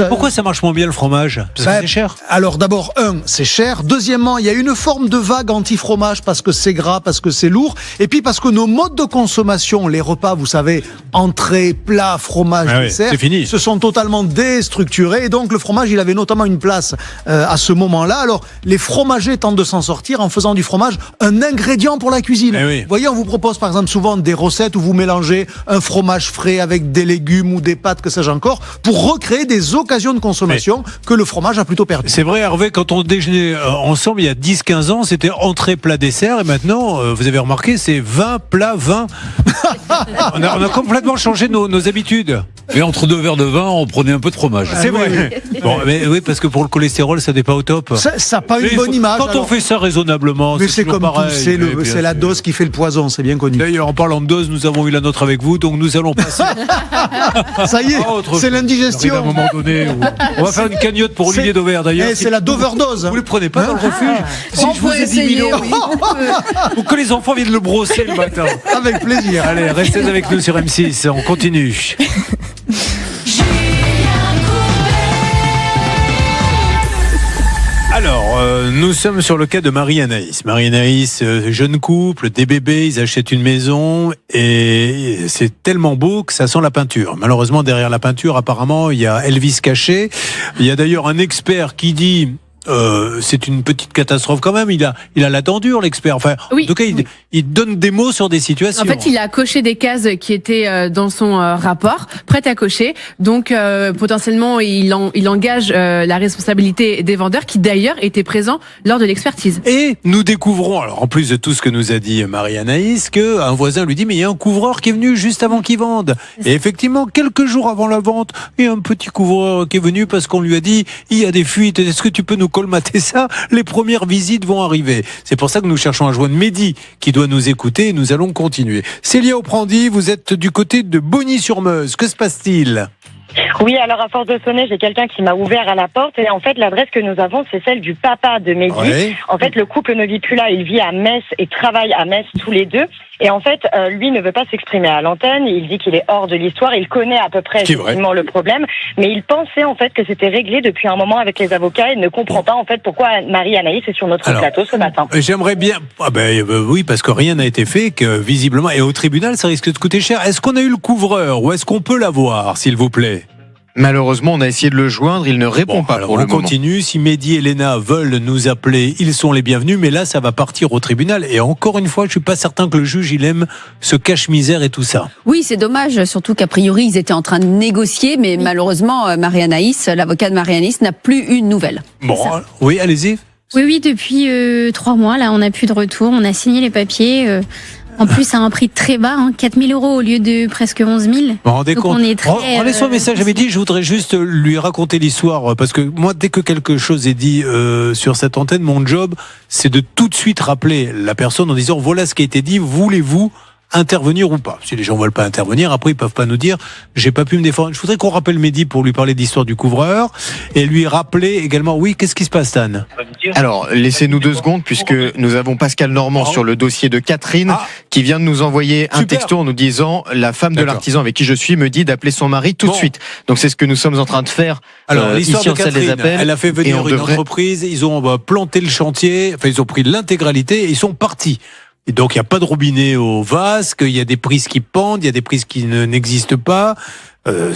Pourquoi ça marche moins bien le fromage ? Parce que c'est cher. Alors d'abord, c'est cher. Deuxièmement, il y a une forme de vague anti-fromage parce que c'est gras, parce que c'est lourd. Et puis parce que nos modes de consommation, les repas, vous savez, entrée, plat, fromage, dessert, c'est fini. Se sont totalement déstructurés. Et donc le fromage, il avait notamment une place à ce moment-là. Alors les fromagers tentent de s'en sortir en faisant du fromage un ingrédient pour la cuisine. Vous voyez, on vous propose par exemple souvent des recettes où vous mélangez un fromage frais avec des légumes ou des pâtes, que sais-je encore, pour recréer des occasions de consommation que le fromage a plutôt perdu. C'est vrai, Hervé, quand on déjeunait ensemble il y a 10-15 ans, c'était entrée, plat, dessert, et maintenant, vous avez remarqué, c'est vin, plat, vin. on a complètement changé nos habitudes. Et entre 2 verres de vin, on prenait un peu de fromage. C'est vrai. Bon, mais oui, parce que pour le cholestérol, ça n'est pas au top. Ça n'a pas une bonne image. Quand on fait ça raisonnablement, mais c'est comme pareil, tout, c'est la dose qui fait le poison, c'est bien connu. D'ailleurs, en parlant de dose, nous avons eu la nôtre avec vous, donc nous allons passer. Ça y est, c'est l'indigestion. À un moment donné, on va faire une cagnotte pour Olivier Dauvert d'ailleurs. C'est la d'overdose. Vous ne le prenez pas dans le refuge. Si je vous ai 10 000 €, pour que les enfants viennent le brosser le matin. Avec plaisir. Allez, restez avec nous sur M6, on continue. Alors, nous sommes sur le cas de Marie-Anaïs. Marie-Anaïs, jeune couple, des bébés, ils achètent une maison et c'est tellement beau que ça sent la peinture. Malheureusement, derrière la peinture, apparemment, il y a Elvis caché. Il y a d'ailleurs un expert qui dit... c'est une petite catastrophe quand même. Il a la dent dure, l'expert. Enfin, en tout cas, il donne des mots sur des situations. En fait, il a coché des cases qui étaient dans son rapport, prêtes à cocher. Donc, potentiellement, il engage la responsabilité des vendeurs qui, d'ailleurs, étaient présents lors de l'expertise. Et nous découvrons, alors en plus de tout ce que nous a dit Marie-Anaïs, qu'un voisin lui dit, mais il y a un couvreur qui est venu juste avant qu'il vende. Et effectivement, quelques jours avant la vente, il y a un petit couvreur qui est venu parce qu'on lui a dit, il y a des fuites. Est-ce que tu peux nous colmater ça? Les premières visites vont arriver. C'est pour ça que nous cherchons à joindre Mehdi qui doit nous écouter et nous allons continuer. Célia Oprandi, vous êtes du côté de Bogny-sur-Meuse. Que se passe-t-il? Oui, alors à force de sonner, j'ai quelqu'un qui m'a ouvert à la porte et en fait l'adresse que nous avons c'est celle du papa de Mehdi. Ouais. En fait le couple ne vit plus là, il vit à Metz et travaille à Metz tous les deux. Et en fait lui ne veut pas s'exprimer à l'antenne, il dit qu'il est hors de l'histoire, il connaît à peu près effectivement le problème, mais il pensait en fait que c'était réglé depuis un moment avec les avocats et ne comprend pas en fait pourquoi Marie-Anaïs est sur notre plateau ce matin. J'aimerais bien, oui parce que rien n'a été fait, que visiblement, et au tribunal ça risque de coûter cher. Est-ce qu'on a eu le couvreur ou est-ce qu'on peut l'avoir s'il vous plaît? Malheureusement, on a essayé de le joindre, il ne répond pas pour le moment. On continue, si Mehdi et Léna veulent nous appeler, ils sont les bienvenus, mais là ça va partir au tribunal et encore une fois, je suis pas certain que le juge il aime ce cache-misère et tout ça. Oui, c'est dommage, surtout qu'a priori ils étaient en train de négocier, mais malheureusement Marie-Anaïs, l'avocat de Marie-Anaïs n'a plus eu de nouvelles. Bon, oui, allez-y. Oui, depuis 3 mois, là on n'a plus de retour, on a signé les papiers... En plus, à un prix très bas, 4 000 € au lieu de presque 11 000. Vous vous rendez compte? On est très. Rendez son message. J'avais dit, je voudrais juste lui raconter l'histoire parce que moi, dès que quelque chose est dit sur cette antenne, mon job, c'est de tout de suite rappeler la personne en disant voilà ce qui a été dit. Voulez-vous intervenir ou pas. Si les gens veulent pas intervenir, après ils peuvent pas nous dire j'ai pas pu me défendre. Je voudrais qu'on rappelle Mehdi pour lui parler d'histoire du couvreur et lui rappeler également. Oui, qu'est-ce qui se passe, Stan? Alors, laissez-nous 2 secondes puisque nous avons Pascal Normand sur le dossier de Catherine qui vient de nous envoyer un texto en nous disant la femme de l'artisan avec qui je suis me dit d'appeler son mari tout de suite. Donc c'est ce que nous sommes en train de faire. Alors l'histoire de Catherine, elle a fait venir une devrait... entreprise, ils ont planté le chantier, enfin ils ont pris l'intégralité et ils sont partis. Et donc il n'y a pas de robinet au vase, il y a des prises qui pendent, il y a des prises qui n'existent pas.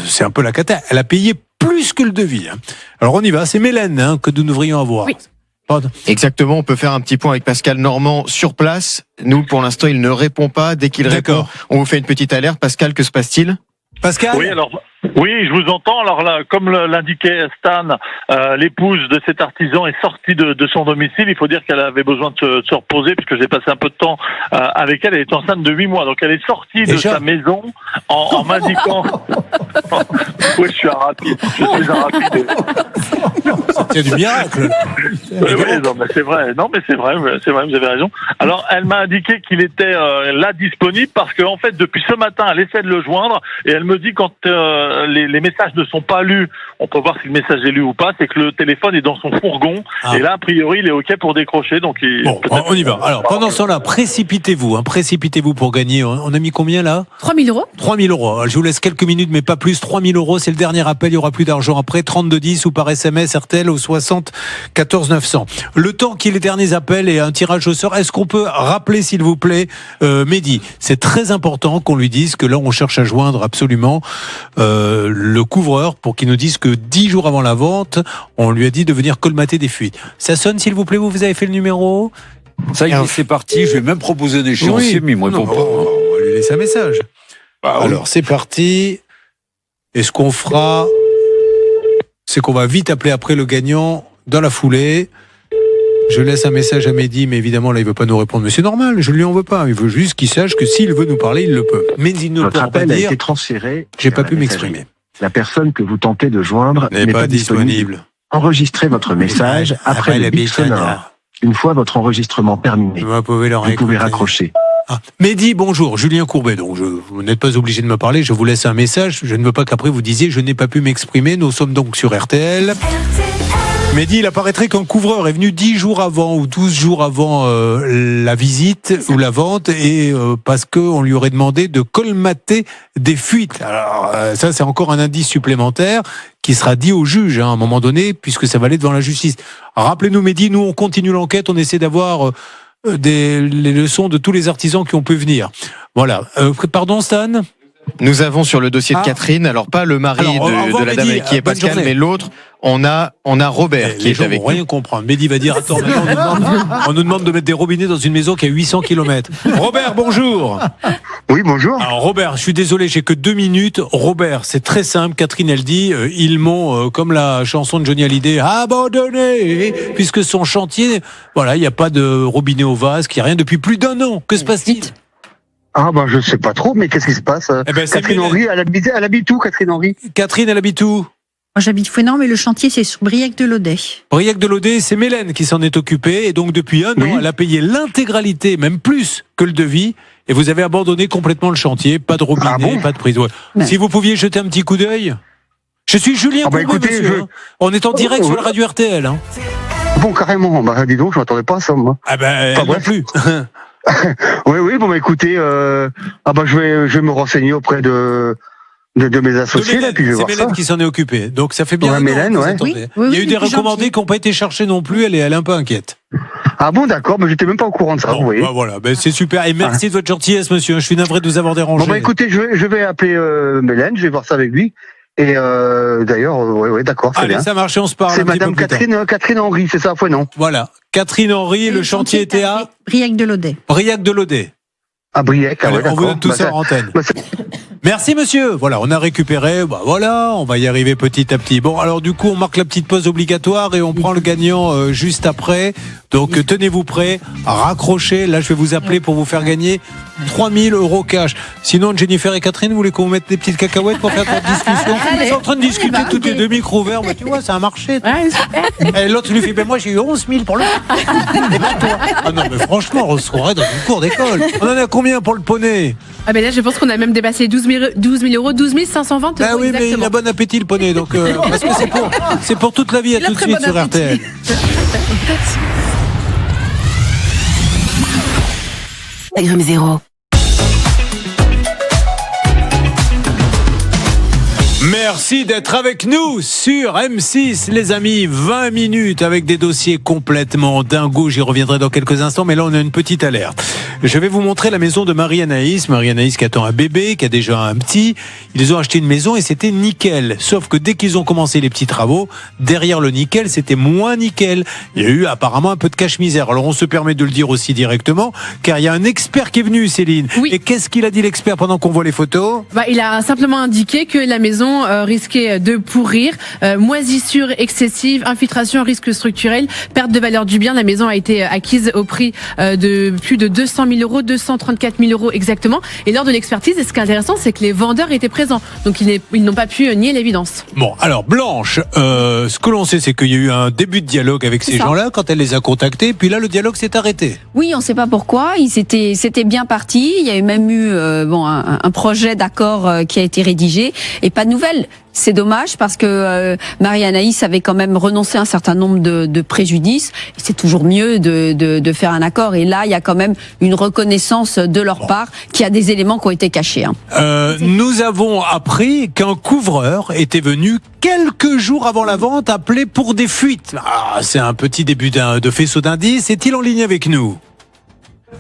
C'est un peu la cata. Elle a payé plus que le devis. Alors on y va, c'est Mélène que nous devrions avoir. Oui. Exactement, on peut faire un petit point avec Pascal Normand sur place. Nous, pour l'instant, il ne répond pas. Dès qu'il répond, on vous fait une petite alerte. Pascal, que se passe-t-il ? Pascal ? Oui, je vous entends. Alors là, comme l'indiquait Stan, l'épouse de cet artisan est sortie de son domicile. Il faut dire qu'elle avait besoin de se reposer puisque j'ai passé un peu de temps avec elle. Elle est enceinte de 8 mois. Donc elle est sortie de sa maison en m'indiquant... Oui, je suis un rapide. C'est du miracle. Oui, non, mais c'est vrai. Non, mais c'est vrai, vous avez raison. Alors, elle m'a indiqué qu'il était là disponible parce qu'en fait, depuis ce matin, elle essaie de le joindre et elle me dit quand les messages ne sont pas lus, on peut voir si le message est lu ou pas, c'est que le téléphone est dans son fourgon et là, a priori, il est OK pour décrocher. Donc, bon, on y va. Alors, pendant ce temps-là, précipitez-vous pour gagner. On a mis combien là ? 3 000 euros. 3 000 euros. Alors, je vous laisse quelques minutes, mais pas plus. 3 000 euros, c'est le dernier appel. Il n'y aura plus d'argent après. 3210 ou par SMS RTL au 60 14 900. Le temps qu'il y ait les derniers appels et un tirage au sort, est-ce qu'on peut rappeler, s'il vous plaît, Mehdi, c'est très important qu'on lui dise que là, on cherche à joindre absolument le couvreur pour qu'il nous dise que 10 jours avant la vente, on lui a dit de venir colmater des fuites. Ça sonne, s'il vous plaît, vous avez fait le numéro ? Ça y est, c'est parti. Je vais même proposer des échéancier, mais moi, on va lui laisser un message. Alors, c'est parti. Et ce qu'on fera, c'est qu'on va vite appeler après le gagnant dans la foulée. Je laisse un message à Mehdi, mais évidemment, là, il ne veut pas nous répondre. Mais c'est normal, je ne lui en veux pas. Il veut juste qu'il sache que s'il veut nous parler, il le peut. Mais il ne peut pas appel dire. A été transféré. J'ai pas pu m'exprimer. La personne que vous tentez de joindre n'est pas disponible. Enregistrez votre message après le bip sonore. Une fois votre enregistrement terminé, vous pouvez raccrocher. Mehdi, bonjour, Julien Courbet. Donc, vous n'êtes pas obligé de me parler, je vous laisse un message. Je ne veux pas qu'après vous disiez je n'ai pas pu m'exprimer. Nous sommes donc sur RTL. Mehdi, il apparaîtrait qu'un couvreur est venu 10 jours avant ou 12 jours avant la visite ou la vente et parce qu'on lui aurait demandé de colmater des fuites. Alors ça, c'est encore un indice supplémentaire qui sera dit au juge à un moment donné puisque ça va aller devant la justice. Rappelez-nous, Mehdi, nous on continue l'enquête, on essaie d'avoir les leçons de tous les artisans qui ont pu venir. Voilà. Pardon, Stan ? Nous avons sur le dossier de Catherine, alors pas le mari de la dame avec qui est Pascal, mais l'autre, on a Robert qui est avec nous. Rien comprendre. Mehdi va dire attends, on nous demande de mettre des robinets dans une maison qui a 800 km. Robert, bonjour. Oui, bonjour. Alors Robert, je suis désolé, j'ai que 2 minutes. Robert, c'est très simple. Catherine, elle dit ils m'ont, comme la chanson de Johnny Hallyday, abandonné, puisque son chantier, voilà, il n'y a pas de robinet au vase, qu'il n'y a rien depuis plus d'1 an. Que se passe-t-il ? Ah ben je sais pas trop, mais qu'est-ce qui se passe Catherine Henry, elle habite où, Catherine Henry ? Catherine, elle habite où ? Moi j'habite Fouenan, mais le chantier c'est sur Briec-de-Laudet. Briec-de-Laudet, c'est Mélène qui s'en est occupée, et donc depuis 1 an, elle a payé l'intégralité, même plus que le devis, et vous avez abandonné complètement le chantier, pas de robinet, pas de prise. Ouais. Si vous pouviez jeter un petit coup d'œil. Je suis Julien Courbet, monsieur. On est en direct sur la radio RTL. Bon, carrément, dis donc, je m'attendais pas à ça, moi. Ah ben, non plus. Oui, bon, écoutez, je vais me renseigner auprès de mes associés, là, puis je vais voir ça. C'est Mélène qui s'en est occupée. Donc, ça fait bien. Ouais, Mélène, ouais. Il y a eu des recommandés qui n'ont pas été cherchés non plus. Elle est un peu inquiète. Ah bon, d'accord, mais j'étais même pas au courant de ça, vous voyez. Voilà, c'est super. Et merci de votre gentillesse, monsieur. Je suis navré de vous avoir dérangé. Bon, écoutez, je vais appeler Mélène, je vais voir ça avec lui. Et d'ailleurs, oui, d'accord, c'est bien. Allez, ça marche, on se parle. C'est Madame Catherine Henry, c'est ça, non ? Voilà, Catherine Henry, le chantier était à Briec-de-Laudet. Briec-de-Laudet. À Briec, ouais, d'accord. On vous donne tout ça en antenne. Merci monsieur. Voilà, on a récupéré. Voilà, on va y arriver petit à petit. Bon, alors du coup, on marque la petite pause obligatoire et on prend le gagnant juste après. Donc tenez-vous prêts, raccrochez. Là, je vais vous appeler pour vous faire gagner 3 000 euros cash. Sinon, Jennifer et Catherine, vous voulez qu'on vous mette des petites cacahuètes pour faire votre discussion ? Ils sont en train de discuter toutes les deux micros ouverts. Mais tu vois, ça a marché. Et l'autre lui fait, moi j'ai eu 11 000 pour le. Et ben toi. Ah non, mais franchement, on se croirait dans une cour d'école. On en a combien ? combien pour le poney? Ah ben là, je pense qu'on a même dépassé 12 000 euros, 12 520 euros. Ah oui, mais il a bon appétit le poney, donc parce que c'est pour toute la vie. À tout de suite sur RTL. Programme 0. Merci d'être avec nous sur M6, les amis. 20 minutes avec des dossiers complètement dingos. J'y reviendrai dans quelques instants, mais là, on a une petite alerte. Je vais vous montrer la maison de Marie-Anaïs. Marie-Anaïs qui attend un bébé, qui a déjà un petit. Ils ont acheté une maison et c'était nickel. Sauf que dès qu'ils ont commencé les petits travaux, derrière le nickel, c'était moins nickel. Il y a eu apparemment un peu de cache-misère. Alors, on se permet de le dire aussi directement, car il y a un expert qui est venu, Céline. Oui. Et qu'est-ce qu'il a dit, l'expert, pendant qu'on voit les photos? Il a simplement indiqué que la maison risquait de pourrir, moisissure excessive, infiltration, risque structurel, perte de valeur du bien. La maison a été acquise au prix de plus de 200 000 euros, 234 000 euros exactement. Et lors de l'expertise, ce qui est intéressant, c'est que les vendeurs étaient présents. Donc ils n'ont pas pu nier l'évidence. Bon, alors Blanche, ce que l'on sait, c'est qu'il y a eu un début de dialogue avec ces gens-là quand elle les a contactés. Puis là, le dialogue s'est arrêté. Oui, on ne sait pas pourquoi. C'était bien parti. Il y a eu même eu un projet d'accord qui a été rédigé et pas de nouvelles. C'est dommage parce que Marie-Anaïs avait quand même renoncé à un certain nombre de préjudices. C'est toujours mieux de faire un accord. Et là, il y a quand même une reconnaissance de leur part qu'il y a des éléments qui ont été cachés. Nous avons appris qu'un couvreur était venu quelques jours avant la vente appeler pour des fuites. C'est un petit début de faisceau d'indices. Est-il en ligne avec nous?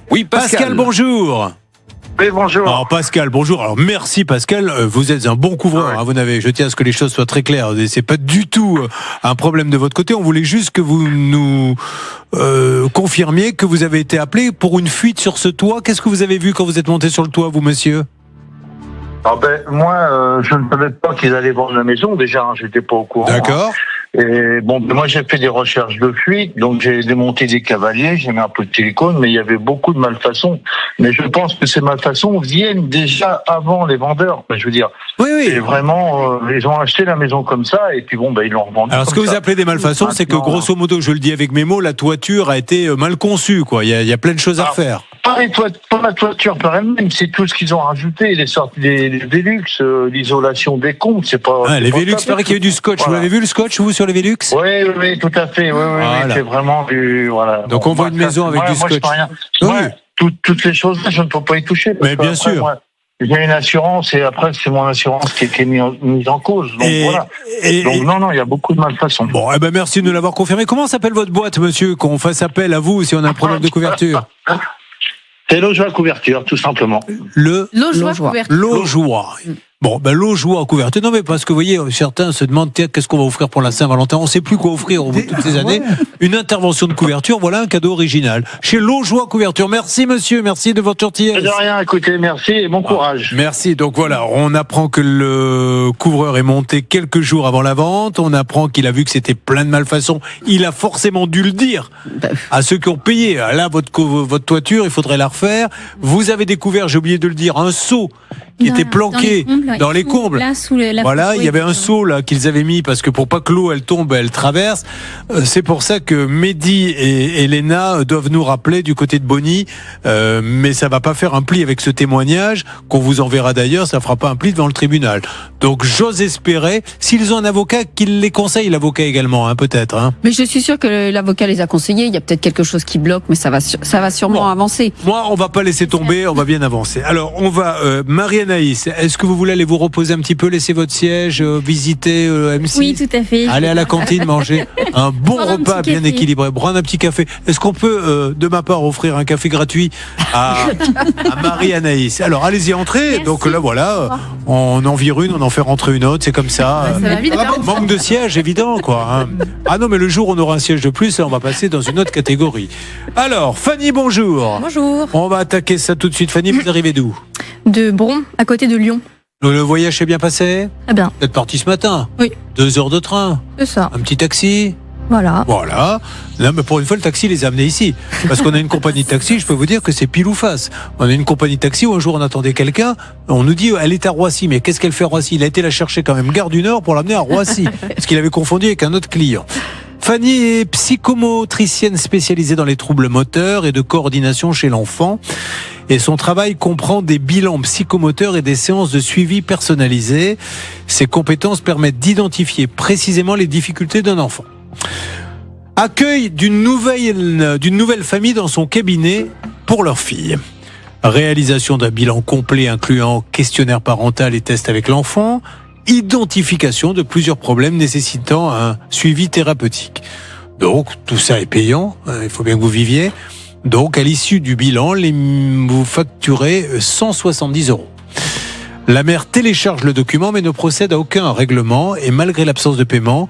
Oui, Pascal, bonjour. Oui, bonjour. Alors Pascal, bonjour. Alors merci Pascal, vous êtes un bon couvreur. Vous n'avez, je tiens à ce que les choses soient très claires. C'est pas du tout un problème de votre côté. On voulait juste que vous nous confirmiez que vous avez été appelé pour une fuite sur ce toit. Qu'est-ce que vous avez vu quand vous êtes monté sur le toit, vous, monsieur? Moi, je ne savais pas qu'ils allaient vendre la maison. Déjà, j'étais pas au courant. D'accord. Et moi j'ai fait des recherches de fuite, donc j'ai démonté des cavaliers, j'ai mis un peu de silicone, mais il y avait beaucoup de malfaçons. Mais je pense que ces malfaçons viennent déjà avant les vendeurs. Je veux dire, oui. Et vraiment, ils ont acheté la maison comme ça, et puis ils l'ont revendue. Alors ce que vous appelez des malfaçons, c'est que grosso modo, je le dis avec mes mots, la toiture a été mal conçue, quoi. Il y a plein de choses à refaire. Pas la toiture par elle-même, c'est tout ce qu'ils ont rajouté, les sortes des Velux, l'isolation des comptes, c'est pas. Les Velux, c'est vrai qu'il y a eu du scotch. Voilà. Vous avez vu le scotch, vous, sur les Velux? Oui, tout à fait. Oui, c'est vraiment du. Voilà. Donc on voit une maison avec du scotch. Toutes les choses-là, je ne peux pas y toucher. Mais bien sûr. J'ai une assurance et après c'est mon assurance qui est mise en cause. Donc voilà. Non, il y a beaucoup de malfaçons. Bon, merci de nous l'avoir confirmé. Comment s'appelle votre boîte, monsieur, qu'on fasse appel à vous si on a un problème de couverture? C'est Lojoie Couverture, tout simplement. Lojoie Couverture. Lojoie. Bon, Lojoie Couverture. Non, mais parce que vous voyez, certains se demandent qu'est-ce qu'on va offrir pour la Saint-Valentin. On ne sait plus quoi offrir toutes ces années. Une intervention de couverture, voilà un cadeau original. Chez Lojoie Couverture. Merci, monsieur. Merci de votre gentillesse. De rien, écoutez, merci et bon courage. Merci. Donc voilà, on apprend que le couvreur est monté quelques jours avant la vente. On apprend qu'il a vu que c'était plein de malfaçons. Il a forcément dû le dire à ceux qui ont payé. Là, votre toiture, il faudrait la refaire. Vous avez découvert, j'ai oublié de le dire, un seau qui était planqué dans les combles. Là, sous voilà, il y avait un seau là qu'ils avaient mis parce que pour pas que l'eau elle tombe, elle traverse. C'est pour ça que Mehdi et Elena doivent nous rappeler du côté de Bonny, mais ça va pas faire un pli avec ce témoignage qu'on vous enverra d'ailleurs. Ça fera pas un pli devant le tribunal. Donc j'ose espérer, s'ils ont un avocat, qu'ils les conseillent, l'avocat également, peut-être. Mais je suis sûr que l'avocat les a conseillés. Il y a peut-être quelque chose qui bloque, mais ça va sûrement avancer. Moi, on va pas laisser tomber, on va bien avancer. Alors, on va Marie-Anaïs, est-ce que vous voulez aller vous reposer un petit peu, laisser votre siège, visiter M6? Oui, tout à fait. Aller à la cantine, manger un bon repas bien équilibré, prendre un petit café. Est-ce qu'on peut, de ma part, offrir un café gratuit à Marie-Anaïs? Alors, allez-y, entrez. Merci. Donc là, voilà, on en vire une, on en fait rentrer une autre, c'est comme ça. Ça va vite, manque de siège, évident, quoi. Ah non, mais le jour où on aura un siège de plus, là, on va passer dans une autre catégorie. Alors, Fanny, bonjour. Bonjour. On va attaquer ça tout de suite. Fanny, vous arrivez d'où? De Bron, à côté de Lyon. Le voyage s'est bien passé? Très bien. Vous êtes parti ce matin? Oui. 2 heures de train? C'est ça. Un petit taxi? Voilà. Là, mais pour une fois, le taxi les a amenés ici. Parce qu'on a une compagnie de taxi, je peux vous dire que c'est pile ou face. On a une compagnie de taxi où un jour on attendait quelqu'un, on nous dit elle est à Roissy, mais qu'est-ce qu'elle fait à Roissy? Il a été la chercher quand même, gare du Nord, pour l'amener à Roissy. Parce qu'il avait confondu avec un autre client. Fanny est psychomotricienne spécialisée dans les troubles moteurs et de coordination chez l'enfant. Et son travail comprend des bilans psychomoteurs et des séances de suivi personnalisées. Ses compétences permettent d'identifier précisément les difficultés d'un enfant. Accueil d'une nouvelle famille dans son cabinet pour leur fille. Réalisation d'un bilan complet incluant questionnaire parental et test avec l'enfant. Identification de plusieurs problèmes nécessitant un suivi thérapeutique. Donc, tout ça est payant, il faut bien que vous viviez. Donc, à l'issue du bilan, vous facturez 170 €. La mère télécharge le document mais ne procède à aucun règlement et malgré l'absence de paiement,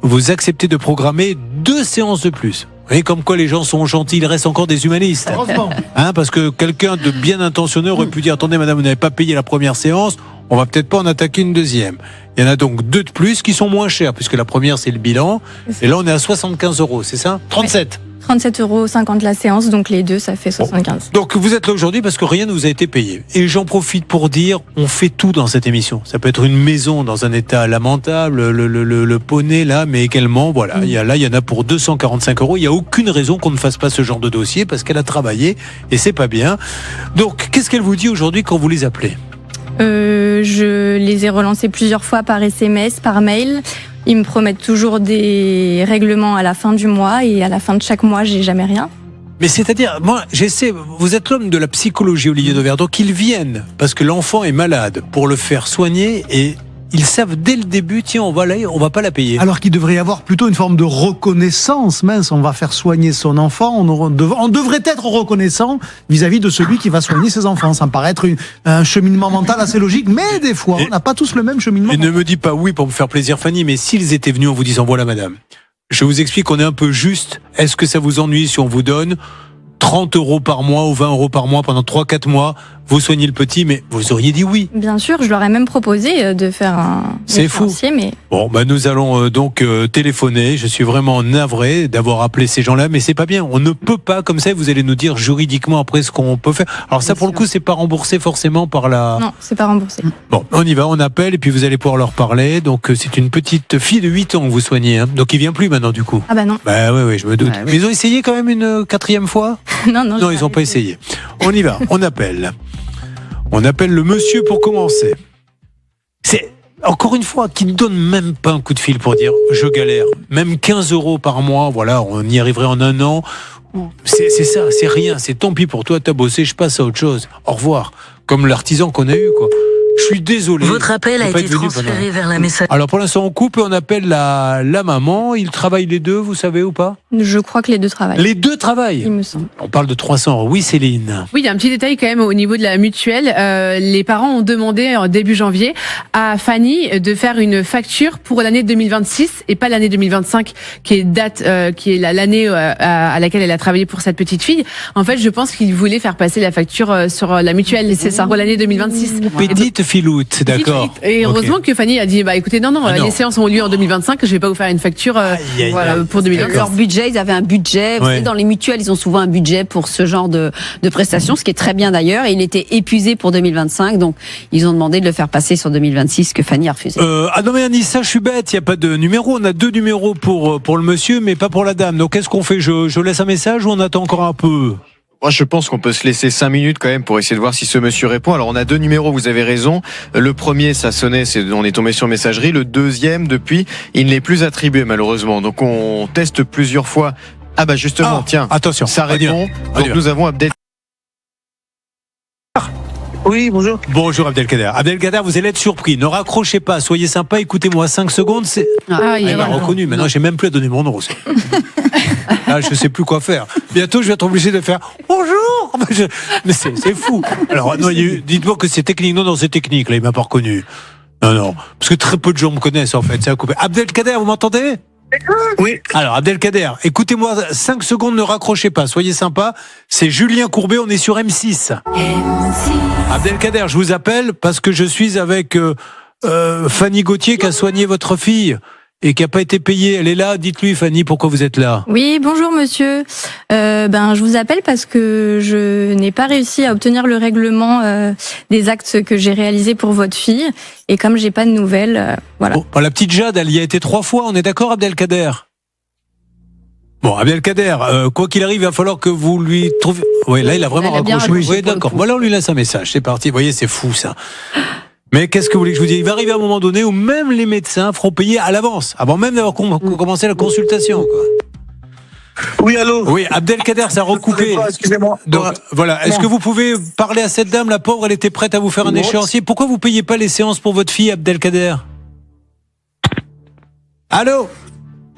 vous acceptez de programmer 2 séances de plus. Vous voyez comme quoi les gens sont gentils, il reste encore des humanistes. Heureusement. Parce que quelqu'un de bien intentionné aurait pu dire « Attendez madame, vous n'avez pas payé la première séance, on va peut-être pas en attaquer une deuxième ». Il y en a donc 2 de plus qui sont moins chers puisque la première c'est le bilan. Et là on est à 75 €, c'est ça ? 37 €. 37,50 € la séance, donc les deux, ça fait 75. Donc vous êtes là aujourd'hui parce que rien ne vous a été payé. Et j'en profite pour dire, on fait tout dans cette émission. Ça peut être une maison dans un état lamentable, le poney là, mais également, voilà, il y en a pour 245 €. Il n'y a aucune raison qu'on ne fasse pas ce genre de dossier parce qu'elle a travaillé et c'est pas bien. Donc qu'est-ce qu'elle vous dit aujourd'hui quand vous les appelez ? Je les ai relancés plusieurs fois par SMS, par mail. Ils me promettent toujours des règlements à la fin du mois et à la fin de chaque mois, j'ai jamais rien. Mais c'est-à-dire, moi, j'essaie, vous êtes l'homme de la psychologie, Olivier Dauvert, donc ils viennent parce que l'enfant est malade pour le faire soigner et ils savent dès le début, tiens, on va pas la payer. Alors qu'il devrait y avoir plutôt une forme de reconnaissance. Mince, on va faire soigner son enfant. On devrait être reconnaissant vis-à-vis de celui qui va soigner ses enfants. Ça me paraît être un cheminement mental assez logique, mais des fois, on n'a pas tous le même cheminement. Et ne me dis pas oui pour me faire plaisir, Fanny, mais s'ils étaient venus en vous disant, voilà madame, je vous explique qu'on est un peu juste. Est-ce que ça vous ennuie si on vous donne 30 € par mois ou 20 € par mois pendant 3-4 mois, vous soignez le petit, mais vous auriez dit oui. Bien sûr, je leur ai même proposé de faire un C'est fou. Mais... Bon, nous allons donc téléphoner. Je suis vraiment navré d'avoir appelé ces gens-là, mais c'est pas bien. On ne peut pas, comme ça, vous allez nous dire juridiquement après ce qu'on peut faire. Alors ça, pour le coup, c'est pas remboursé forcément par la... Non, c'est pas remboursé. Bon, on y va, on appelle et puis vous allez pouvoir leur parler. Donc c'est une petite fille de 8 ans que vous soignez, hein. Donc il vient plus maintenant du coup. Ah bah non. Bah oui, je me doute. Mais ils ont essayé quand même une 4e fois ? Non, ils n'ont pas essayé. On y va, on appelle. On appelle le monsieur pour commencer. C'est, encore une fois, qui ne donne même pas un coup de fil pour dire « je galère ». Même 15 € par mois, voilà, on y arriverait en 1 an. C'est ça, c'est rien, c'est tant pis pour toi, t'as bossé, je passe à autre chose. Au revoir. Comme l'artisan qu'on a eu, quoi. Je suis désolé. Votre appel a été transféré vers la messagerie. Alors pour l'instant on coupe et on appelle la maman. Ils travaillent les deux, vous savez ou pas ? Je crois que les deux travaillent. Les deux travaillent ? Il me semble. On parle de 300 €. Oui, Céline. Oui, il y a un petit détail quand même au niveau de la mutuelle. Les parents ont demandé en début janvier à Fanny de faire une facture pour l'année 2026 et pas l'année 2025 qui est l'année à laquelle elle a travaillé pour cette petite fille. En fait, je pense qu'ils voulaient faire passer la facture sur la mutuelle, c'est ça, pour l'année 2026. Petite filoute, d'accord. Et heureusement que Fanny a dit, bah écoutez, non, les séances ont lieu en 2025, je vais pas vous faire une facture pour 2025. Leur budget, ils avaient un budget. Vous savez, dans les mutuelles, ils ont souvent un budget pour ce genre de prestations, ce qui est très bien d'ailleurs. Et il était épuisé pour 2025, donc ils ont demandé de le faire passer sur 2026, que Fanny a refusé. Ah non mais Anissa, je suis bête, il n'y a pas de numéro. On a 2 numéros pour le monsieur, mais pas pour la dame. Donc qu'est-ce qu'on fait ? Je laisse un message ou on attend encore un peu ? Moi, je pense qu'on peut se laisser 5 minutes quand même pour essayer de voir si ce monsieur répond. Alors, on a 2 numéros, vous avez raison. Le premier, ça sonnait, on est tombé sur messagerie. Le deuxième, depuis, il ne l'est plus attribué, malheureusement. Donc, on teste plusieurs fois. Ah bah justement, tiens, attention, ça répond. Donc, nous avons Abdel. Oui, bonjour. Bonjour Abdelkader. Abdelkader, vous allez être surpris. Ne raccrochez pas, soyez sympa, écoutez-moi 5 secondes. Il m'a reconnu, maintenant j'ai même plus à donner mon nom. Là, je sais plus quoi faire. Bientôt, je vais être obligé de faire bonjour. Mais c'est fou. Alors, non, dites-moi que c'est technique. Non, c'est technique. Là, il m'a pas reconnu. Non, parce que très peu de gens me connaissent en fait. C'est à couper. Abdelkader, vous m'entendez ? Oui. Alors, Abdelkader, écoutez-moi 5 secondes, ne raccrochez pas, soyez sympa. C'est Julien Courbet, on est sur M6. Abdelkader, je vous appelle parce que je suis avec Fanny Gauthier qui a soigné votre fille et qui n'a pas été payée. Elle est là, dites-lui Fanny, pourquoi vous êtes là ? Oui, bonjour monsieur. Je vous appelle parce que je n'ai pas réussi à obtenir le règlement des actes que j'ai réalisés pour votre fille. Et comme j'ai pas de nouvelles, voilà. Bon, la petite Jade, elle y a été 3 fois, on est d'accord Abdelkader ? Bon, Abdelkader, quoi qu'il arrive, il va falloir que vous lui trouviez... Oui, là, il a vraiment raccroché. Oui, d'accord. Voilà, on lui laisse un message. C'est parti. Vous voyez, c'est fou, ça. Mais qu'est-ce que vous voulez que je vous dise? Il va arriver un moment donné où même les médecins feront payer à l'avance, avant même d'avoir commencé la consultation, quoi. Oui, allô? Oui, Abdelkader, ça a recoupé. Excusez-moi. Donc, voilà. Est-ce que vous pouvez parler à cette dame, la pauvre, elle était prête à vous faire un échéancier? Pourquoi vous payez pas les séances pour votre fille, Abdelkader? Allô?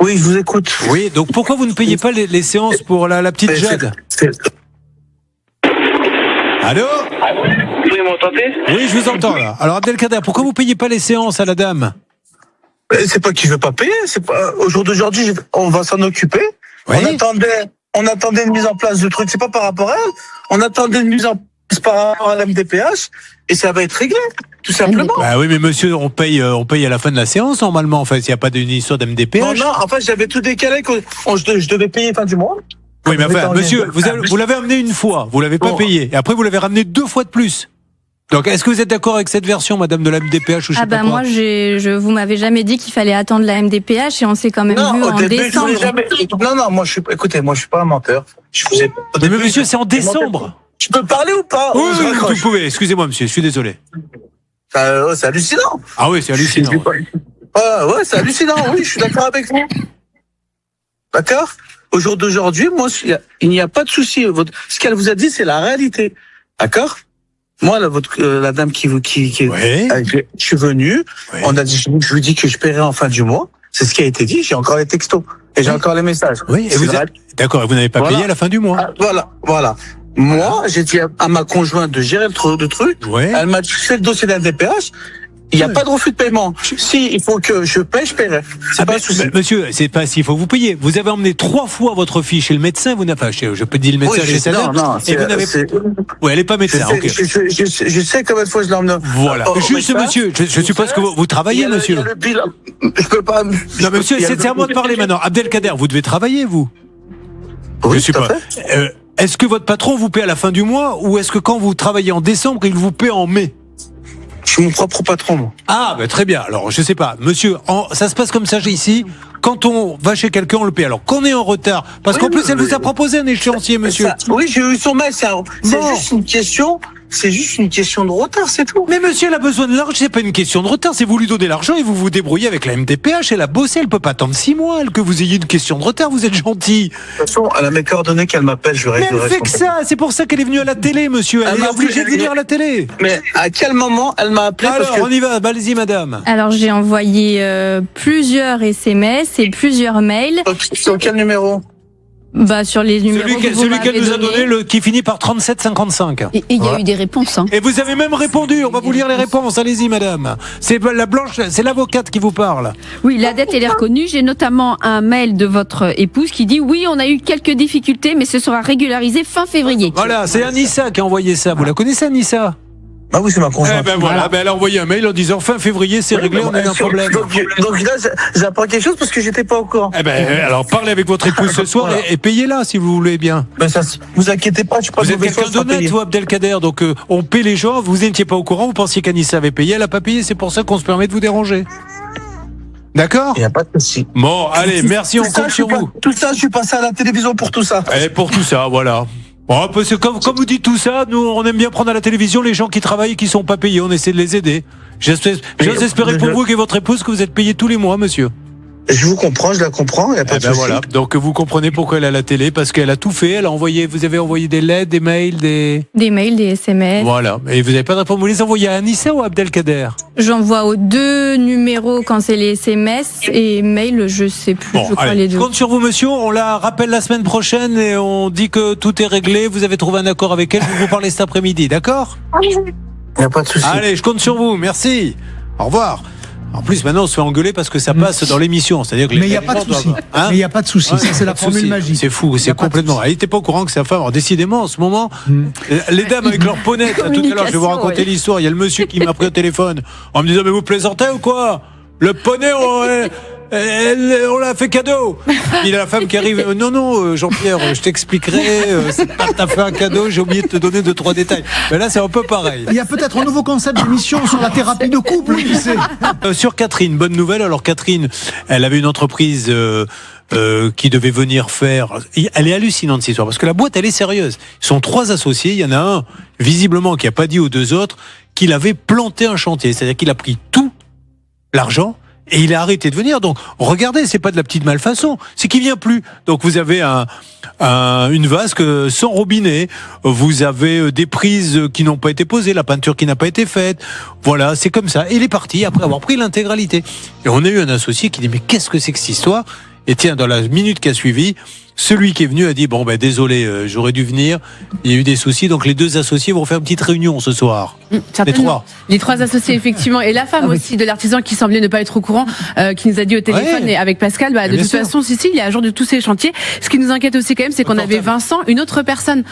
Oui, je vous écoute. Oui, donc pourquoi vous ne payez pas les séances pour la petite Jade? Allô? Vous m'entendez? Oui, je vous entends là. Alors Abdelkader, pourquoi vous payez pas les séances à la dame? C'est pas qu'il veut pas payer, c'est pas au jour d'aujourd'hui, on va s'en occuper. Oui. On attendait une mise en place du truc, c'est pas par rapport à elle. On attendait une mise en place par rapport à la MDPH et ça va être réglé, tout simplement. Bah oui, mais monsieur, on paye à la fin de la séance normalement. En fait, il n'y a pas d'une histoire d'MDPH. Non, en fait, j'avais tout décalé, je devais payer fin du mois. Oui, mais enfin, monsieur, vous l'avez amené une fois, vous l'avez pas payé, et après vous l'avez ramené 2 fois de plus. Donc, est-ce que vous êtes d'accord avec cette version, madame, de la MDPH ou je sais pas quoi? Moi, vous m'avez jamais dit qu'il fallait attendre la MDPH et on s'est quand même vu en décembre. Non, moi, écoutez, je suis pas un menteur. Mais monsieur, c'est en décembre. Je peux parler ou pas? Oui, vous pouvez. Excusez-moi, monsieur, je suis désolé. C'est hallucinant. Ah oui, c'est hallucinant. Ouais, c'est hallucinant, oui, je suis d'accord avec vous. D'accord? Au jour d'aujourd'hui, moi, il n'y a pas de souci. Ce qu'elle vous a dit, c'est la réalité. D'accord? Moi, la dame je suis venu, on a dit, je vous dis que je paierai en fin du mois. C'est ce qui a été dit, j'ai encore les textos. Et j'ai encore les messages. Oui, et d'accord, et vous n'avez pas payé à la fin du mois. Voilà. Moi, j'ai dit à ma conjointe de gérer le truc. Elle m'a dit, fais le dossier d'MDPH. Il n'y a pas de refus de paiement. Si il faut que je paye, je paierai. C'est pas un souci. Monsieur, c'est pas s'il faut que vous payer. Vous avez emmené 3 fois votre fille chez le médecin. Vous n'avez pas, je peux dire le médecin chez sa dame. Et vous n'avez. Oui, elle n'est pas médecin. Je sais combien de fois je l'ai emmené. Voilà. Juste, monsieur, je suppose que vous travaillez, monsieur. Je peux pas. Non, monsieur, c'est à moi de parler maintenant. Abdelkader, vous devez travailler, vous. Oui, je suis pas. Est-ce que votre patron vous paie à la fin du mois ou est-ce que quand vous travaillez en décembre, il vous paie en mai? Je suis mon propre patron, moi. Ah, très bien. Alors, je sais pas. Monsieur, ça se passe comme ça ici. Quand on va chez quelqu'un, on le paie. Alors, qu'on est en retard, parce qu'en plus, elle vous a proposé un échéancier, monsieur. Oui, j'ai eu son mail. C'est juste une question de retard, c'est tout. Mais monsieur, elle a besoin de l'argent. C'est pas une question de retard. C'est vous lui donnez l'argent et vous vous débrouillez avec la MDPH. Elle a bossé. Elle peut pas attendre 6 mois. Que vous ayez une question de retard. Vous êtes gentil. De toute façon, elle a mes coordonnées qu'elle m'appelle. Je réglerai. Mais elle fait que ça. C'est pour ça qu'elle est venue à la télé, monsieur. Elle est obligée de venir à la télé. Mais à quel moment elle m'a appelé? Alors, on y va. Allez-y, madame. Alors, j'ai envoyé plusieurs SMS et plusieurs mails. Sur quel numéro? Sur les numéros celui qu'elle nous a donné, qui finit par 3755. Et il y a eu des réponses. Et vous avez même répondu. On va vous lire les réponses. Allez-y, madame. C'est la blanche, c'est l'avocate qui vous parle. Oui, la dette elle est reconnue. J'ai notamment un mail de votre épouse qui dit oui, on a eu quelques difficultés, mais ce sera régularisé fin février. Voilà, c'est Anissa qui a envoyé ça. Vous la connaissez, Anissa? Ah oui, c'est ma conjointe. Elle a envoyé un mail en disant fin février, c'est réglé, on a eu un problème. Donc là, j'apprends quelque chose parce que j'étais pas au courant. Alors parlez avec votre épouse ce soir et payez-la si vous voulez bien. Vous inquiétez pas, je suis pas vous êtes quelqu'un d'honnête, vous, Abdelkader, donc on paie les gens, vous n'étiez pas au courant, vous pensiez qu'Anissa avait payé, elle a pas payé, c'est pour ça qu'on se permet de vous déranger. D'accord? Il n'y a pas de souci. Bon, allez, merci, on compte sur vous. Tout ça, je suis passé à la télévision pour tout ça. Et pour tout ça, voilà. Bon, parce que comme vous dites tout ça, nous on aime bien prendre à la télévision les gens qui travaillent et qui sont pas payés, on essaie de les aider. J'ose espérer pour vous et votre épouse que vous êtes payé tous les mois, monsieur. Je vous comprends, je la comprends, il n'y a pas de souci. Voilà. Donc vous comprenez pourquoi elle est à la télé, parce qu'elle a tout fait, elle a envoyé, vous avez envoyé des lettres, des mails, des mails, des SMS. Voilà. Et vous n'avez pas de réponse, vous les envoyez à Anissa ou à Abdelkader? J'envoie aux 2 numéros quand c'est les SMS et mails, je sais plus, je crois les 2. Je compte sur vous, monsieur, on la rappelle la semaine prochaine et on dit que tout est réglé, vous avez trouvé un accord avec elle, je vais vous parler cet après-midi, d'accord? Il n'y a pas de souci. Allez, je compte sur vous, merci. Au revoir. En plus, maintenant, on se fait engueuler parce que ça passe dans l'émission. C'est-à-dire que mais il n'y a pas de souci. Mais il n'y a pas de souci. Ça, c'est la formule magique. C'est fou, c'est complètement. Elle n'était pas au courant que sa femme. Alors, décidément, en ce moment, les dames avec leurs ponnettes. Tout à l'heure, je vais vous raconter l'histoire. Il y a le monsieur qui m'a pris au téléphone en me disant, mais vous plaisantez ou quoi? Le poney, on l'a fait cadeau. Il y a la femme qui arrive. Non, Jean-Pierre, je t'expliquerai. T'as fait un cadeau, j'ai oublié de te donner 2-3 détails. Mais là, c'est un peu pareil. Il y a peut-être un nouveau concept d'émission sur la thérapie de couple, qui sait. Sur Catherine, bonne nouvelle. Alors Catherine, elle avait une entreprise qui devait venir faire. Elle est hallucinante cette histoire parce que la boîte elle est sérieuse. Ils sont 3 associés. Il y en a un visiblement qui a pas dit aux 2 autres qu'il avait planté un chantier, c'est-à-dire qu'il a pris tout l'argent. Et il a arrêté de venir. Donc, regardez, c'est pas de la petite malfaçon. C'est qu'il vient plus. Donc, vous avez une vasque sans robinet. Vous avez des prises qui n'ont pas été posées, la peinture qui n'a pas été faite. Voilà, c'est comme ça. Et il est parti après avoir pris l'intégralité. Et on a eu un associé qui dit, mais qu'est-ce que c'est que cette histoire? Et tiens, dans la minute qui a suivi, celui qui est venu a dit, bon, ben, désolé, j'aurais dû venir. Il y a eu des soucis. Donc, les 2 associés vont faire une petite réunion ce soir. Les 3 associés, effectivement. Et la femme aussi de l'artisan qui semblait ne pas être au courant, qui nous a dit au téléphone et avec Pascal, de toute façon, si, il est à jour de tous ces chantiers. Ce qui nous inquiète aussi quand même, c'est qu'on avait Vincent, une autre personne,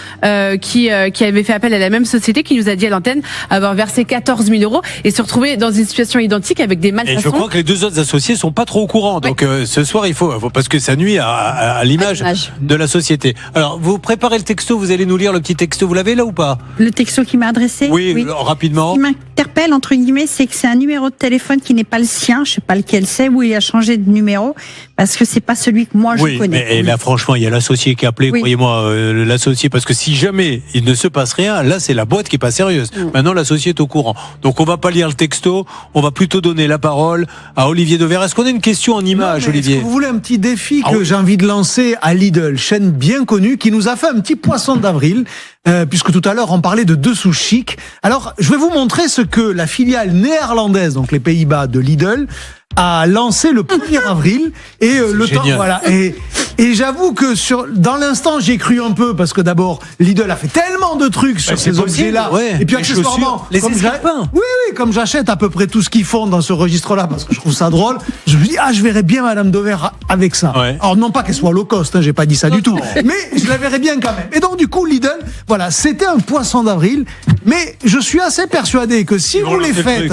qui avait fait appel à la même société, qui nous a dit à l'antenne avoir versé 14 000 euros et se retrouver dans une situation identique avec des malfaçons. Et je crois que les 2 autres associés sont pas trop au courant. Donc, ce soir, il faut, parce que ça nuit à l'image de la société. Alors, vous préparez le texto, vous allez nous lire le petit texto, vous l'avez là ou pas? Le texto qui m'a adressé? Oui, rapidement. Ce qui m'interpelle, entre guillemets, c'est que c'est un numéro de téléphone qui n'est pas le sien, je sais pas lequel c'est, où il a changé de numéro, parce que c'est pas celui que moi je connais. Et là, franchement, il y a l'associé qui a appelé, croyez-moi, l'associé, parce que si jamais il ne se passe rien, là, c'est la boîte qui est pas sérieuse. Maintenant, l'associé est au courant. Donc, on va pas lire le texto, on va plutôt donner la parole à Olivier Devers. Est-ce qu'on a une question en image, Olivier? Est-ce que vous voulez un petit défi que j'ai envie de lancer à Lidl, chaîne bien connue, qui nous a fait un petit poisson d'avril, puisque tout à l'heure on parlait de dessous chic. Alors, je vais vous montrer ce que la filiale néerlandaise, donc les Pays-Bas de Lidl, a lancé le 1er avril. Et le temps, voilà. Et j'avoue que dans l'instant, j'ai cru un peu, parce que d'abord, Lidl a fait tellement de trucs sur ces objets-là. Et puis accessoirement, comme j'achète à peu près tout ce qu'ils font dans ce registre-là, parce que je trouve ça drôle, je me dis, je verrais bien Madame Devers avec ça. Alors, non pas qu'elle soit low cost, j'ai pas dit ça du tout, mais je la verrais bien quand même. Et donc, du coup, Lidl, voilà, c'était un poisson d'avril, mais je suis assez persuadé que si vous les faites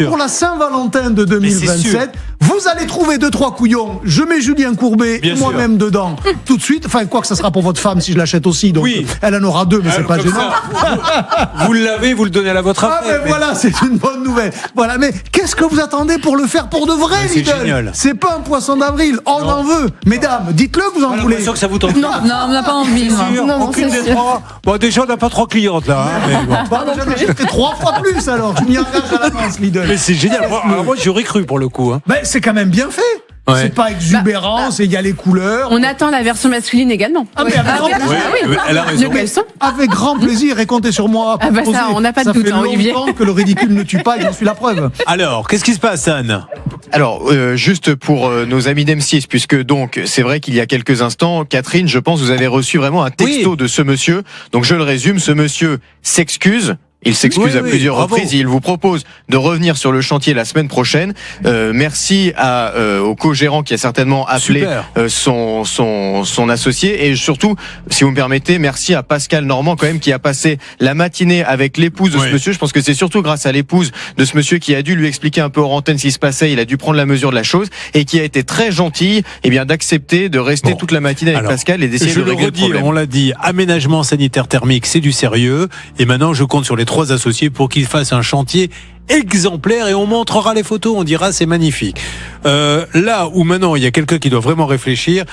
pour la Saint-Valentin de 2027, vous allez trouver 2-3 couillons. Je mets Julien Courbet et moi-même dedans tout de suite. Enfin, quoi que ça sera pour votre femme si je l'achète aussi. Donc, elle en aura 2, mais c'est pas gênant. Vous l'avez, vous le donnez à votre affaire. Voilà, c'est une bonne nouvelle. Voilà, mais qu'est-ce que vous attendez pour le faire pour de vrai, Lidl? C'est pas un poisson d'avril. On en veut. Mesdames, dites-le que vous en voulez. Que ça vous tente. Non, on n'a pas envie. Aucune des 3. Bon, déjà, on n'a pas 3 clientes là. J'ai fait 3 fois plus alors. Je m'y engage à l'avance, Lidl. Mais c'est génial. Moi, j'aurais cru pour le coup. C'est quand même bien fait. C'est pas exubérant, il y a les couleurs. On attend la version masculine également. Mais avec grand plaisir. Elle a raison. Avec grand plaisir, et comptez sur moi. Ça, on n'a pas de doute, Olivier. Ça fait longtemps que le ridicule ne tue pas, et j'en suis la preuve. Alors, qu'est-ce qui se passe, Anne? Alors, juste pour nos amis d'M6, puisque donc c'est vrai qu'il y a quelques instants, Catherine, je pense, vous avez reçu vraiment un texto de ce monsieur. Donc je le résume, ce monsieur s'excuse. Il s'excuse à plusieurs reprises et il vous propose de revenir sur le chantier la semaine prochaine. Merci au co-gérant qui a certainement appelé son associé, et surtout, si vous me permettez, merci à Pascal Normand quand même qui a passé la matinée avec l'épouse de ce monsieur. Je pense que c'est surtout grâce à l'épouse de ce monsieur qui a dû lui expliquer un peu hors antenne ce qui se passait. Il a dû prendre la mesure de la chose et qui a été très gentille d'accepter de rester toute la matinée avec Pascal et d'essayer de régler le problème. On l'a dit, aménagement sanitaire thermique, c'est du sérieux. Et maintenant, je compte sur les 3 associés pour qu'ils fassent un chantier exemplaire et on montrera les photos, on dira c'est magnifique. Là où maintenant il y a quelqu'un qui doit vraiment réfléchir,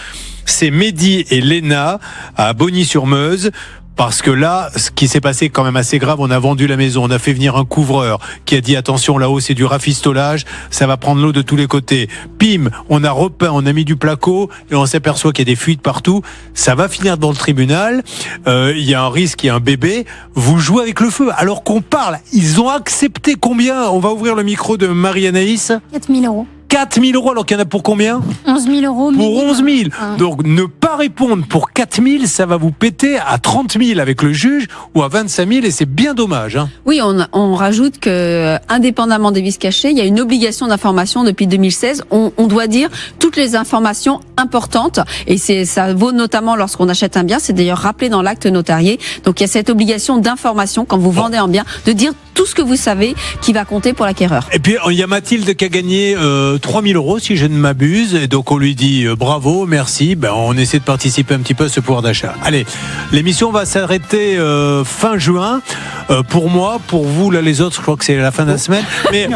c'est Mehdi et Léna à Bogny-sur-Meuse. Parce que là, ce qui s'est passé est quand même assez grave. On a vendu la maison, on a fait venir un couvreur qui a dit attention, là-haut c'est du rafistolage, ça va prendre l'eau de tous les côtés. Pim, on a repeint, on a mis du placo et on s'aperçoit qu'il y a des fuites partout. Ça va finir dans le tribunal. Il y a un risque, il y a un bébé. Vous jouez avec le feu alors qu'on parle. Ils ont accepté combien? On va ouvrir le micro de Marie-Anaïs. 4 000 euros. 4 000 euros, alors qu'il y en a pour combien? 11 000 euros. Pour 11 000. Donc, ne pas répondre pour 4 000, ça va vous péter à 30 000 avec le juge ou à 25 000 et c'est bien dommage. Hein. Oui, on rajoute que, indépendamment des vices cachés, il y a une obligation d'information depuis 2016. On doit dire toutes les informations importantes et ça vaut notamment lorsqu'on achète un bien. C'est d'ailleurs rappelé dans l'acte notarié. Donc, il y a cette obligation d'information quand vous vendez un bien, de dire tout ce que vous savez qui va compter pour l'acquéreur. Et puis, il y a Mathilde qui a gagné 3 000 € si je ne m'abuse. Et donc on lui dit bravo, merci. On essaie de participer un petit peu à ce pouvoir d'achat. Allez, l'émission va s'arrêter fin juin. Pour moi, pour vous, là les autres, je crois que c'est la fin de la semaine. Mais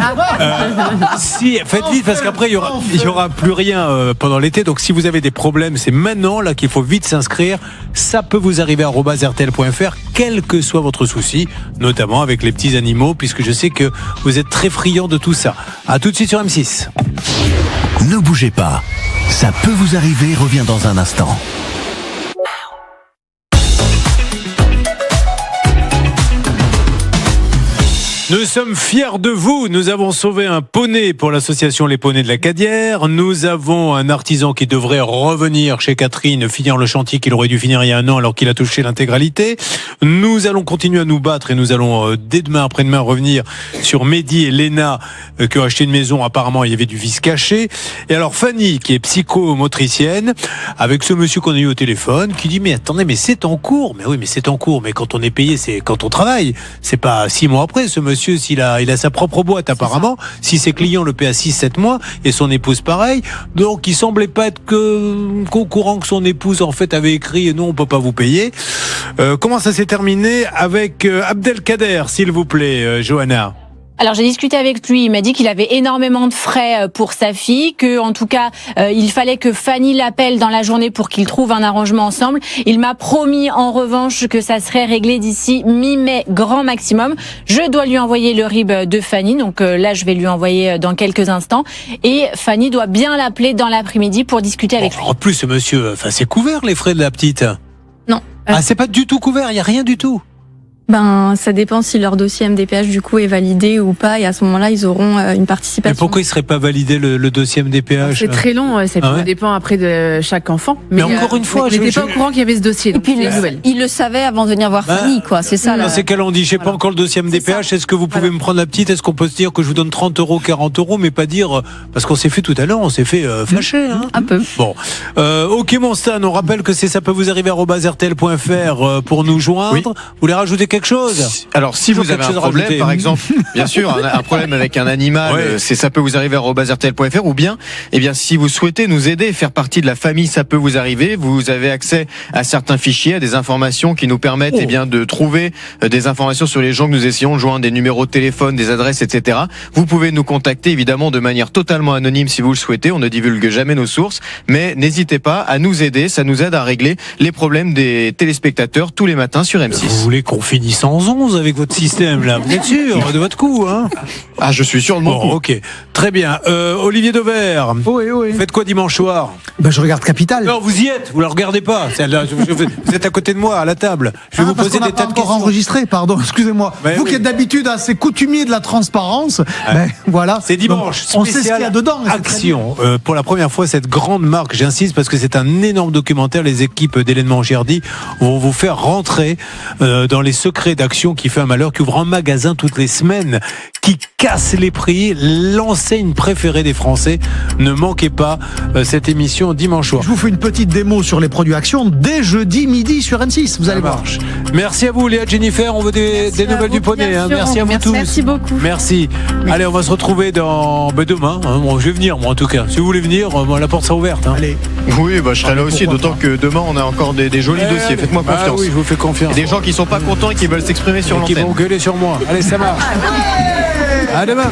si, faites vite parce qu'après il y aura plus rien pendant l'été. Donc si vous avez des problèmes, c'est maintenant là qu'il faut vite s'inscrire. Ça peut vous arriver à @rtl.fr, quel que soit votre souci, notamment avec les petits animaux, puisque je sais que vous êtes très friands de tout ça. À tout de suite sur M6. Ne bougez pas. Ça peut vous arriver, revient dans un instant. Nous sommes fiers de vous. Nous avons sauvé un poney pour l'association Les Poneys de la Cadière. Nous avons un artisan qui devrait revenir chez Catherine, finir le chantier qu'il aurait dû finir il y a 1 an alors qu'il a touché l'intégralité. Nous allons continuer à nous battre et nous allons dès demain, après-demain, revenir sur Mehdi et Léna qui ont acheté une maison. Apparemment, il y avait du vice caché. Et alors Fanny, qui est psychomotricienne, avec ce monsieur qu'on a eu au téléphone, qui dit mais attendez, mais c'est en cours. Mais oui, mais c'est en cours. Mais quand on est payé, c'est quand on travaille. C'est pas 6 mois après. Ce monsieur, il a sa propre boîte apparemment, si ses clients le paient à 6-7 mois et son épouse pareil, donc il semblait pas être qu'au courant que son épouse en fait avait écrit non on peut pas vous payer. Comment ça s'est terminé avec Abdelkader, s'il vous plaît, Johanna? Alors j'ai discuté avec lui, il m'a dit qu'il avait énormément de frais pour sa fille, que en tout cas il fallait que Fanny l'appelle dans la journée pour qu'ils trouvent un arrangement ensemble. Il m'a promis en revanche que ça serait réglé d'ici mi-mai grand maximum. Je dois lui envoyer le RIB de Fanny, donc là je vais lui envoyer dans quelques instants. Et Fanny doit bien l'appeler dans l'après-midi pour discuter avec lui. En plus ce monsieur, c'est couvert les frais de la petite? Non. Ah c'est pas du tout couvert, il y a rien du tout? Ça dépend si leur dossier MDPH du coup est validé ou pas, et à ce moment-là ils auront une participation. Mais pourquoi il serait pas validé le dossier MDPH? C'est très long, ça dépend après de chaque enfant. Mais encore une fois, je n'étais pas au courant qu'il y avait ce dossier. Et puis il le savait avant de venir voir Fanny, quoi. C'est ça. C'est qu'elle on dit, j'ai pas encore le dossier MDPH. Est-ce que vous pouvez me prendre la petite? Est-ce qu'on peut se dire que je vous donne 30 €, 40 €, mais pas dire parce qu'on s'est fait tout à l'heure, on s'est fait fâcher. Un peu. Bon, ok mon Stan, on rappelle que ça peut vous arriver à @rtl.fr pour nous joindre. Oui. Vous voulez rajouter quelque chose? Alors, si vous avez un problème, par exemple, bien sûr, un problème avec un animal, ça peut vous arriver à @rtl.fr, ou bien, si vous souhaitez nous aider, faire partie de la famille, ça peut vous arriver. Vous avez accès à certains fichiers, à des informations qui nous permettent, de trouver des informations sur les gens que nous essayons de joindre, des numéros de téléphone, des adresses, etc. Vous pouvez nous contacter, évidemment, de manière totalement anonyme si vous le souhaitez. On ne divulgue jamais nos sources, mais n'hésitez pas à nous aider. Ça nous aide à régler les problèmes des téléspectateurs tous les matins sur M6. Vous voulez qu'on finisse en 11 avec votre système là? Vous êtes sûr de votre coup, hein? Ah, je suis sûr de mon coup. Ok, très bien. Olivier Dauvert, oui. Faites quoi dimanche soir? Je regarde Capital. Non, vous y êtes, vous la regardez pas. Vous êtes à côté de moi à la table. Je vais vous poser des tas de questions. Enregistré, pardon, excusez-moi. Vous qui êtes d'habitude assez coutumier de la transparence, voilà. C'est dimanche. Donc, on sait ce qu'il y a dedans. Action. Pour la première fois, cette grande marque, j'insiste parce que c'est un énorme documentaire. Les équipes d'Hélène Mangiardi vont vous faire rentrer dans les secrets d'Action qui fait un malheur, qui ouvre un magasin toutes les semaines, qui casse les prix, l'enseigne préférée des Français. Ne manquez pas cette émission dimanche soir. Je vous fais une petite démo sur les produits Action dès jeudi midi sur M6. Vous allez voir. Merci à vous, Léa, Jennifer. On veut des nouvelles du poney. Merci à vous tous. Merci beaucoup. Merci. Oui. Allez, on va se retrouver demain. Je vais venir, moi, en tout cas. Si vous voulez venir, la porte sera ouverte. Allez. Oui, je serai là aussi. D'autant que demain, on a encore des jolis dossiers. Faites-moi confiance. Oui, je vous fais confiance. Des gens qui sont pas contents et qui veulent s'exprimer sur l'antenne. Qui vont gueuler sur moi. Allez, ça marche. À demain.